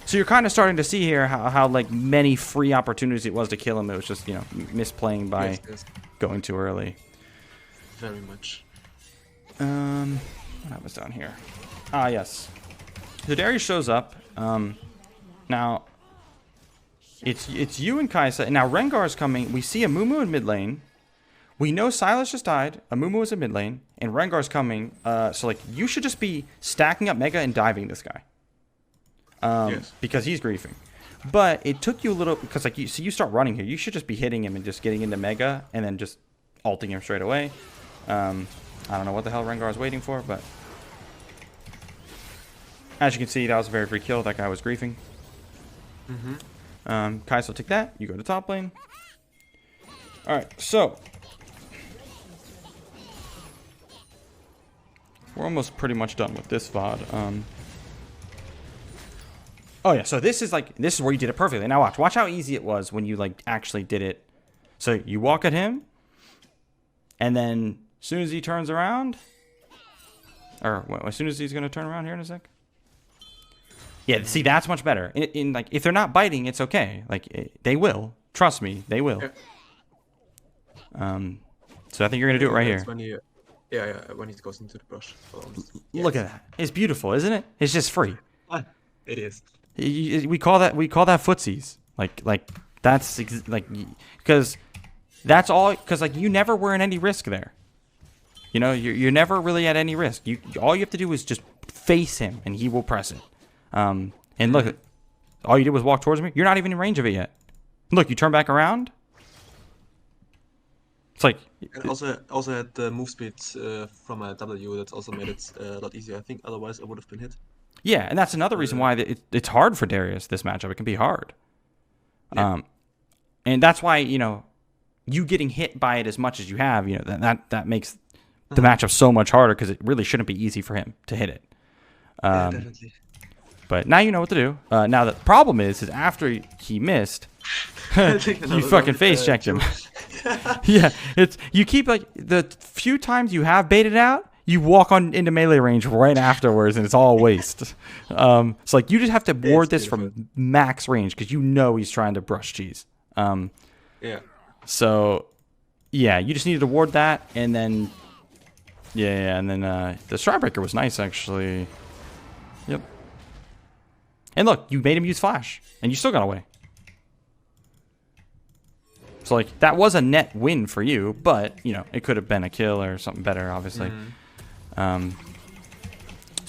So you're kind of starting to see here how like, many free opportunities it was to kill him. It was just, misplaying by going too early. Very much. What happens down here? Ah, yes. So Darius shows up. Now, it's you and Kaisa. Now Rengar's coming. We see a Mumu in mid lane. We know Silas just died. A Mumu is in mid lane, and Rengar's coming. So, like, you should just be stacking up Mega and diving this guy. Because he's griefing. But it took you a little, because, like, you start running here. You should just be hitting him and just getting into Mega and then just ulting him straight away. I don't know what the hell Rengar is waiting for, but as you can see, that was a very free kill. That guy was griefing. Kai'Sa will take that. You go to top lane. Alright, so we're almost pretty much done with this VOD. Oh yeah, so this is where you did it perfectly. Now watch how easy it was when you, like, actually did it. So you walk at him, and then as soon as he turns around, or well, as soon as he's gonna turn around here in a sec. Yeah, see, that's much better. In like, if they're not biting, it's okay. Like, they will. Trust me, they will. So I think you're gonna do it right here. When he, when he goes into the brush. Look at that. It's beautiful, isn't it? It's just free. It is. We call that footsies. Like that's because that's all. Because, like, you never were in any risk there. You're never really at any risk. All you have to do is just face him, and he will press it. And look, All you did was walk towards me. You're not even in range of it yet. Look, you turn back around. It's like... And also had the move speed from my W. That's also made it a lot easier. I think otherwise I would have been hit. Yeah, and that's another reason why it's hard for Darius, this matchup. It can be hard. Yeah. And that's why, you getting hit by it as much as you have, that makes the matchup so much harder because it really shouldn't be easy for him to hit it. Yeah, definitely. But now you know what to do. Now the problem is after he missed, you fucking face checked him. Yeah, you keep like the few times you have baited out, you walk on into melee range right afterwards, and it's all waste. It's like you just have to ward this from max range because he's trying to brush cheese. Yeah. So, yeah, you just needed to ward that, and then, and then the Starbreaker was nice actually. Yep. And look, you made him use flash, and you still got away. So like that was a net win for you, but it could have been a kill or something better, obviously. So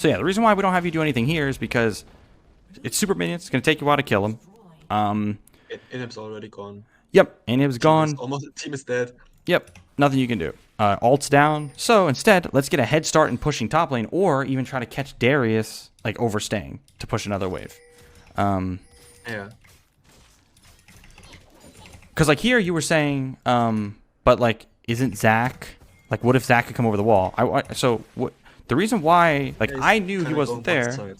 yeah, the reason why we don't have you do anything here is because it's super minions. It's gonna take you a while to kill him. Inhib's already gone. Yep, Inhib's gone. Team is dead. Yep, nothing you can do. Ult's down. So instead, let's get a head start in pushing top lane, or even try to catch Darius like overstaying to push another wave. Yeah. Because like here you were saying, but like isn't Zach like what if Zach could come over the wall? The reason why I knew he wasn't there.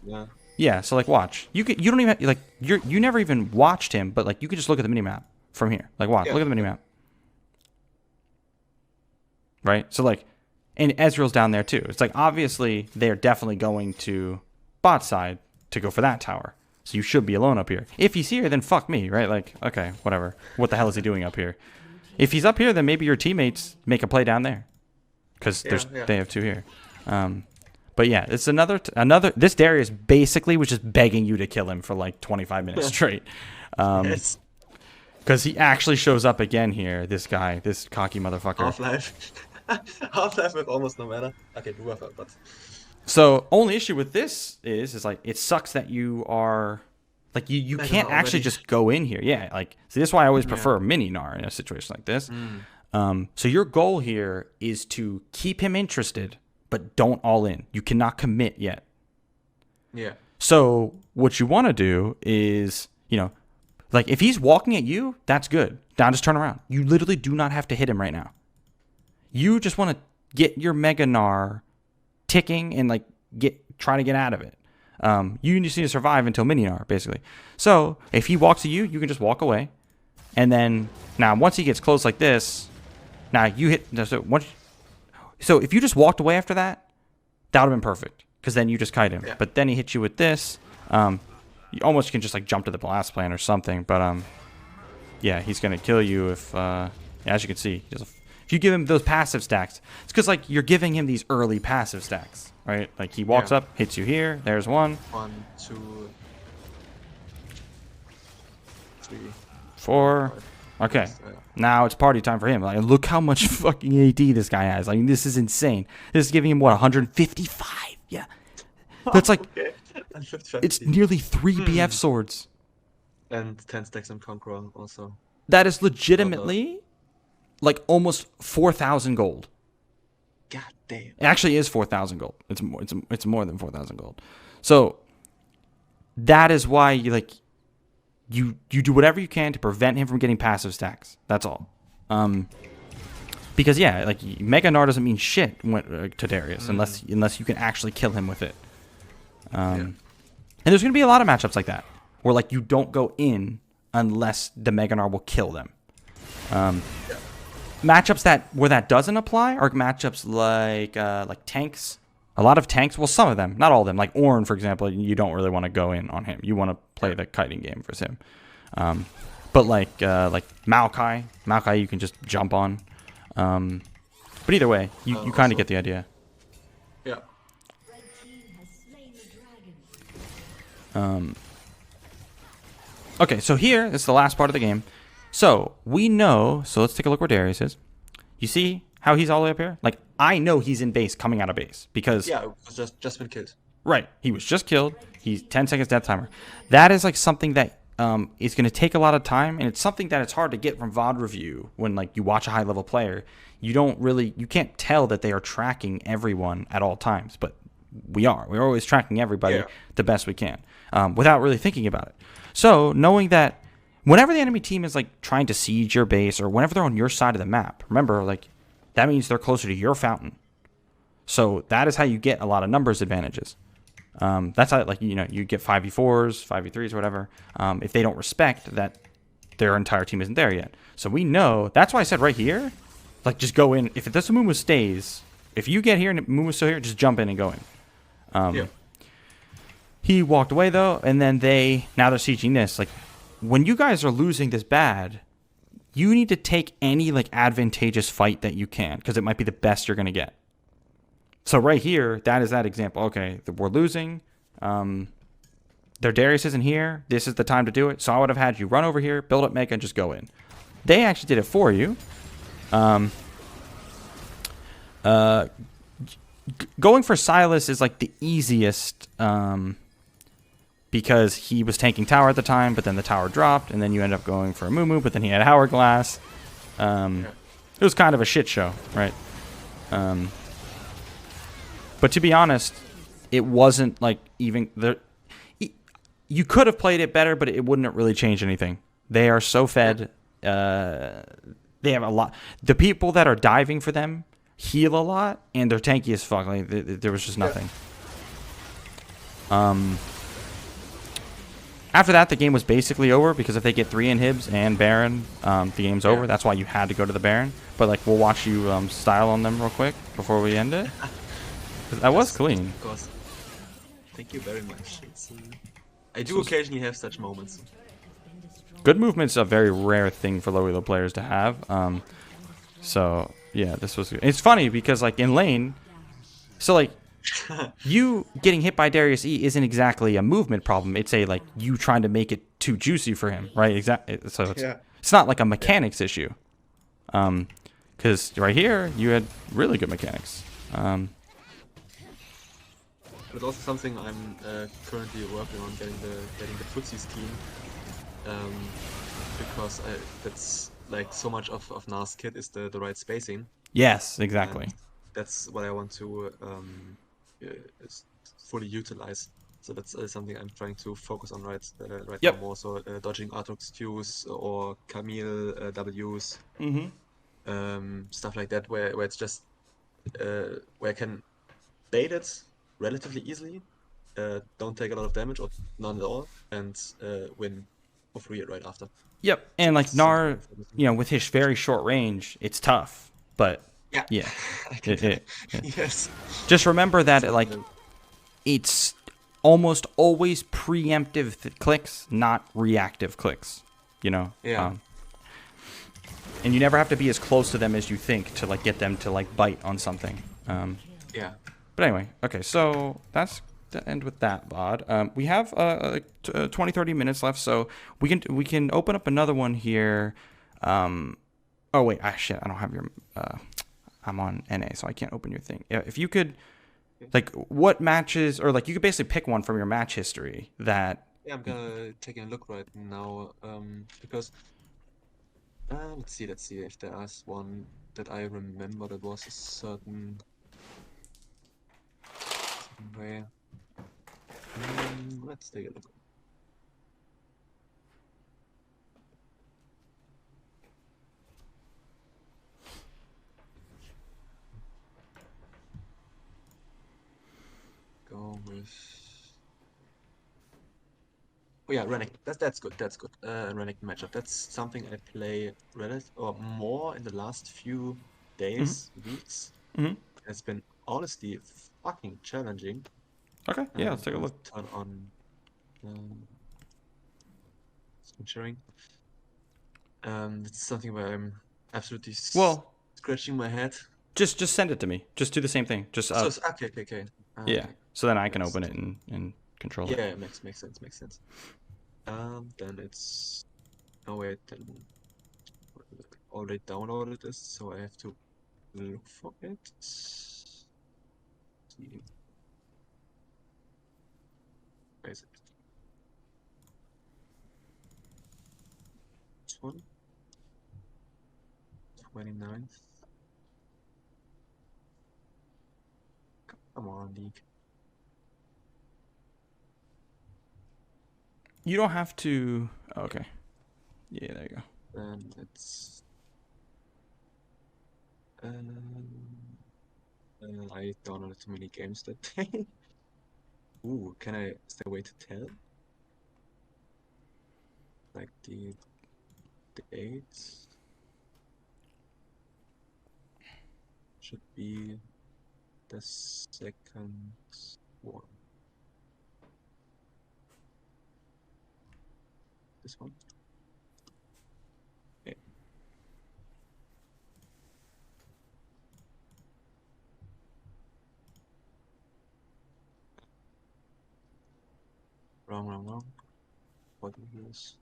Yeah, so like watch. You don't even like you never even watched him, but like you could just look at the minimap from here. Like watch, look at the minimap. Right? So like and Ezreal's down there too. It's like obviously they're definitely going to bot side to go for that tower. So you should be alone up here. If he's here, then fuck me, right? Like, okay, whatever. What the hell is he doing up here? If he's up here, then maybe your teammates make a play down there. Because they have two here. But yeah, it's another. This Darius basically was just begging you to kill him for like 25 minutes straight. Yes. Because he actually shows up again here, this guy, this cocky motherfucker. Half-Life. Half-Life with almost no mana. Okay, whoever, but... So only issue with this is like it sucks that you are like you can't actually just go in here. Yeah, like so that's why I always prefer mini Gnar in a situation like this. So your goal here is to keep him interested, but don't all in. You cannot commit yet. Yeah. So what you want to do is, like if he's walking at you, that's good. Now just turn around. You literally do not have to hit him right now. You just want to get your Mega Gnar ticking and like try to get out of it. You just need to survive until mini Gnar, basically. So if he walks to you, you can just walk away, and then now once he gets close like this, now you hit. So if you just walked away after that, that would have been perfect because then you just kite him. Yeah. But then he hits you with this. You almost can just like jump to the blast plan or something. But yeah, he's gonna kill you if as you can see, if you give him those passive stacks, it's because like you're giving him these early passive stacks, right? Like he walks up, hits you here. There's 1, 1, 2, 3, 4. Okay, now it's party time for him. Like look how much fucking AD this guy has. Like this is insane. This is giving him what 155. Yeah, that's like it's nearly 3 BF swords. And 10 stacks on Conqueror also. That is legitimately like almost 4,000 gold. God damn. It actually is 4,000 gold. It's more than 4,000 gold. So that is why you do whatever you can to prevent him from getting passive stacks. That's all. Because yeah, like Mega Gnar doesn't mean shit to Darius unless you can actually kill him with it. And there's gonna be a lot of matchups like that where like you don't go in unless the Mega Gnar will kill them. Matchups where that doesn't apply are matchups like tanks. A lot of tanks, well, some of them, not all of them. Like Ornn, for example, you don't really want to go in on him. You want to play the kiting game for him. But like Maokai, you can just jump on. But either way, you kind of get the idea. Yeah. Okay, so here is the last part of the game. So we know. So let's take a look where Darius is. You see how he's all the way up here? Like I know he's in base, coming out of base because yeah, it was just been killed. Right. He was just killed. He's 10 seconds death timer. That is like something that is going to take a lot of time, and it's something that it's hard to get from VOD review when like you watch a high level player. You can't tell that they are tracking everyone at all times, but we are. We're always tracking everybody the best we can without really thinking about it. So knowing that whenever the enemy team is like trying to siege your base or whenever they're on your side of the map, remember like that means they're closer to your fountain. So that is how you get a lot of numbers advantages. That's how, like, you get 5v4s, 5v3s, or whatever, if they don't respect that their entire team isn't there yet. So we know, that's why I said right here, like, just go in. If this Mumu stays, if you get here and Mumu's still here, just jump in and go in. He walked away, though, and then now they're sieging this. Like, when you guys are losing this bad, you need to take any, like, advantageous fight that you can, because it might be the best you're going to get. So right here, that is that example. Okay, we're losing. Their Darius isn't here. This is the time to do it. So I would have had you run over here, build up Mega, and just go in. They actually did it for you. Going for Silas is like the easiest because he was tanking tower at the time, but then the tower dropped, and then you end up going for a Mumu, but then he had a Hourglass. It was kind of a shit show, right? But to be honest, it wasn't like even there. You could have played it better, but it wouldn't really change anything. They are so fed. They have a lot. The people that are diving for them heal a lot, and they're tanky as fuck. Like there was just nothing. After that, the game was basically over because if they get 3 inhibs and Baron, the game's over. That's why you had to go to the Baron. But like, we'll watch you style on them real quick before we end it. That was clean. Of course. Thank you very much. I do occasionally have such moments. Good movement's a very rare thing for low elo players to have. So yeah, this was. It's funny because like in lane, so like you getting hit by Darius E isn't exactly a movement problem. It's a like you trying to make it too juicy for him, right? Exactly. So it's not like a mechanics issue. Because right here you had really good mechanics. But also something I'm currently working on getting the footsie scheme, because that's like so much of Gnar's kit is the right spacing. Yes, exactly. And that's what I want to fully utilize. So that's something I'm trying to focus on right now more. So dodging Aatrox Qs or Camille Ws, stuff like that, where it's just where I can bait it relatively easily, don't take a lot of damage or none at all, and win for free right after. Yep, and like Gnar, with his very short range, it's tough, but yeah. Yes. Just remember that like it's almost always preemptive clicks, not reactive clicks. And you never have to be as close to them as you think to like get them to like bite on something. But anyway, okay, so that's the end with that VOD. We have 20-30 minutes left, so we can open up another one here. Oh wait, shit, I don't have your. I'm on NA, so I can't open your thing. If you could, like, what matches, or like you could basically pick one from your match history that. Yeah, I'm gonna take a look right now. Because let's see if there is one that I remember that was a certain way. Let's take a look. Go with. Oh yeah, Renekton. That's good. Renekton matchup. That's something I play more in the last few days, weeks. It's been honestly fucking challenging. Okay, yeah, let's take a look. Turn on screen sharing. It's something where I'm absolutely scratching my head. Just send it to me. Just do the same thing. Just okay. Yeah. So then I can open it and control it. Yeah, makes sense. Then it's. Oh wait, then already downloaded this, so I have to look for it. is it? This one? 29th. Come on, League. You don't have to. Okay. Yeah, there you go. And it's. I downloaded too many games that day. Ooh, can I? Is there a way to tell? Like the dates should be the second one. This one? Yeah. Wrong. What is this?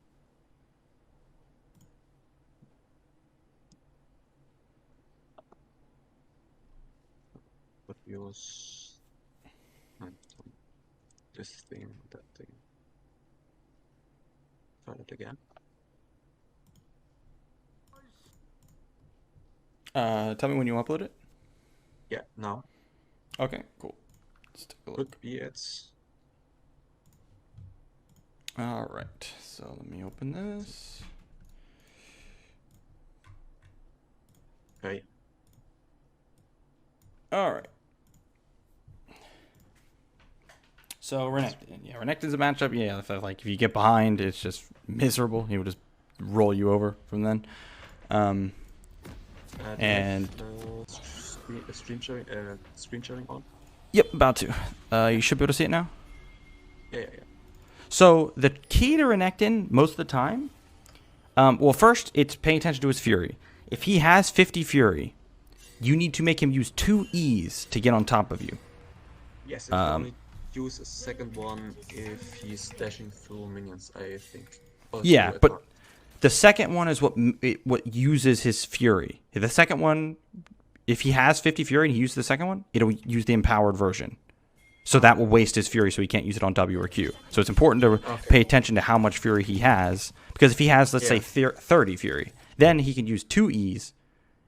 What was this thing, that thing? Try it again. Tell me when you upload it. Yeah, now. Okay, cool. Let's take a look. Could be it. All right, so let me open this. Okay. All right. So Renekton, yeah, Renekton's a matchup. Yeah, if you get behind, it's just miserable. He will just roll you over from then. And screen sharing on. Yep, about to. You should be able to see it now. Yeah. So the key to Renekton most of the time, well, first it's paying attention to his Fury. If he has 50 Fury, you need to make him use 2 E's to get on top of you. Yes, if you only use a second one if he's dashing through minions, I think. Yeah, but the second one is what uses his Fury. The second one, if he has 50 Fury and he uses the second one, it'll use the empowered version. So that will waste his Fury, so he can't use it on W or Q. So it's important to pay attention to how much Fury he has, because if he has, let's say, 30 Fury, then he can use 2 E's,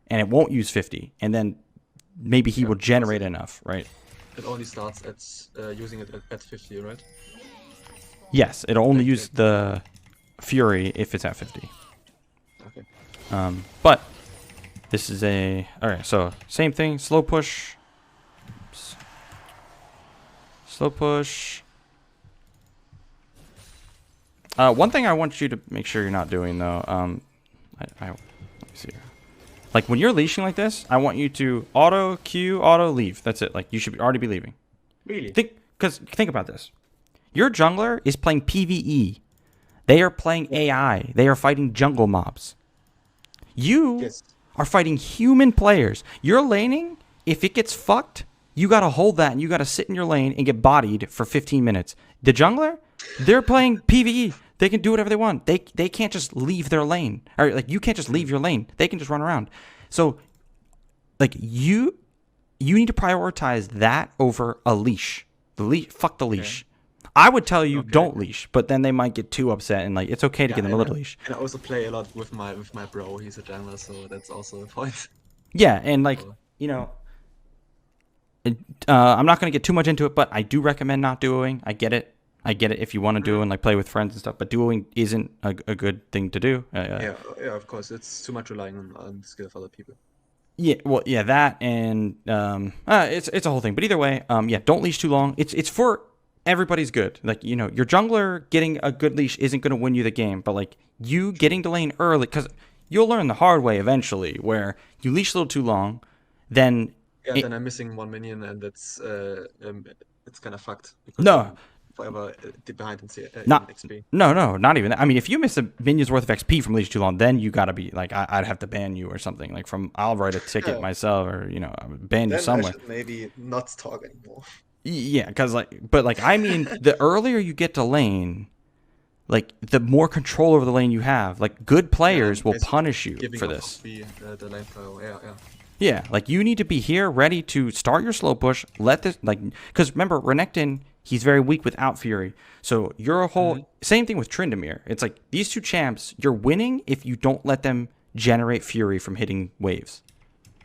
and it won't use 50, and then maybe he will generate enough, right? It only starts at using it at 50, right? Yes, it'll only use the Fury if it's at 50. Okay. But this is alright, so same thing, slow push. Oops. Slow push. One thing I want you to make sure you're not doing though, let me see here. Like when you're leashing like this, I want you to auto Q, auto leave. That's it. Like you should already be leaving. Really? Think about this. Your jungler is playing PvE. They are playing AI. They are fighting jungle mobs. You are fighting human players. Your laning, if it gets fucked, you gotta hold that and you gotta sit in your lane and get bodied for 15 minutes. The jungler, they're playing PvE. They can do whatever they want. They can't just leave their lane. Or like you can't just leave your lane. They can just run around. So like you need to prioritize that over a leash. Fuck the leash. I would tell you don't leash, but then they might get too upset and like it's okay to give them a little leash. And I also play a lot with my bro. He's a jungler, so that's also a point. Yeah, and like you know, I'm not gonna get too much into it, but I do recommend not duoing. I get it if you want to duo and like play with friends and stuff, but duoing isn't a good thing to do. Yeah, of course, it's too much relying on the skill of other people. Yeah, well, yeah, that and it's a whole thing. But either way, yeah, don't leash too long. It's for everybody's good. Like you know, your jungler getting a good leash isn't gonna win you the game, but like you getting to lane early, because you'll learn the hard way eventually, where you leash a little too long, then then I'm missing one minion, and it's kind of fucked. No. Forever behind in XP. No, not even that. I mean, if you miss a minion's worth of XP from leash too long, then you gotta be like, I'd have to ban you or something. Like I'll write a ticket myself, or you know, ban you somewhere. I should maybe not talk anymore. Yeah, because I mean, the earlier you get to lane, like the more control over the lane you have. Like good players will punish you for this. The lane power. Yeah, like you need to be here ready to start your slow push. Let this because remember Renekton. He's very weak without Fury. So you're a whole Mhm. same thing with Tryndamere. It's like these two champs, you're winning if you don't let them generate Fury from hitting waves.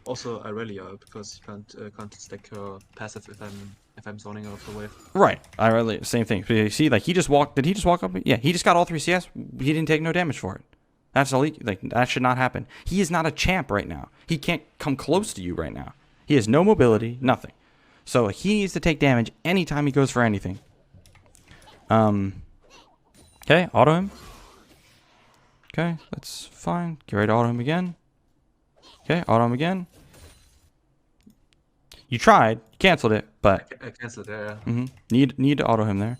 Also, Irelia, because you can't stack her passive if I'm zoning off the wave. Right. I really same thing. So you see, like he just walked. Did he just walk up? Yeah, he just got all 3 CS. He didn't take no damage for it. That's all. Like that should not happen. He is not a champ right now. He can't come close to you right now. He has no mobility, nothing. So he needs to take damage anytime he goes for anything. Okay, auto him. Okay, that's fine. Get ready to auto him again. Okay, auto him again. You tried, you canceled it, but I canceled there. need to auto him there.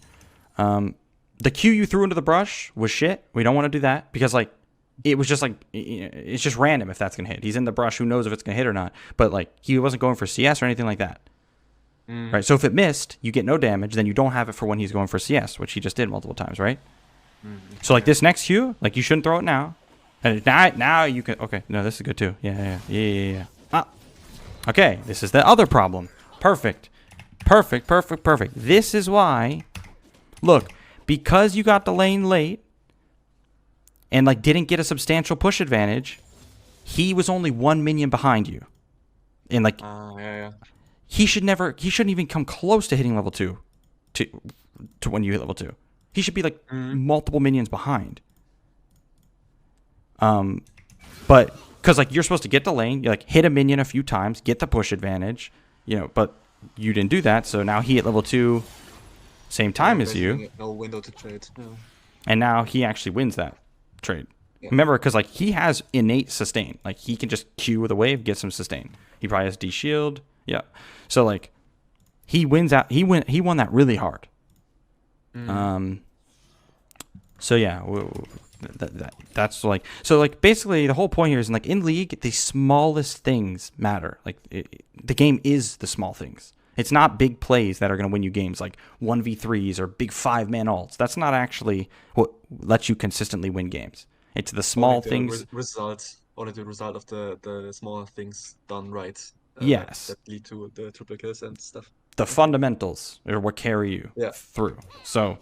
The Q you threw into the brush was shit. We don't want to do that because like it was just like it's just random if that's gonna hit. He's in the brush. Who knows if it's gonna hit or not? But like he wasn't going for CS or anything like that. Right. So if it missed, you get no damage. Then you don't have it for when he's going for CS, which he just did multiple times, right? So like this next Q, like you shouldn't throw it now. And now you can. Okay, no, this is good too. Yeah. Ah. Okay, this is the other problem. Perfect. This is why. Look, because you got the lane late and like didn't get a substantial push advantage, he was only 1 minion behind you. And like Yeah. he shouldn't even come close to hitting level 2 to when you hit level 2. He should be like multiple minions behind. But because like you're supposed to get the lane, you like hit a minion a few times, get the push advantage, but you didn't do that, so now he at level 2 same time as you. No window to trade. Yeah. And now he actually wins that trade. Yeah. Remember, because like he has innate sustain. Like he can just Q with a wave, get some sustain. He probably has D shield. Yeah. So like he wins out. He won that really hard. So yeah, that's like so like basically the whole point here is like in League the smallest things matter. Like the game is the small things. It's not big plays that are going to win you games like 1v3s or big 5-man ults. That's not actually what lets you consistently win games. It's the small things. Only the result of the smaller things done right. Yes. That lead to the triple kills and stuff. The fundamentals are what carry you through. So,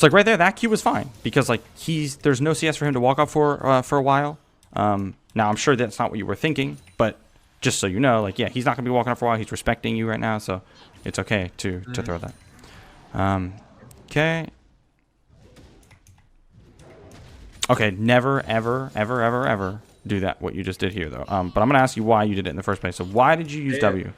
like right there, that Q was fine because like there's no CS for him to walk up for a while. Now I'm sure that's not what you were thinking, but just so you know, like yeah, he's not gonna be walking up for a while. He's respecting you right now, so it's okay to throw that. Okay. Okay, never, ever do that, what you just did here, though. But I'm going to ask you why you did it in the first place. So why did you use W?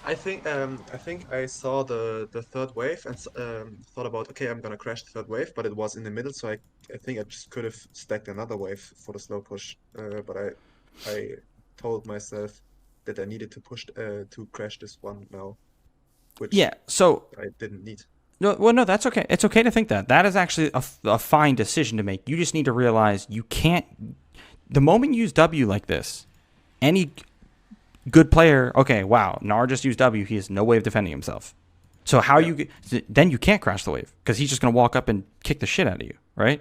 I think I saw the third wave and thought about, okay, I'm gonna crash the third wave, but it was in the middle, so I think I just could have stacked another wave for the slow push. But I told myself that I needed to push to crash this one now, which so I didn't need. No, that's okay. It's okay to think that. That is actually a fine decision to make. You just need to realize you can't. The moment you use W like this, any good player, okay, wow, Gnar just used W. He has no way of defending himself. So then you can't crash the wave because he's just going to walk up and kick the shit out of you, right?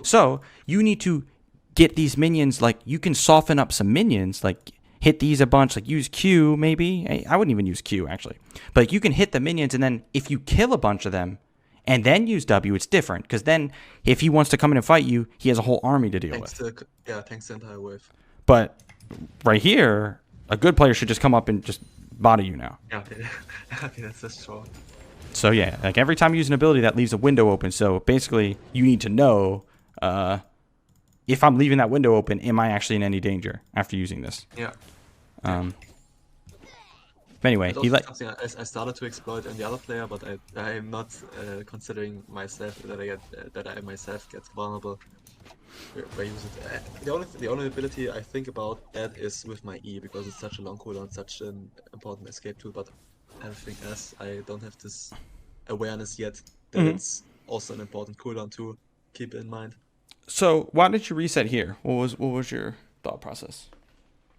So you need to get these minions, like you can soften up some minions, like hit these a bunch, like use Q maybe. I wouldn't even use Q actually. But like, you can hit the minions and then if you kill a bunch of them and then use W, it's different. Because then if he wants to come in and fight you, he has a whole army to deal with. Thanks the entire wave. But right here, a good player should just come up and just body you now. Yeah, okay, that's just true. So yeah, like every time you use an ability, that leaves a window open. So basically, you need to know if I'm leaving that window open, am I actually in any danger after using this? Yeah. Anyway, something I started to exploit in the other player, but I'm not considering myself that I myself get vulnerable by using it. The only ability I think about that is with my E because it's such a long cooldown, such an important escape tool. But everything else, I don't have this awareness yet that it's also an important cooldown to keep in mind. So why did you reset here? What was your thought process?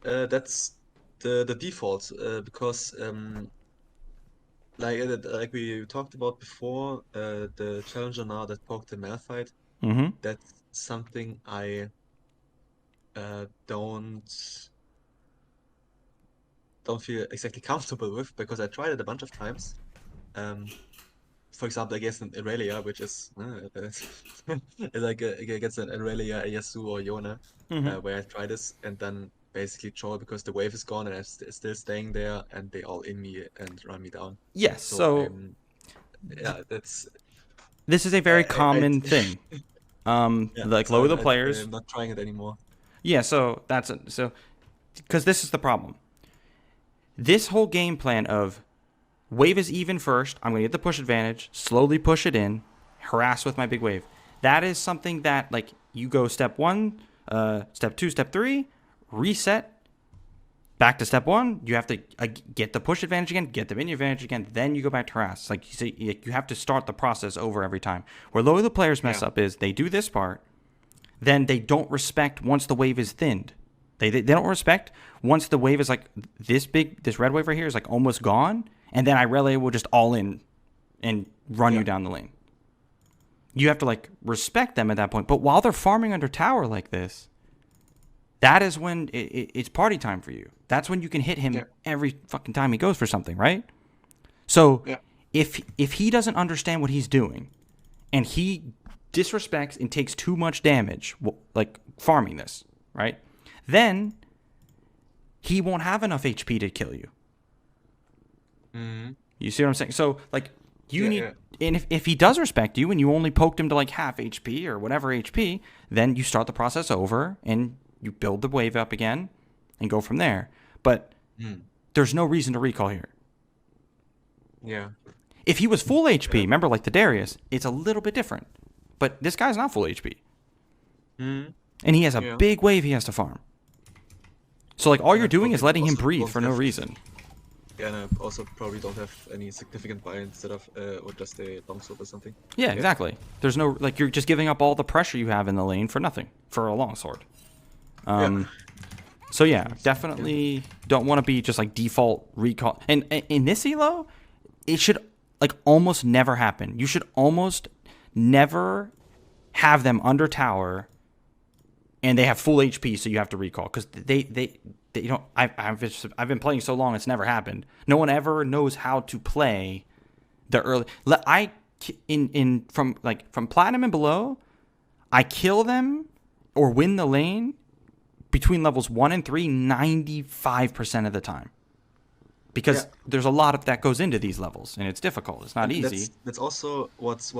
That's the default because like we talked about before, the challenger now that poked the Malphite, that's something I don't don't feel exactly comfortable with because I tried it a bunch of times. Um, for example, against an Irelia, which is like against an Irelia, a Yasuo, or Yona, where I try this and then basically troll because the wave is gone and I'm still staying there and they all in me and run me down. Yes. So So yeah, that's this is a very common thing. yeah. Like So low the players. I'm not trying it anymore. Yeah. So because this is the problem. This whole game plan of wave is even first. I'm going to get the push advantage, slowly push it in, harass with my big wave. That is something that, like, you go step 1, step 2, step 3, reset, back to step 1. You have to get the push advantage again, get the minion advantage again, then you go back to harass. It's like, you have to start the process over every time. Where low the players mess up is they do this part, then they don't respect once the wave is thinned. They don't respect once the wave is like this big, this red wave right here is like almost gone, and then Irelia will just all in and run you down the lane. You have to like respect them at that point. But while they're farming under tower like this, that is when it's party time for you. That's when you can hit him every fucking time he goes for something, right? So if he doesn't understand what he's doing, and he disrespects and takes too much damage, like farming this, right? Then he won't have enough HP to kill you. You see what I'm saying? So, like, you need... And if he does respect you and you only poked him to, like, half HP or whatever HP, then you start the process over and you build the wave up again and go from there. But there's no reason to recall here. Yeah. If he was full HP, remember, like the Darius, it's a little bit different. But this guy's not full HP. And he has a big wave he has to farm. So, like, all you're doing is letting him breathe for no reason. Yeah, and I also probably don't have any significant buy instead of, or just a longsword or something. Yeah, exactly. There's no, like, you're just giving up all the pressure you have in the lane for nothing, for a longsword. So, yeah, definitely don't want to be just, like, default recall. And in this elo, it should, like, almost never happen. You should almost never have them under tower and they have full HP, so you have to recall because they don't. I've been playing so long, it's never happened. No one ever knows how to play the early. From platinum and below, I kill them or win the lane between levels 1 and 3 95% of the time. Because there's a lot of that goes into these levels, and it's difficult. It's not easy. That's also what's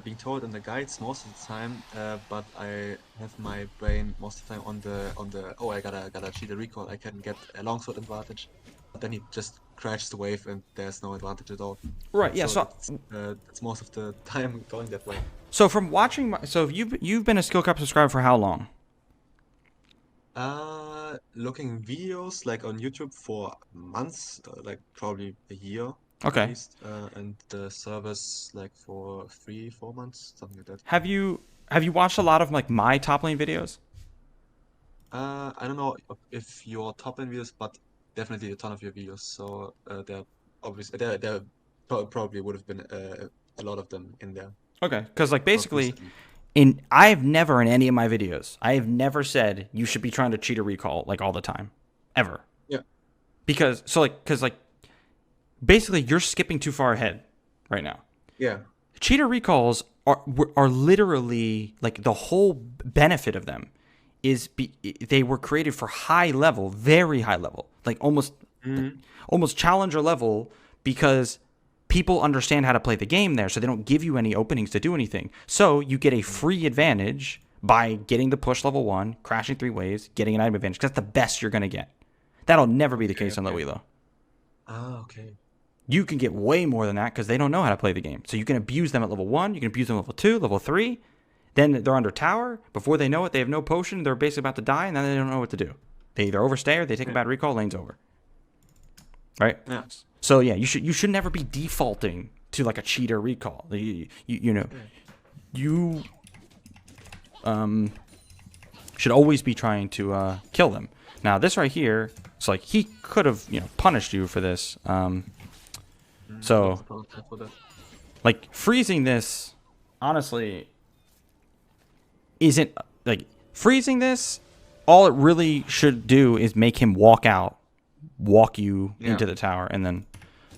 being told in the guides most of the time. But I have my brain most of the time on the I gotta cheat a recall. I can get a longsword advantage, but then he just crashes the wave and there's no advantage at all. Right. Yeah. So it's most of the time going that way. So from watching, you've been a Skill Cup subscriber for how long? Looking videos like on YouTube for months, like probably a year Okay. at least, and the servers like for 3-4 months, something like that. Have you watched a lot of like my top lane videos? I don't know if your top lane videos, but definitely a ton of your videos. So there obviously there probably would have been a lot of them in there. Okay, because like basically. I've never in any of my videos, I have never said you should be trying to cheat a recall like all the time, ever. Yeah. Because basically you're skipping too far ahead right now. Yeah. Cheater recalls are literally like the whole benefit of them is they were created for high level, very high level, like almost challenger level because people understand how to play the game there, so they don't give you any openings to do anything. So you get a free advantage by getting the push level 1, crashing 3 waves, getting an item advantage. That's the best you're going to get. That'll never be the case on low elo. Ah, okay. You can get way more than that because they don't know how to play the game. So you can abuse them at level 1, you can abuse them at level 2, level 3. Then they're under tower. Before they know it, they have no potion. They're basically about to die, and then they don't know what to do. They either overstay or they take a bad recall, lane's over. Right? Yeah. So yeah, you should never be defaulting to like a cheater recall. You should always be trying to kill them. Now this right here, it's like he could have punished you for this. So like freezing this, honestly, isn't like freezing this. All it really should do is make him walk out walk you Yeah. into the tower, and then,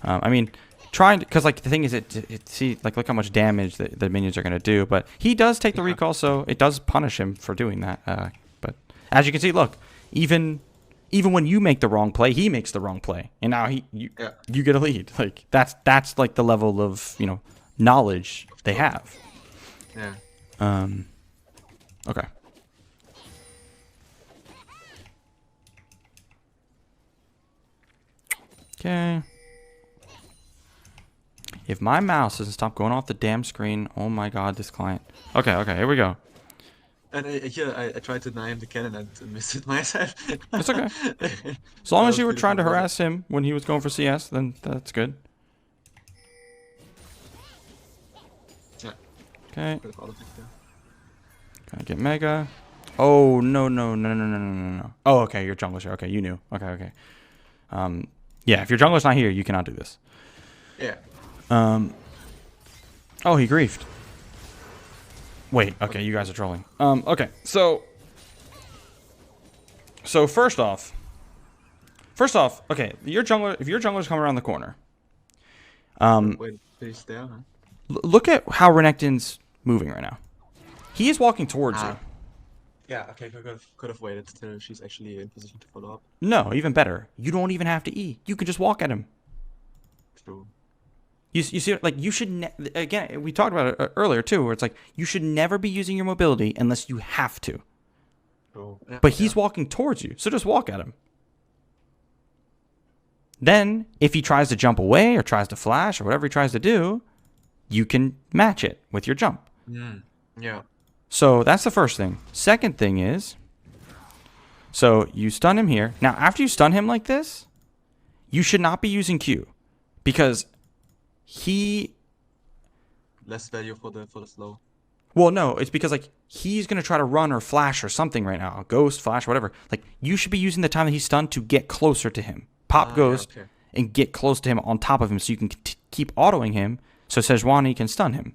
I mean, trying because like the thing is, see like look how much damage the minions are gonna do, but he does take the recall, so it does punish him for doing that. But as you can see, look, even when you make the wrong play, he makes the wrong play, and now you get a lead. Like that's like the level of knowledge they have. Yeah. Okay. Okay. If my mouse doesn't stop going off the damn screen, oh my god, this client. Okay, here we go. And here I tried to name the cannon and missed it myself. It's okay. As long as you were trying to harass him when he was going for CS, then that's good. Yeah. Okay. Can I get Mega? Oh, no. Oh, okay, you're jungler's here. Okay, you knew. Okay. Yeah, if your jungler's not here, you cannot do this. Yeah. Oh, he griefed. Wait, okay, you guys are trolling. Okay, so first off, okay, if your jungler's coming around the corner, Wait, he's there, huh? look at how Renekton's moving right now. He is walking towards you. Yeah, okay, could have waited till she's actually in position to follow up. No, even better. You don't even have to E. You can just walk at him. True. You see, like, you should, again, we talked about it earlier, too, where it's like, you should never be using your mobility unless you have to. True. Yeah, But he's walking towards you, so just walk at him. Then, if he tries to jump away or tries to flash or whatever he tries to do, you can match it with your jump. Yeah. So that's the first thing. Second thing is, so you stun him here. Now, after you stun him like this, you should not be using Q, because he... Less value for the slow. Well, no, it's because like he's gonna try to run or flash or something right now, ghost, flash, whatever. Like you should be using the time that he's stunned to get closer to him. Pop ghost and get close to him on top of him, so you can keep autoing him, so Sejuani can stun him.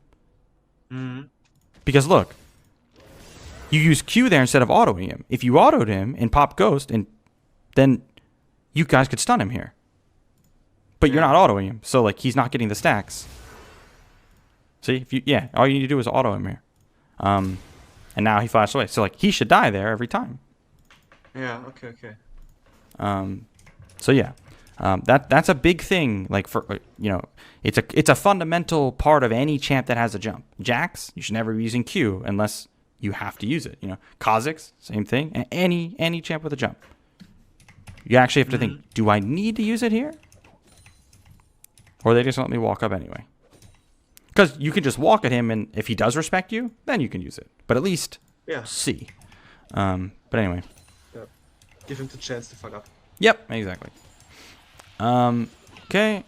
Mm-hmm. Because look, you use Q there instead of autoing him. If you autoed him and pop ghost, and then you guys could stun him here. But you're not autoing him, so like he's not getting the stacks. See, all you need to do is auto him here. And now he flashed away. So like he should die there every time. Yeah, okay. So yeah. That's a big thing, like for it's a fundamental part of any champ that has a jump. Jax, you should never be using Q unless you have to use it. Kha'Zix, same thing. And any champ with a jump. You actually have to think, do I need to use it here? Or they just let me walk up anyway. Because you can just walk at him, and if he does respect you, then you can use it. But at least see. But anyway. Yeah. Give him the chance to fuck up. Yep, exactly. Okay.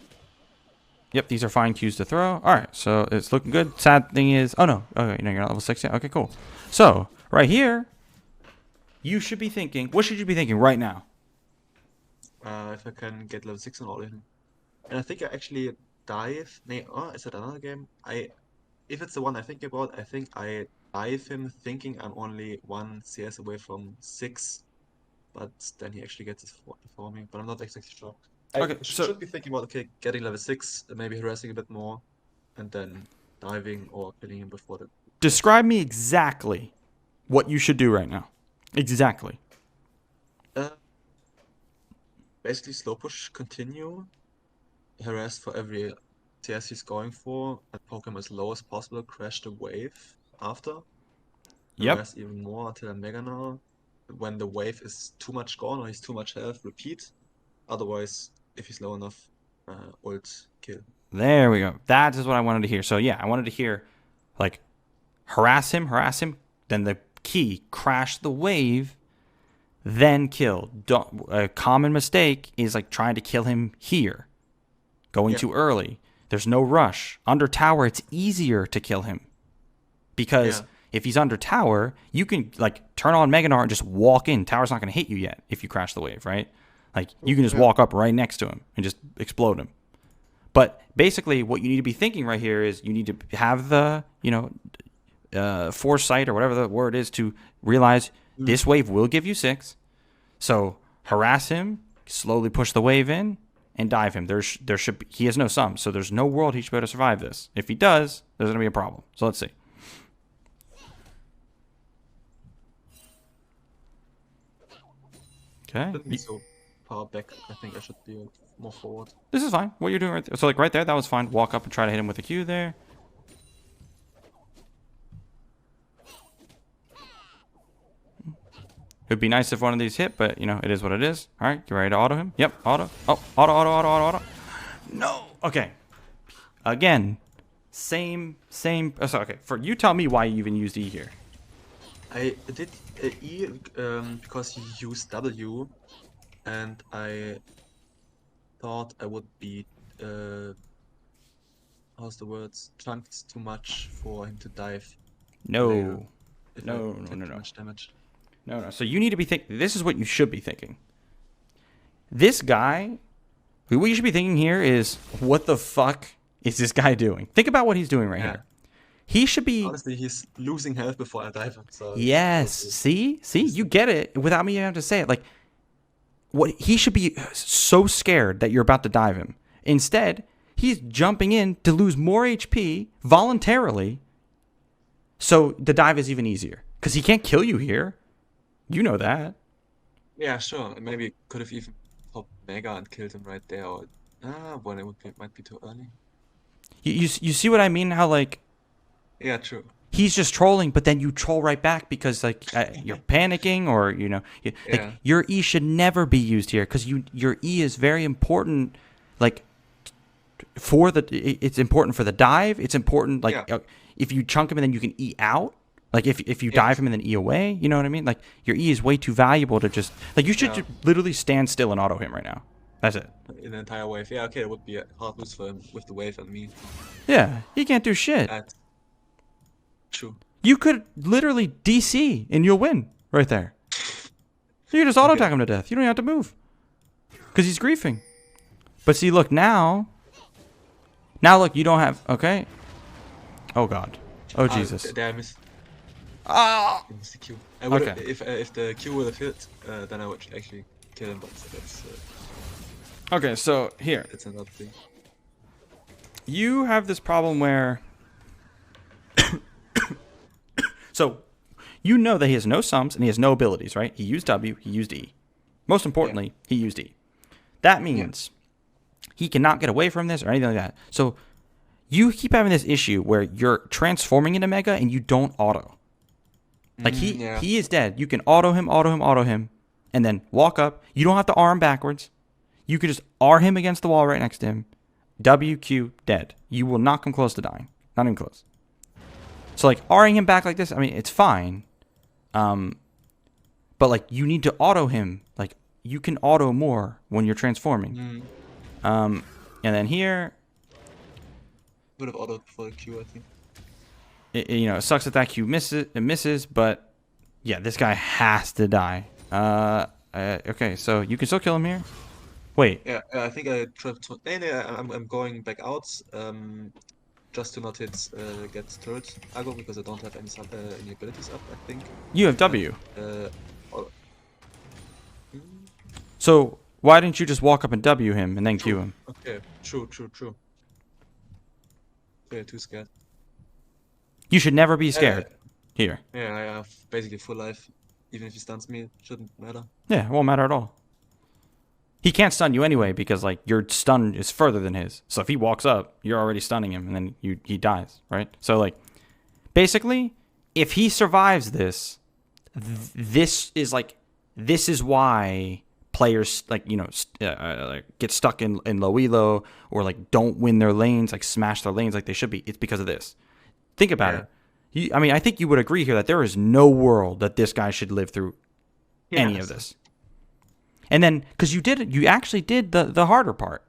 Yep, these are fine cues to throw. All right, so it's looking good. Sad thing is, oh no, okay, no, you're not level 6 yet. Okay, cool. So right here, you should be thinking. What should you be thinking right now? If I can get level 6 on all of him. And I think I actually dive. Is it another game? If it's the one I think about, I think I dive him thinking I'm only 1 CS away from 6, but then he actually gets it for me. But I'm not exactly sure. Okay, I so should be thinking about getting level 6, maybe harassing a bit more, and then diving or killing him before that. Describe me exactly what you should do right now. Exactly. Basically slow push, continue, harass for every CS he's going for, and poke him as low as possible, crash the wave after. Yep. Harass even more until I'm Mega Gnar. When the wave is too much gone or he's too much health, repeat. Otherwise, if he's low enough, ult, kill. There we go. That is what I wanted to hear. So yeah, I wanted to hear, like, harass him, then the key, crash the wave, then kill. A common mistake is like trying to kill him here. Going too early. There's no rush. Under tower, it's easier to kill him. Because if he's under tower, you can like turn on Mega Gnar and just walk in. Tower's not going to hit you yet if you crash the wave, right? Like you can just walk up right next to him and just explode him. But basically what you need to be thinking right here is you need to have the, foresight or whatever the word is to realize this wave will give you 6. So harass him, slowly push the wave in and dive him. There should be, he has no sum, so there's no world he should be able to survive this. If he does, there's going to be a problem. So let's see. Okay. Shouldn't be so far back. I think I should be more forward. This is fine. What you're doing right there. So like right there, that was fine. Walk up and try to hit him with a Q there. It'd be nice if one of these hit, but you know, it is what it is. All right, you ready to auto him? Yep, auto. Oh, auto. No. Okay. Again, same. So okay, for you, tell me why you even used E here. I did E because he used W, and I thought I would be how's the words, chunked too much for him to dive. No. If No. I take too much damage. No. So you need to be thinking. This is what you should be thinking. This guy, what you should be thinking here is, what the fuck is this guy doing? Think about what he's doing right here. He should be. Honestly, he's losing health before I dive him. So Yes. See, you get it without me having to say it. Like, what he should be so scared that you're about to dive him. Instead, he's jumping in to lose more HP voluntarily. So the dive is even easier because he can't kill you here. You know that. Yeah, sure. Maybe could have even popped Mega and killed him right there. Or well, might be too early. You see what I mean? How like. Yeah, true. He's just trolling, but then you troll right back because like you're panicking, or you know, like your E should never be used here because your E is very important. Like it's important for the dive. It's important like if you chunk him and then you can E out. Like if you dive him and then E away, you know what I mean? Like your E is way too valuable to just like you should just literally stand still and auto him right now. That's it. In the entire wave. Yeah, okay, it would be a hard lose for him with the wave and me. Yeah, he can't do shit. True. You could literally DC and you'll win right there. You can just auto attack him to death. You don't even have to move because he's griefing. But see, look now. Now look, you don't have. Okay. Oh God. Oh Jesus. There I missed. Ah. I missed the Q. I would if the Q would have hit, then I would actually kill him. But that's. Okay, so here. It's another thing. You have this problem where. So, you know that he has no sums and he has no abilities, right? He used W, he used E. Most importantly, he used E. That means he cannot get away from this or anything like that. So, you keep having this issue where you're transforming into Mega and you don't auto. Like, he is dead. You can auto him, and then walk up. You don't have to R him backwards. You could just R him against the wall right next to him. W, Q, dead. You will not come close to dying. Not even close. So, like, R-ing him back like this, I mean, it's fine. But, like, you need to auto him. Like, you can auto more when you're transforming. And then here... Would have autoed before the Q, I think. It sucks that Q misses, but, yeah, this guy has to die. Okay, so you can still kill him here. Wait. Yeah, I think I tried to... I'm going back out. Just to not hit get turret aggro because I don't have any abilities up, I think. You have W. So why didn't you just walk up and W him and then Q him? Okay, true. Yeah, too scared. You should never be scared. Here. Yeah, I have basically full life. Even if he stuns me, it shouldn't matter. Yeah, it won't matter at all. He can't stun you anyway because like your stun is further than his. So if he walks up, you're already stunning him and then he dies, right? So like basically, if he survives this, this is why players like like get stuck in low elo or like don't win their lanes, like smash their lanes like they should be. It's because of this. Think about it. I mean, I think you would agree here that there is no world that this guy should live through any of this. And then, because you actually did the harder part.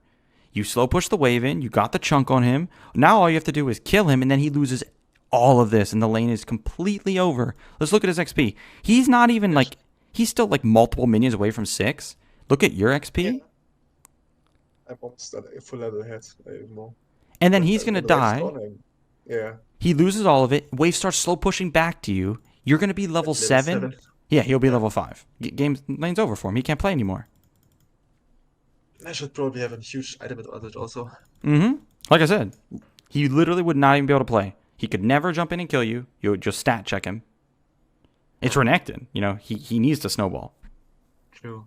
You slow push the wave in, you got the chunk on him. Now all you have to do is kill him, and then he loses all of this, and the lane is completely over. Let's look at his XP. He's not even like, he's still like multiple minions away from 6. Look at your XP. Yeah. I'm almost at a full level ahead, more. And then he's going to die. Yeah. He loses all of it. Wave starts slow pushing back to you. You're going to be level 7. Yeah, he'll be level 5. Lane's over for him. He can't play anymore. I should probably have a huge item advantage also. Mm-hmm. Like I said, he literally would not even be able to play. He could never jump in and kill you. You would just stat check him. It's Renekton. You know, he needs to snowball. True.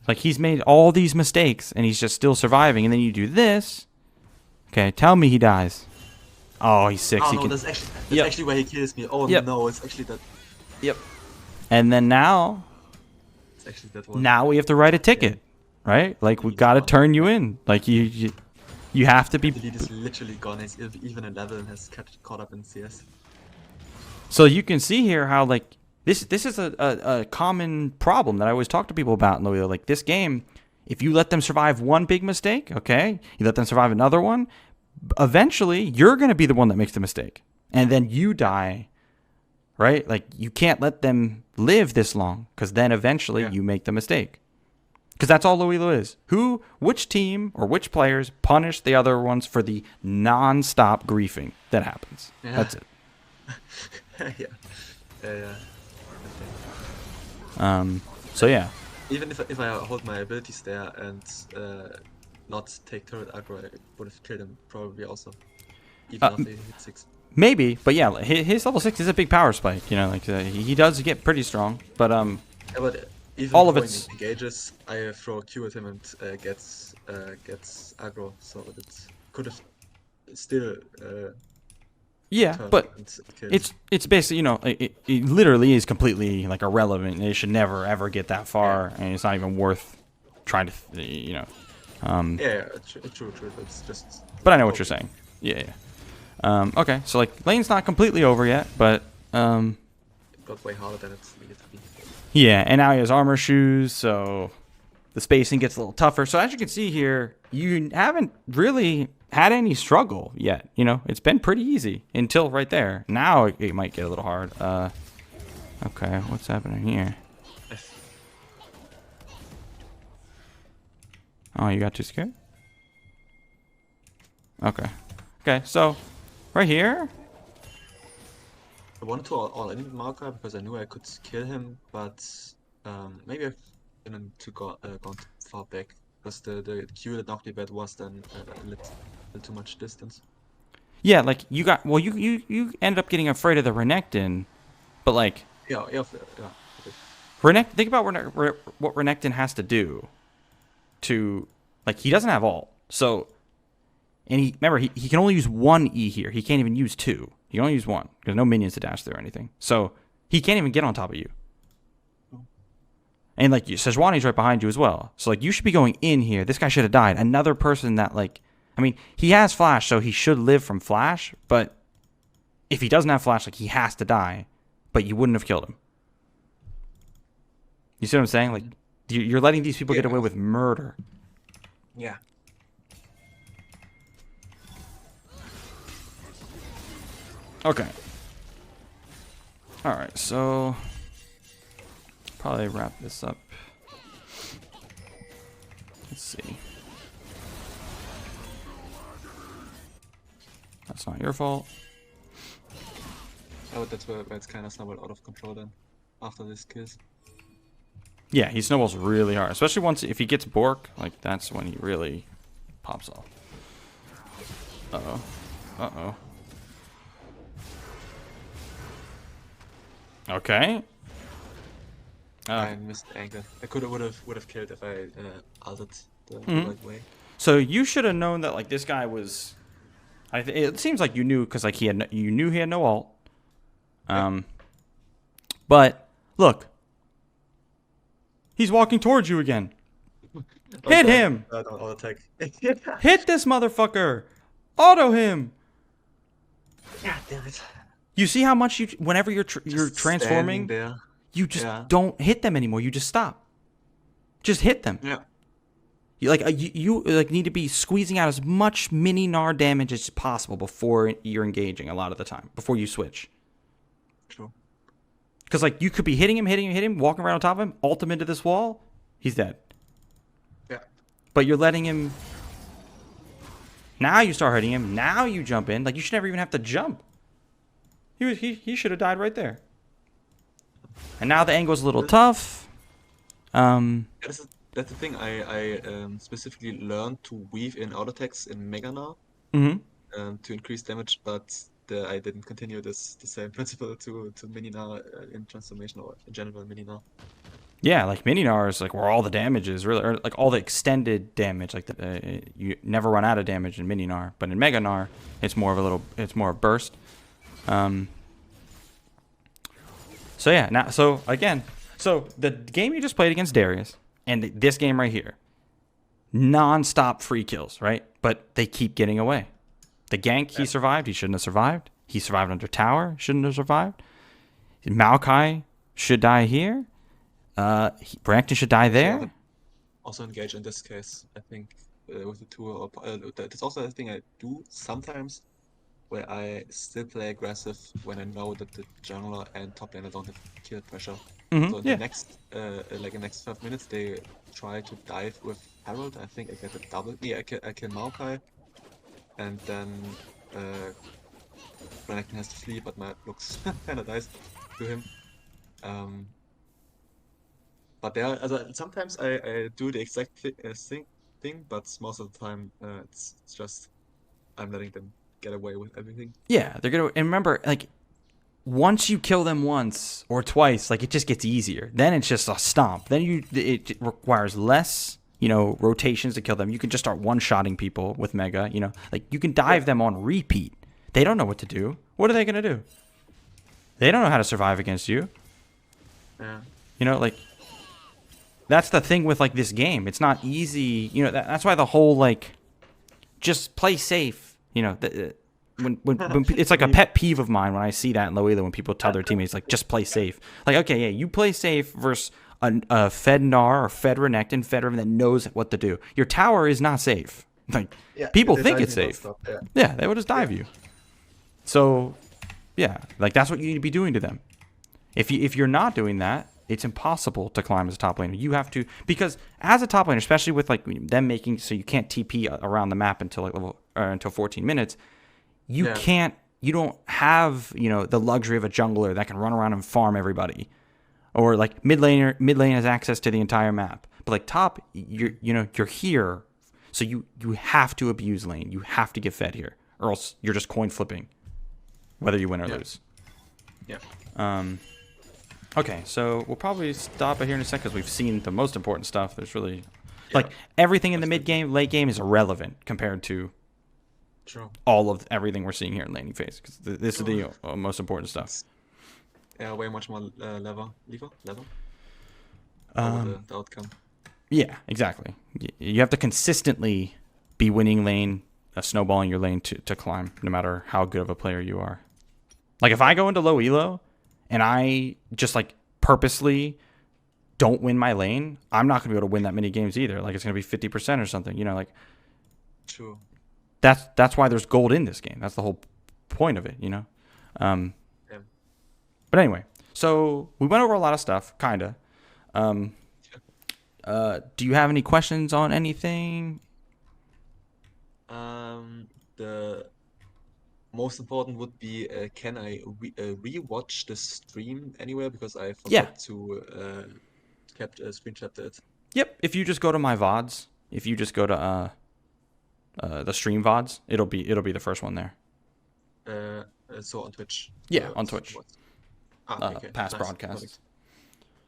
Like, he's made all these mistakes, and he's just still surviving. And then you do this. Okay, tell me he dies. Oh, he's 6. Oh He no, can... that's Yep. actually where he kills me. Oh Yep. no, it's actually that. Yep. And then now It's actually that one. we have to write a ticket, right? Like, we got to turn you in. Like, you have to be... The lead is literally gone. He's even in level and has caught up in CS. So you can see here how, like, this is a common problem that I always talk to people about in the wheel. Like, this game, if you let them survive one big mistake, okay, you let them survive another one, eventually you're going to be the one that makes the mistake. And then you die, right? Like, you can't let them live this long, because then eventually you make the mistake. Because that's all Loilo is. Which team or which players punish the other ones for the non-stop griefing that happens. Yeah. That's it. Yeah. So yeah. Even if I hold my abilities there and not take turret aggro, I would have killed him probably also. Even after he hit 6. Maybe, but yeah, his level 6 is a big power spike. You know, like he does get pretty strong. But Yeah, but even all of when it's- he engages, I throw a Q at him and gets aggro, so it could have still yeah, turned but and killed. it's basically, you know, it literally is completely like irrelevant. It should never ever get that far, and it's not even worth trying to, you know. True. It's just. But I know what you're saying. Yeah. Okay, so like lane's not completely over yet, but It got way harder than it needed to be. yeah, and now he has armor shoes, so the spacing gets a little tougher. So as you can see here, you haven't really had any struggle yet. You know, it's been pretty easy until right there. Now it might get a little hard. Okay, what's happening here? Oh, you got too scared? Okay, so right here. I wanted to all in with Marker because I knew I could kill him, but maybe I didn't gone too far back because the Q that knocked me bad was then a little too much distance. Yeah, like you ended up getting afraid of the Renekton, but like Yeah. Think about what Renekton has to do to, like, he doesn't have ult. So, and he can only use one E here. He can't even use 2. He can only use 1 because no minions to dash through or anything. So he can't even get on top of you. And like Sejuani's right behind you as well. So like you should be going in here. This guy should have died. Another person that, like, I mean, he has flash, so he should live from flash. But if he doesn't have flash, like, he has to die. But you wouldn't have killed him. You see what I'm saying? Like, you're letting these people get away with murder. Yeah. Okay. Alright, so probably wrap this up. Let's see. That's not your fault. Oh, that's where it's kind of snowballed out of control then, after this kills. Yeah, he snowballs really hard, especially if he gets Bork. Like, that's when he really pops off. Uh-oh. Okay. I missed the angle. I would have killed if I altered the right way. So you should have known that, like, this guy was. It seems like you knew because, like, you knew he had no ult. But look, he's walking towards you again. Hit him! Auto attack. Hit this motherfucker! Auto him! God damn it. You see how much whenever you're transforming, there. you just don't hit them anymore. You just stop. Just hit them. Yeah. You need to be squeezing out as much mini Gnar damage as possible before you're engaging a lot of the time, before you switch. True. Because, like, you could be hitting him, walking right on top of him, ult him into this wall, he's dead. Yeah. But you're letting him. Now you start hitting him. Now you jump in. Like, you should never even have to jump. He should have died right there. And now the angle's a little tough. This that's the thing. I specifically learned to weave in auto attacks in Gnar Mm-hmm. to increase damage, but I didn't continue the same principle to Mininar in transformation or in general in Mininar. Yeah, like mini Gnar is like where all the damage is really, or like all the extended damage. Like you never run out of damage in mini Gnar, but in Mega Gnar, it's more a burst. Um, so yeah, so the game you just played against Darius and this game right here, non-stop free kills, right? But they keep getting away. The gank he survived, he shouldn't have survived. He survived under tower, shouldn't have survived. Maokai should die here. Brampton should die there. Yeah, also engage in this case, I think, with the tour. That's also a thing I do sometimes, where I still play aggressive when I know that the jungler and top laner don't have kill pressure. Mm-hmm. So in Yeah. the next, like in the next 5 minutes, they try to dive with Herald. I think I get a double. Yeah, I kill Maokai, and then Renekton has to flee, but my looks kind of nice to him. But sometimes I do the exact thing, but most of the time it's just I'm letting them get away with everything. Yeah, they're gonna. And remember, like, once you kill them once or twice, like, it just gets easier. Then it's just a stomp. Then it requires less, rotations to kill them. You can just start one-shotting people with Mega. Like, you can dive them on repeat. They don't know what to do. What are they gonna do? They don't know how to survive against you. Yeah. Like, that's the thing with, like, this game. It's not easy. That's why the whole, like, just play safe. When it's like a pet peeve of mine when I see that in Loela when people tell their teammates, like, just play safe. Like, okay, yeah, you play safe versus a Fed Gnar or Fed Renekton, Fed Riven that knows what to do. Your tower is not safe. Like, people think it's safe. Yeah, they will just dive you. So, yeah, like, that's what you need to be doing to them. If you're not doing that, it's impossible to climb as a top laner. You have to, because as a top laner, especially with like them making so you can't TP around the map until until 14 minutes, you don't have the luxury of a jungler that can run around and farm everybody, or like mid lane has access to the entire map. But like top, you're here, so you have to abuse lane. You have to get fed here, or else you're just coin flipping, whether you win or lose. Yeah. Okay, so we'll probably stop it here in a second because we've seen the most important stuff. There's really, like, everything in the mid game, late game is irrelevant compared to all of everything we're seeing here in laning phase. Because this is the most important stuff. Yeah, way much more level. The outcome. Yeah, exactly. You have to consistently be winning lane, snowballing your lane to climb, no matter how good of a player you are. Like, if I go into low elo and I just, like, purposely don't win my lane, I'm not going to be able to win that many games either. Like, it's going to be 50% or something, like. True. That's why there's gold in this game. That's the whole point of it, But anyway, so we went over a lot of stuff, kind of. Do you have any questions on anything? The most important would be, can I re-watch the stream anywhere? Because I forgot to screenshot it. Yep. If you just go to my VODs, if you just go to the stream VODs, it'll be the first one there. So on Twitch. Yeah, on Twitch. Okay. Past Nice. broadcasts.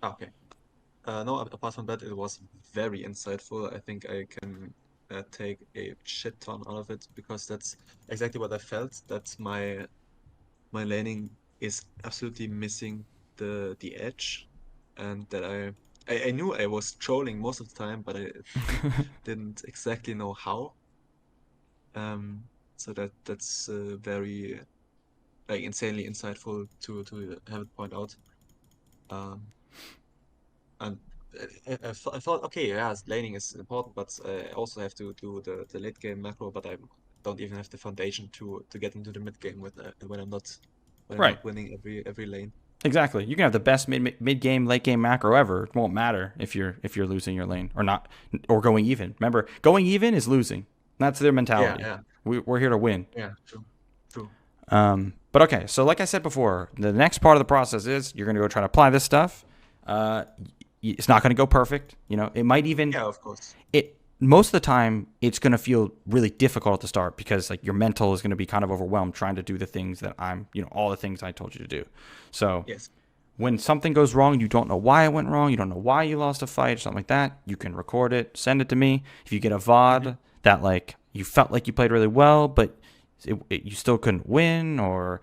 Okay. No, apart from that, it was very insightful. I think I can take a shit ton out of it, because that's exactly what I felt. That my laning is absolutely missing the edge, and that I knew I was trolling most of the time, but I didn't exactly know how. So that's very, like, insanely insightful to have it point out. And I thought, okay, yeah, laning is important, but I also have to do the late game macro. But I don't even have the foundation to get into the mid game when I'm not winning every lane. Exactly. You can have the best mid game, late game macro ever. It won't matter if you're losing your lane or not, or going even. Remember, going even is losing. That's their mentality. Yeah. We're here to win. Yeah, true. But okay, so like I said before, the next part of the process is you're going to go try to apply this stuff. it's not going to go perfect. You know, it might even Yeah, of course. it most of the time it's going to feel really difficult at the start because like your mental is going to be kind of overwhelmed trying to do the things that all the things I told you to do. So Yes. when something goes wrong, you don't know why it went wrong, you don't know why you lost a fight or something like that, you can record it, send it to me. If you get a VOD that like you felt like you played really well, but you still couldn't win, or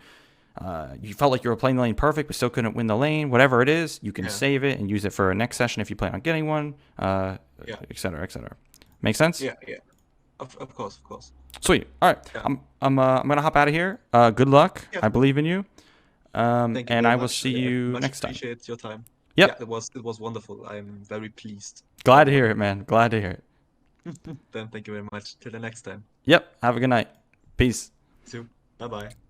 you felt like you were playing the lane perfect but still couldn't win the lane, whatever it is, you can Yeah. save it and use it for a next session if you plan on getting one, Yeah. et cetera, et cetera. Make sense? Yeah. Of course. Sweet. All right. Yeah. I'm gonna hop out of here. Good luck. Yeah. I believe in you. Thank you And very I will much. see you Much next time. appreciate your time. Yep. Yeah, it was wonderful. I'm very pleased. Glad to hear it, man. Glad to hear it. Then thank you very much. Till the next time. Yep. Have a good night. Peace. See you. Bye bye.